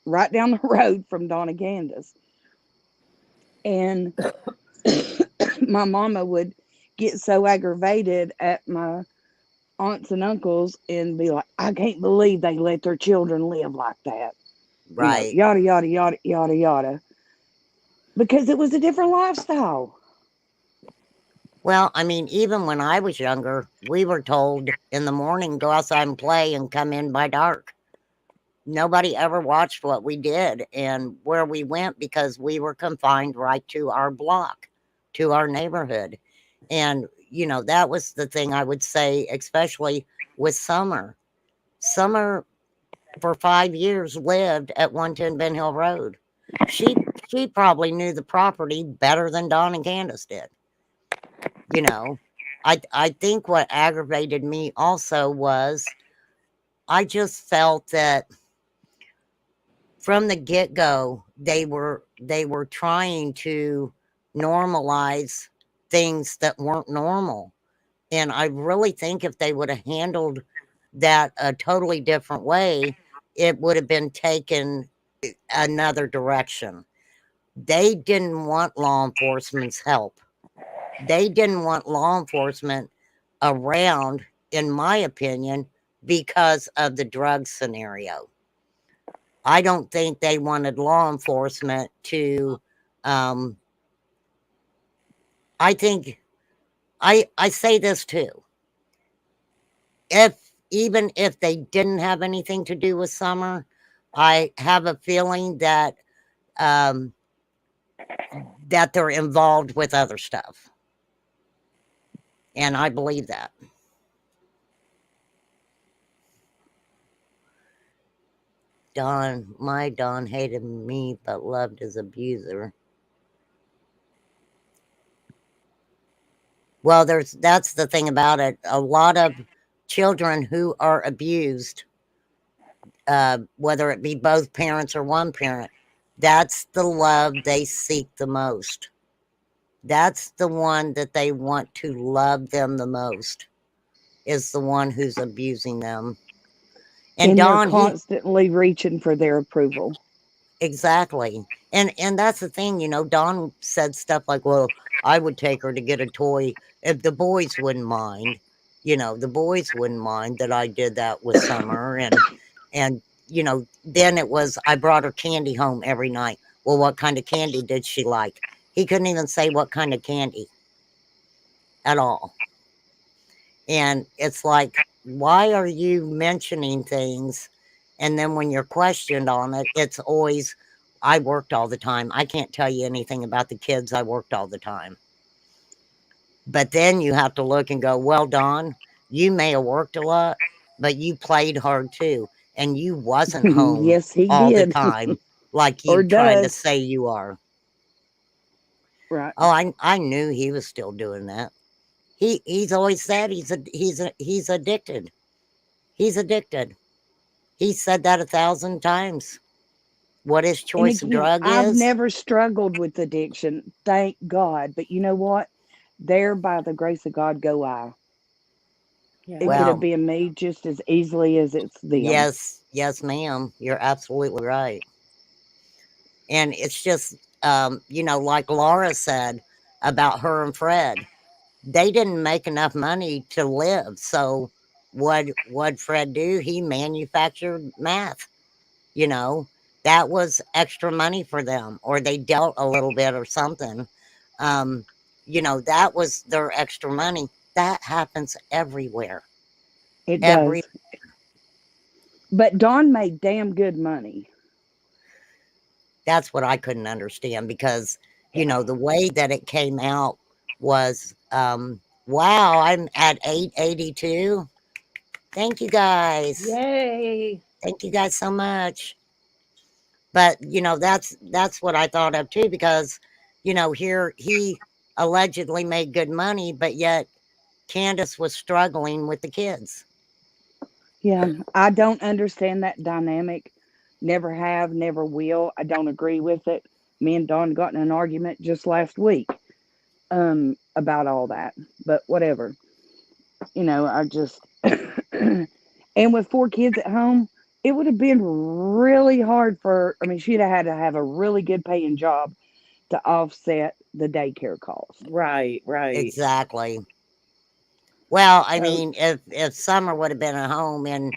right down the road from Donna Candace. And my mama would get so aggravated at my aunts and uncles and be like, I can't believe they let their children live like that. Right. Yada, yada, yada, yada, yada. Because it was a different lifestyle. Well, I mean, even when I was younger, we were told in the morning, go outside and play and come in by dark. Nobody ever watched what we did and where we went because we were confined right to our block, to our neighborhood. And, that was the thing I would say, especially with Summer. Summer, for 5 years, lived at 110 Ben Hill Road. She probably knew the property better than Don and Candace did. I think what aggravated me also was I just felt that from the get-go they were trying to normalize things that weren't normal. And I really think if they would have handled that a totally different way, it would have been taken another direction. They didn't want law enforcement's help. They didn't want law enforcement around, in my opinion, because of the drug scenario. I don't think they wanted law enforcement to, I think, I say this too. Even if they didn't have anything to do with Summer, I have a feeling that that they're involved with other stuff. And I believe that. My Don hated me but loved his abuser. Well, that's the thing about it. A lot of children who are abused, whether it be both parents or one parent, that's the love they seek the most. That's the one that they want to love them the most, is the one who's abusing them. And they're Don, constantly reaching for their approval. Exactly. And that's the thing, Don said stuff like, well, I would take her to get a toy if the boys wouldn't mind. The boys wouldn't mind that I did that with Summer. And then it was, I brought her candy home every night. Well, what kind of candy did she like? He couldn't even say what kind of candy at all. And it's like, why are you mentioning things? And then when you're questioned on it, it's always, I worked all the time. I can't tell you anything about the kids. I worked all the time. But then you have to look and go, well, Don, you may have worked a lot, but you played hard too. And you wasn't home Yes, he all the did. time like Or you trying to does. say you are. Right. Oh, I knew he was still doing that. He's always said he's addicted. He's addicted. He said that 1,000 times. What his And choice of again, drug I've is. never struggled with addiction, thank God. But you know what? There, by the grace of God, go I. Yeah. It could have Well, been me just as easily as it's them. yes, ma'am. You're absolutely right. And it's just, like Laura said about her and Fred, they didn't make enough money to live. So what'd Fred do? He manufactured meth. That was extra money for them, or they dealt a little bit or something. That was their extra money. That happens everywhere. It Every does. But Dawn made damn good money. That's what I couldn't understand because, the way that it came out was, wow, I'm at 882. Thank you guys. Yay. Thank you guys so much. But, that's what I thought of too, because, here he allegedly made good money, but yet Candace was struggling with the kids. Yeah, I don't understand that dynamic. Never have, never will. I don't agree with it. Me and Dawn got in an argument just last week about all that. But whatever. I just and with 4 kids at home, it would have been really hard she'd have had to have a really good paying job to offset the daycare costs. Right. Exactly. Well, I So, mean, if Summer would have been at home and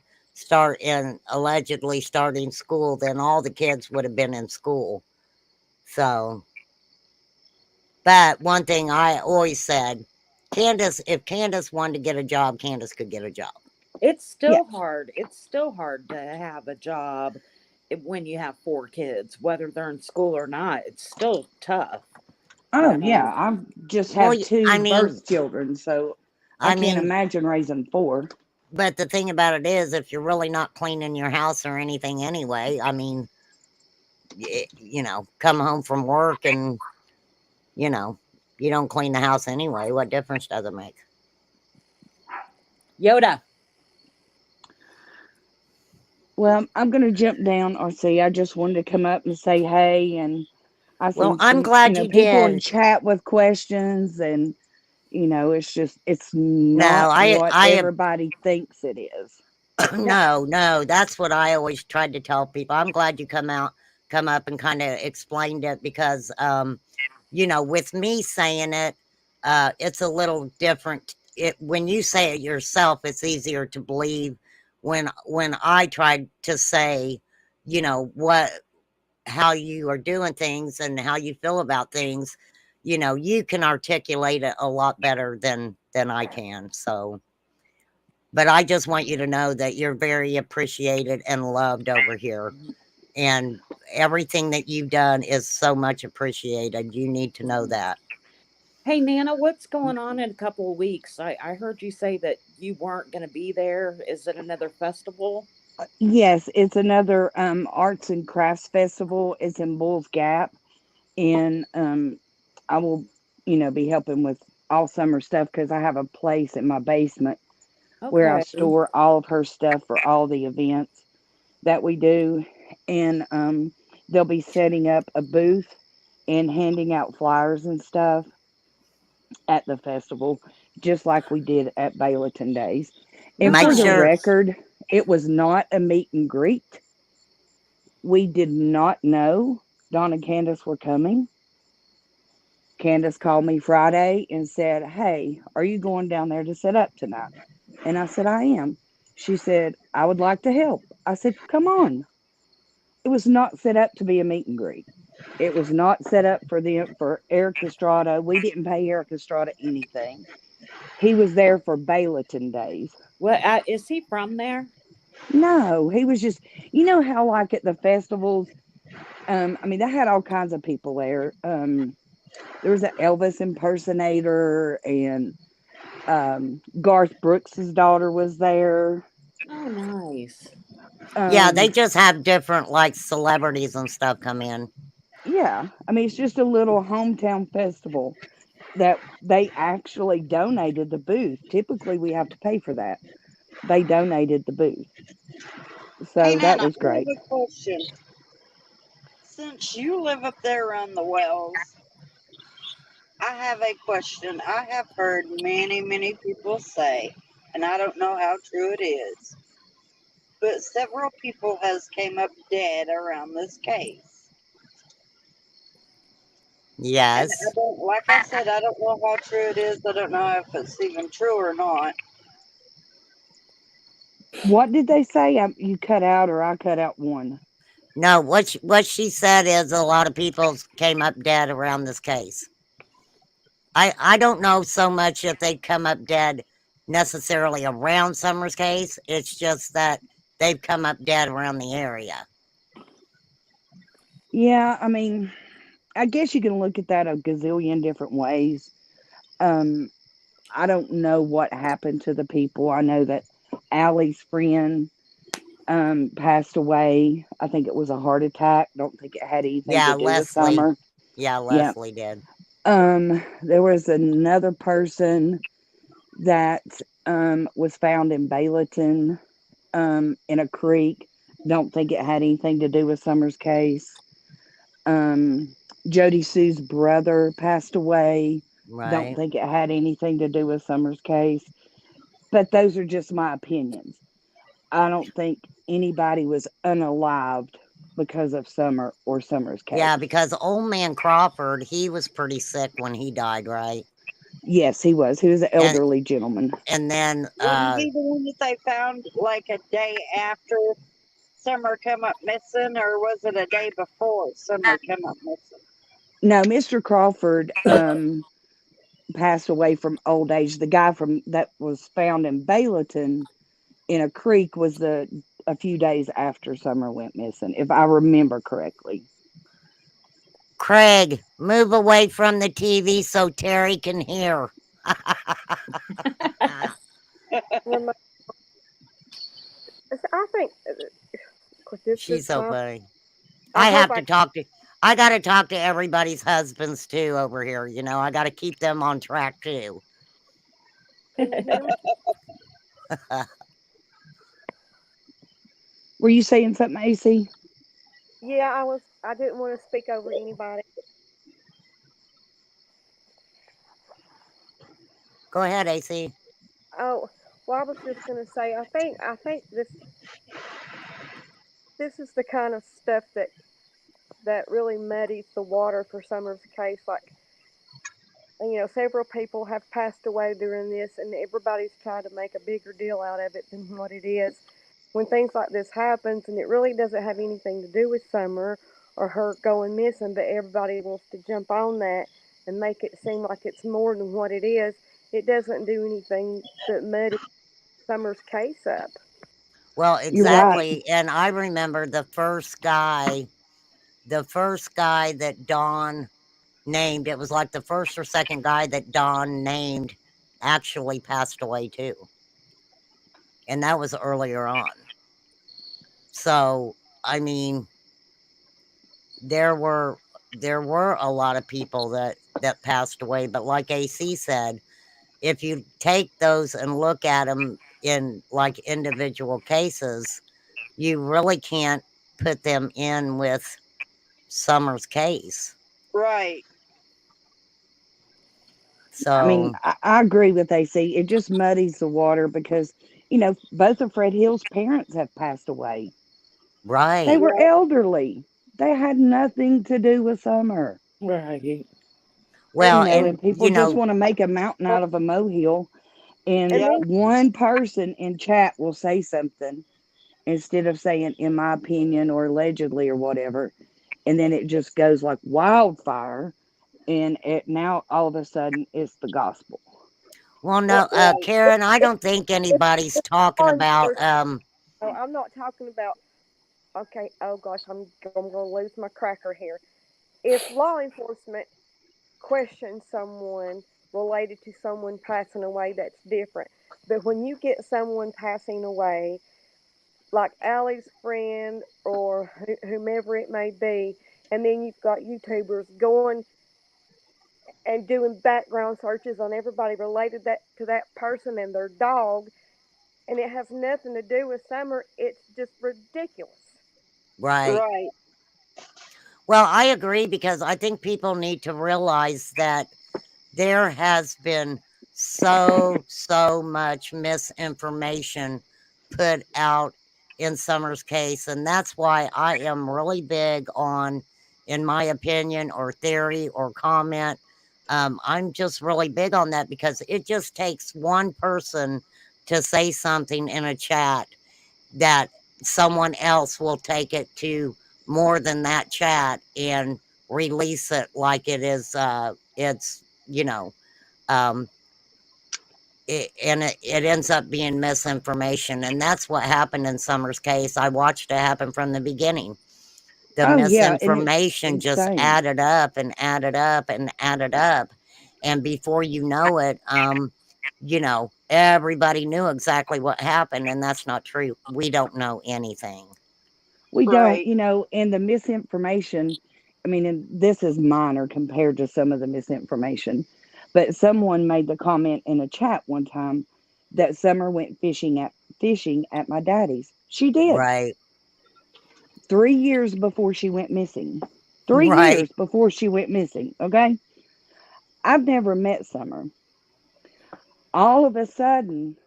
allegedly starting school, then all the kids would have been in school. So, but one thing I always said, if Candace wanted to get a job, Candace could get a job. It's yeah. still hard. It's still hard to have a job when you have 4 kids, whether they're in school or not. It's still tough. Oh yeah, I've just Well, have I two mean, birth children, so I can't imagine raising four. But the thing about it is, if you're really not cleaning your house or anything anyway, I mean, you know, come home from work and, you know, you don't clean the house anyway. What difference does it make? Yoda. Well, I'm going to jump down, RC. I just wanted to come up and say hey, and I Well, seen I'm some, glad you people in did. chat with questions, and it's No, not what everybody thinks it is. no, that's what I always tried to tell people. I'm glad you come up and kind of explained it because, you know, with me saying it, it's a little different. When you say it yourself, it's easier to believe. When I tried to say, you know, how you are doing things and how you feel about things, you know, you can articulate it a lot better than I can. So, but I just want you to know that you're very appreciated and loved over here. And everything that you've done is so much appreciated. You need to know that. Hey, Nana, what's going on in a couple of weeks? I heard you say that you weren't going to be there. Is it another festival? Yes, it's another arts and crafts festival. It's in Bulls Gap, and I will, be helping with all summer stuff because I have a place in my basement where I Okay. store all of her stuff for all the events that we do, and they'll be setting up a booth and handing out flyers and stuff at the festival, just like we did at Bayleton Days. And Make for the sure. record, it was not a meet and greet. We did not know Dawn and Candace were coming. Candace called me Friday and said, "Hey, are you going down there to set up tonight?" And I said, "I am." She said, "I would like to help." I said, "Come on." It was not set up to be a meet and greet. It was not set up for Eric Estrada. We didn't pay Eric Estrada anything. He was there for Bayleton Days. Well, is he from there? No, he was just, how like at the festivals, I mean, they had all kinds of people there. There was an Elvis impersonator, and Garth Brooks's daughter was there. Oh, nice. Yeah, they just have different like celebrities and stuff come in. Yeah, I mean, it's just a little hometown festival that they actually donated the booth. Typically, we have to pay for that. They donated the booth. So Hey, that Nana, was I great. have a question. Since you live up there around the wells, I have a question. I have heard many, many people say, and I don't know how true it is, but several people has came up dead around this case. Yes. And I don't, like I said, I don't know how true it is. I don't know if it's even true or not. What did they say? You cut out, or I cut out one? No, what she said is a lot of people came up dead around this case. I don't know so much if they come up dead necessarily around Summer's case. It's just that they've come up dead around the area. Yeah, I mean, I guess you can look at that a gazillion different ways. I don't know what happened to the people. I know that Allie's friend passed away. I think it was a heart attack. Don't think it had anything to do with Summer. Yeah, Leslie did. There was another person that was found in Bayleton in a creek. Don't think it had anything to do with Summer's case. Jody Sue's brother passed away. Right. Don't think it had anything to do with Summer's case. But those are just my opinions. I don't think anybody was unalived because of Summer or Summer's case. Yeah, because old man Crawford, he was pretty sick when he died, right? Yes, he was. He was an elderly gentleman. And then Wasn't he the one that they found like a day after Summer come up missing, or was it a day before Summer come up missing? No, Mr. Crawford passed away from old age. The guy that was found in Bayleton in a creek was a few days after Summer went missing, if I remember correctly. Craig, move away from the TV so Terry can hear. Remi- I think this She's is so my. funny. I I hope have I. to talk to. I got to talk to everybody's husbands too over here. You know, I got to keep them on track too. Can you hear me? Were you saying something, AC? Yeah, I was. I didn't want to speak over anybody. Go ahead, AC. Oh, well, I was just gonna say. I think this is the kind of stuff that really muddies the water for Summer's case. Like, several people have passed away during this, and everybody's tried to make a bigger deal out of it than what it is. When things like this happens, and it really doesn't have anything to do with Summer or her going missing, but everybody wants to jump on that and make it seem like it's more than what it is. It doesn't do anything but muddy Summer's case up. Well, You're right. exactly. And I remember the first guy that Dawn named. It was like the first or second guy that Dawn named actually passed away too. And that was earlier on. So, I mean, there were a lot of people that passed away, but like AC said, if you take those and look at them in like individual cases, you really can't put them in with Summer's case. Right. I mean, So, I agree with AC. It just muddies the water because, both of Fred Hill's parents have passed away. They right. were elderly. They had nothing to do with Summer. Right. Well, and And people just want to make a mountain out of a molehill. And And then, one person in chat will say something instead of saying, in my opinion, or allegedly, or whatever. And then it just goes like wildfire. And now all of a sudden it's the gospel. well, no, Karen, I don't think anybody's talking about oh, I'm not talking about. Okay. Oh gosh, I'm going to lose my cracker here. If law enforcement questions someone related to someone passing away, that's different. But when you get someone passing away, like Allie's friend or whomever it may be, and then you've got YouTubers going and doing background searches on everybody related to that person and their dog, and it has nothing to do with Summer. It's just ridiculous. right. Right. Well, I agree because I think people need to realize that there has been so much misinformation put out in Summer's case, and that's why I am really big on, in my opinion, or theory, or comment. I'm just really big on that because it just takes one person to say something in a chat that someone else will take it to more than that chat and release it like it is it's um it ends up being misinformation, and that's what happened in Summer's case. I watched it happen from the beginning. The Oh, yeah. And it's misinformation just insane. added up and added up and added up, and before you know it, everybody knew exactly what happened, and that's not true. We don't know anything. We don't, Right. and the misinformation, I mean, and this is minor compared to some of the misinformation, but someone made the comment in a chat one time that Summer went fishing at my daddy's. She did. Right. 3 years before she went missing. 3 Right. years before she went missing, okay? I've never met Summer. All of a sudden,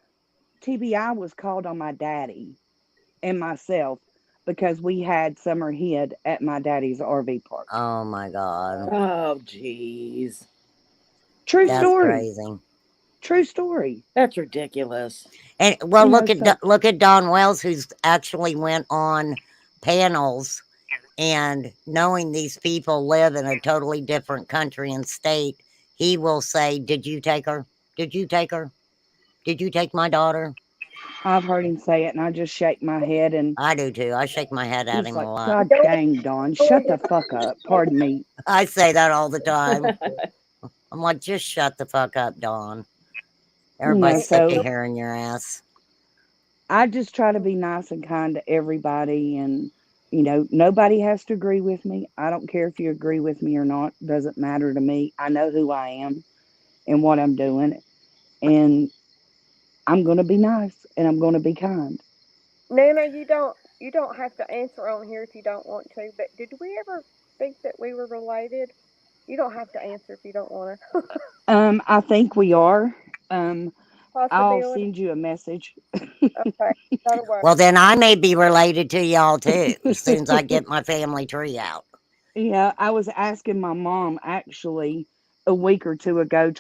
TBI was called on my daddy and myself because we had Summer hid at my daddy's RV park. Oh my God. Oh, jeez. True That's story. crazy. True story. That's ridiculous. And well, look at So look at Don Wells, who's actually went on panels, and knowing these people live in a totally different country and state, he will say, "Did you take her? Did you take her? Did you take my daughter?" I've heard him say it, and I just shake my head, and I do too. I shake my head at it's him like, a lot. God dang, Don, shut the fuck up. Pardon me. I say that all the time. I'm like, just shut the fuck up, Dawn. Everybody's sick of So hearing your ass. I just try to be nice and kind to everybody, and nobody has to agree with me. I don't care if you agree with me or not. Doesn't matter to me. I know who I am and what I'm doing, and I'm going to be nice and I'm going to be kind. Nana, you don't have to answer on here if you don't want to. But did we ever think that we were related? You don't have to answer if you don't want to. I think we are. I'll Possibility. send you a message. Okay, that'll work. Well, then I may be related to y'all too, as soon as I get my family tree out. Yeah, I was asking my mom actually a week or two ago,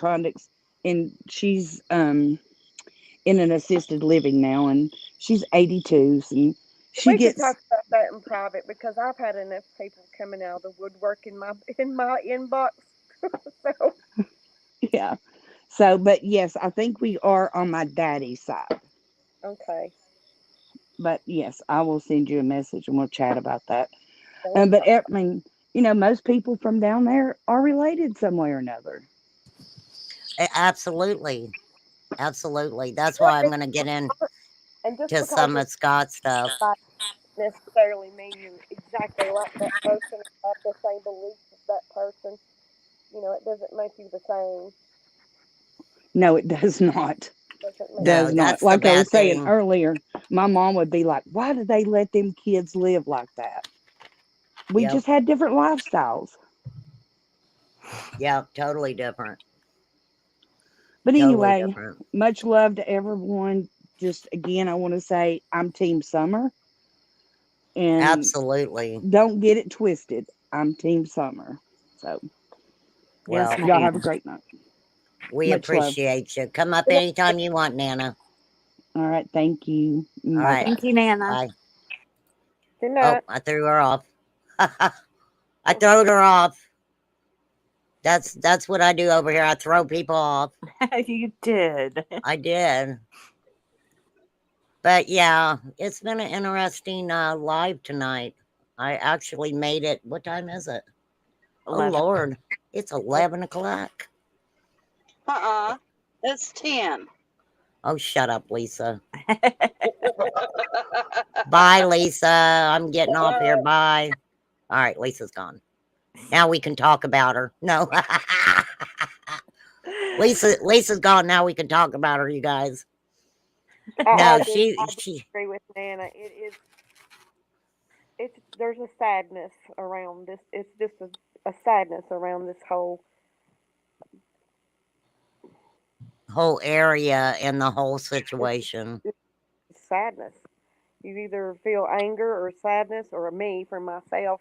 and she's in an assisted living now, and she's 82, and she We could gets talk about that in private because I've had enough people coming out of the woodwork in my inbox. So yeah. So, but yes, I think we are on my daddy's side. okay. But yes, I will send you a message and we'll chat about that. So But I mean, most people from down there are related some way or another. Absolutely. Absolutely. That's why I'm going to get in and just to because some you're of Scott's stuff. not necessarily mean you're exactly like that person or have the same beliefs as that person. It doesn't make you the same. No, it does not. Doesn't make No, Does you not. that's the Like I was bad saying thing. earlier, my mom would be like, why do they let them kids live like that? We Yep. just had different lifestyles. Yep. Totally different. But Totally anyway, different. much love to everyone. Just again, I want to say I'm Team Summer. And Absolutely. don't get it twisted. I'm Team Summer. So, Well, y'all have a great night. we Much love. appreciate you. Come up anytime you want, Nana. All right. Thank you. All Bye right. bye. Thank you, Nana. Bye. Good Oh, night. I threw her off. I throwed her off. That's what I do over here. I throw people off. You did. I did. But yeah, it's been an interesting live tonight. I actually made it. What time is it? 11. Oh Lord, it's 11 o'clock. It's 10. Oh, shut up, Lisa. Bye, Lisa. I'm getting off here. Bye. All right, Lisa's gone. Now we can talk about her. No. Lisa's gone. Now we can talk about her, you guys. No, I she agree with Nana. It's there's a sadness around this. It's just a sadness around this whole whole area and the whole situation. sadness. You either feel anger or sadness, or me for myself.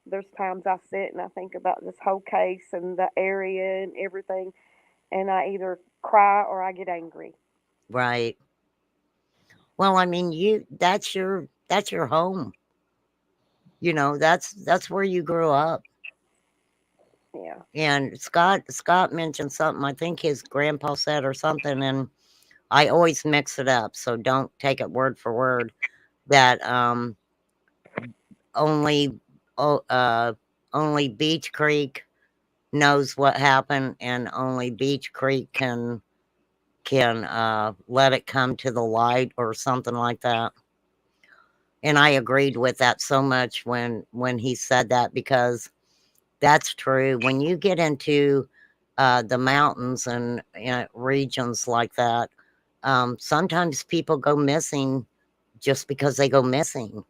There's times I sit and I think about this whole case and the area and everything, and I either cry or I get angry. Right. Well, I mean, that's your home. That's where you grew up. Yeah. And Scott mentioned something, I think his grandpa said or something, and I always mix it up, so don't take it word for word, that only only Beach Creek knows what happened, and only Beach Creek can let it come to the light or something like that. And I agreed with that so much when he said that, because that's true. When you get into the mountains and regions like that, sometimes people go missing just because they go missing.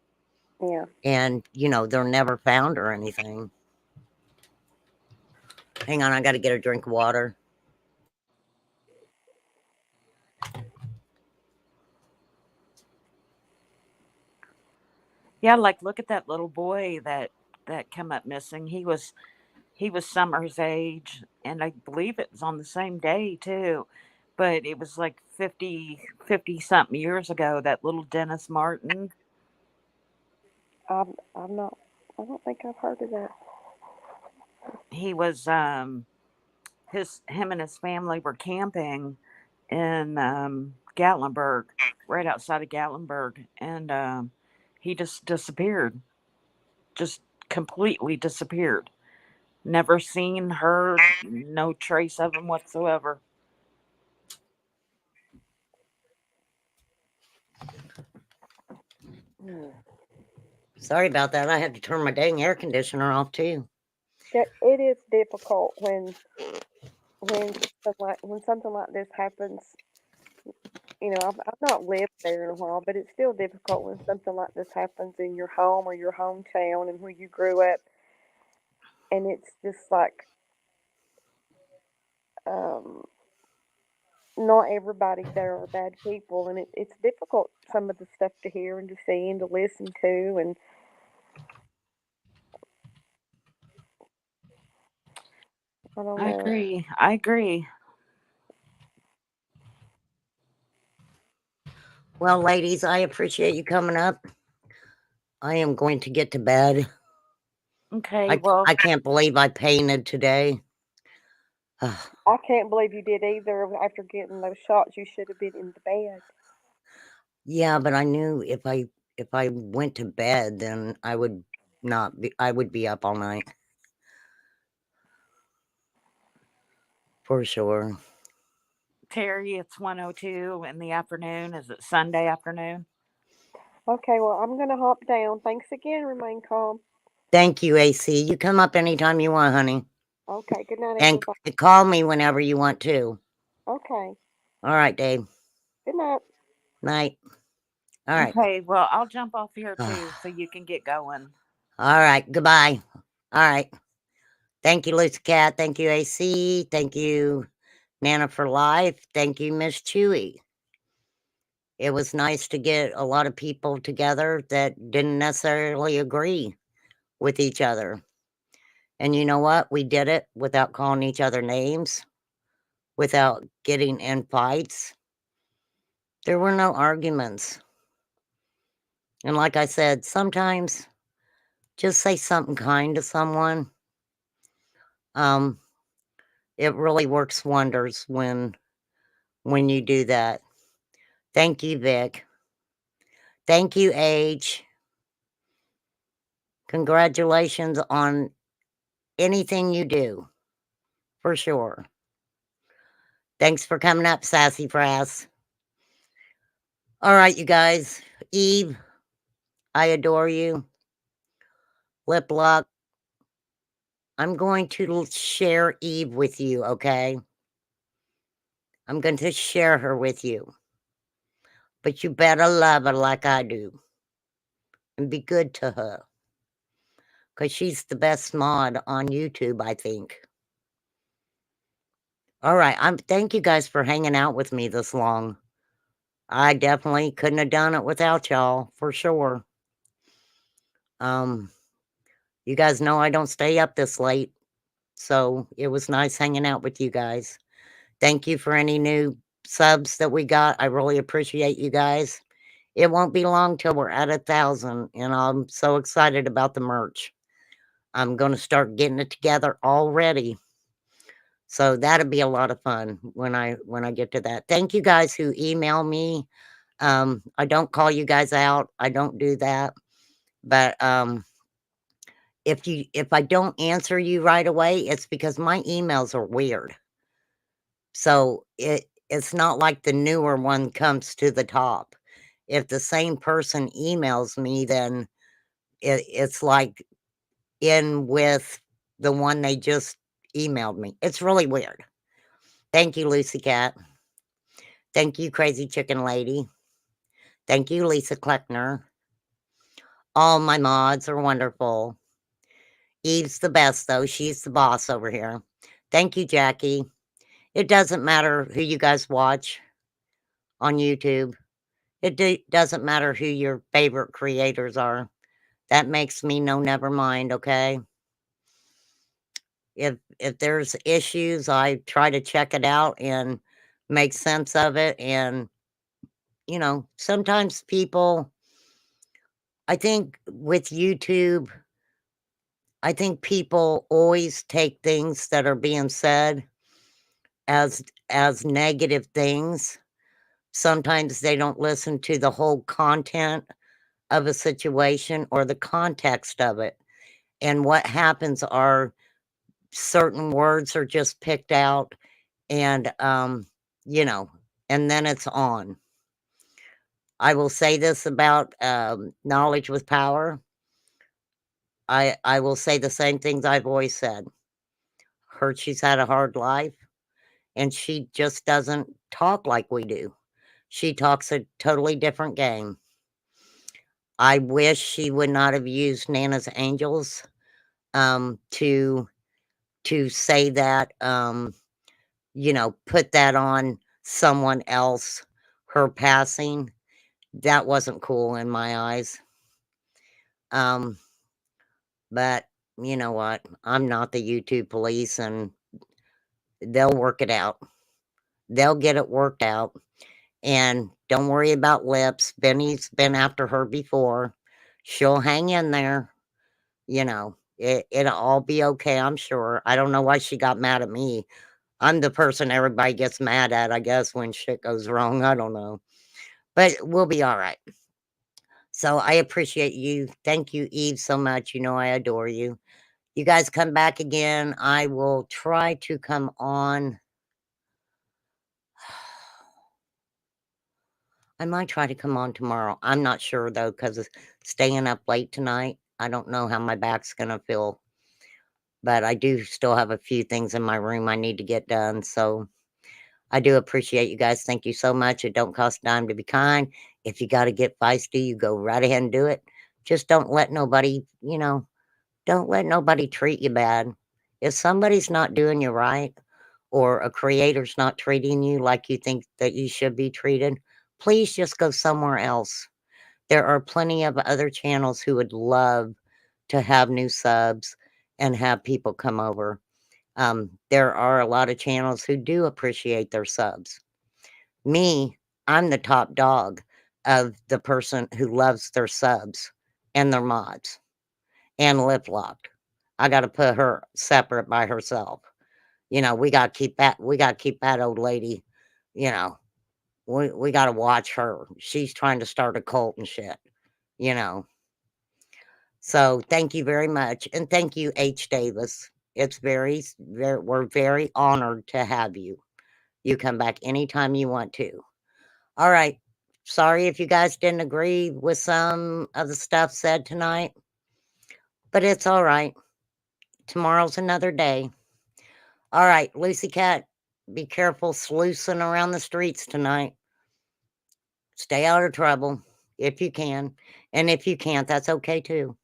Yeah. And, they're never found or anything. Hang on, I got to get a drink of water. Yeah, like look at that little boy that came up missing. He was Summer's age, and I believe it was on the same day too. But it was like 50 something years ago, that little Dennis Martin. I'm not. I don't think I've heard of that. He was him and his family were camping in Gatlinburg, right outside of Gatlinburg, and he just disappeared, just completely disappeared. Never seen, heard, no trace of him whatsoever. Sorry about that. I had to turn my dang air conditioner off too. Yeah, it is difficult when something like this happens. You know, I've not lived there in a while, but it's still difficult when something like this happens in your home or your hometown and where you grew up, and it's just like um, not everybody there are bad people, and it's difficult some of the stuff to hear and to see and to listen to, and I don't I know. agree. I agree. Well, ladies, I appreciate you coming up. I am going to get to bed. Okay, well, I can't believe I painted today. I can't believe you did either. After getting those shots, you should have been in the bed. Yeah, but I knew if I went to bed, then I would be up all night. For sure. Terry, it's 1:02 in the afternoon. Is it Sunday afternoon? Okay, well, I'm gonna hop down. Thanks again. Remain calm. Thank you, AC. You come up anytime you want, honey. Okay. Good night, And everybody. call me whenever you want to. Okay. All right, Dave. Good night. Night. All right. Okay, well, I'll jump off here too so you can get going. All right. Goodbye. All right. Thank you, Lucy Cat. Thank you, AC. Thank you, Nana for Life. Thank you, Miss Chewy. It was nice to get a lot of people together that didn't necessarily agree with each other. And you know what? We did it without calling each other names, without getting in fights. There were no arguments. And like I said, sometimes just say something kind to someone. It really works wonders when you do that. Thank you, Vic. Thank you, Age. Congratulations on anything you do, for sure. Thanks for coming up, Sassy Frass. All right, you guys. Eve, I adore you. Lip Lock, I'm going to share Eve with you, okay? I'm going to share her with you. But you better love her like I do. And be good to her. Because she's the best mod on YouTube, I think. All right. Thank you guys for hanging out with me this long. I definitely couldn't have done it without y'all, for sure. You guys know I don't stay up this late. So it was nice hanging out with you guys. Thank you for any new subs that we got. I really appreciate you guys. It won't be long till we're at 1,000, and I'm so excited about the merch. I'm going to start getting it together already. So that'll be a lot of fun when I get to that. Thank you guys who email me. I don't call you guys out. I don't do that. But if I don't answer you right away, it's because my emails are weird. So it's not like the newer one comes to the top. If the same person emails me, then it's like in with the one they just emailed me. It's really weird. Thank you, Lucy Cat. Thank you, Crazy Chicken Lady. Thank you, Lisa Kleckner. All my mods are wonderful. Eve's the best, though. She's the boss over here. Thank you, Jackie. It doesn't matter who you guys watch on YouTube. It doesn't matter who your favorite creators are. That makes me no never mind, okay? If there's issues, I try to check it out and make sense of it. And, you know, sometimes people, I think with YouTube, I think people always take things that are being said as negative things. Sometimes they don't listen to the whole content of a situation or the context of it. And what happens are certain words are just picked out and, you know, and then it's on. I will say this about knowledge with power. I will say the same things I've always said. She's had a hard life, and she just doesn't talk like we do. She talks a totally different game. I wish she would not have used Nana's Angels to say that, you know, put that on someone else, her passing. That wasn't cool in my eyes. But you know what? I'm not the YouTube police, and they'll work it out. They'll get it worked out. And don't worry about lips. Benny's been after her before. She'll hang in there. You know, it'll all be okay, I'm sure. I don't know why she got mad at me. I'm the person everybody gets mad at, I guess, when shit goes wrong. I don't know. But we'll be all right. So I appreciate you. Thank you, Eve, so much. You know I adore you. You guys come back again. I will try to come on. I might try to come on tomorrow. I'm not sure, though, because of staying up late tonight. I don't know how my back's going to feel. But I do still have a few things in my room I need to get done. So I do appreciate you guys. Thank you so much. It don't cost a dime to be kind. If you got to get feisty, you go right ahead and do it. Just don't let nobody, you know, don't let nobody treat you bad. If somebody's not doing you right, or a creator's not treating you like you think that you should be treated, please just go somewhere else. There are plenty of other channels who would love to have new subs and have people come over. There are a lot of channels who do appreciate their subs. Me, I'm the top dog of the person who loves their subs and their mods and lip locked. I got to put her separate by herself. You know, we got to keep that old lady, you know, we got to watch her. She's trying to start a cult and shit, you know. So thank you very much. And thank you, H. Davis. It's we're very honored to have you. You come back anytime you want to. All right. Sorry if you guys didn't agree with some of the stuff said tonight, but it's all right. Tomorrow's another day. All right, Lucy Cat, be careful sluicing around the streets tonight. Stay out of trouble if you can. And if you can't, that's okay too.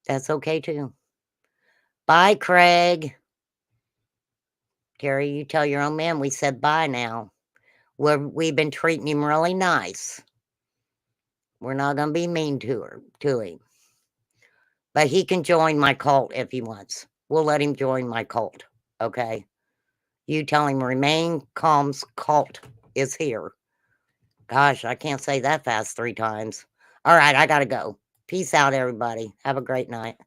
That's okay too. Bye, Craig. Terry, you tell your own man we said bye now. We've been treating him really nice. We're not going to be mean to him. But he can join my cult if he wants. We'll let him join my cult, okay? You tell him Remain Calm's cult is here. Gosh, I can't say that fast 3 times. All right, I got to go. Peace out, everybody. Have a great night.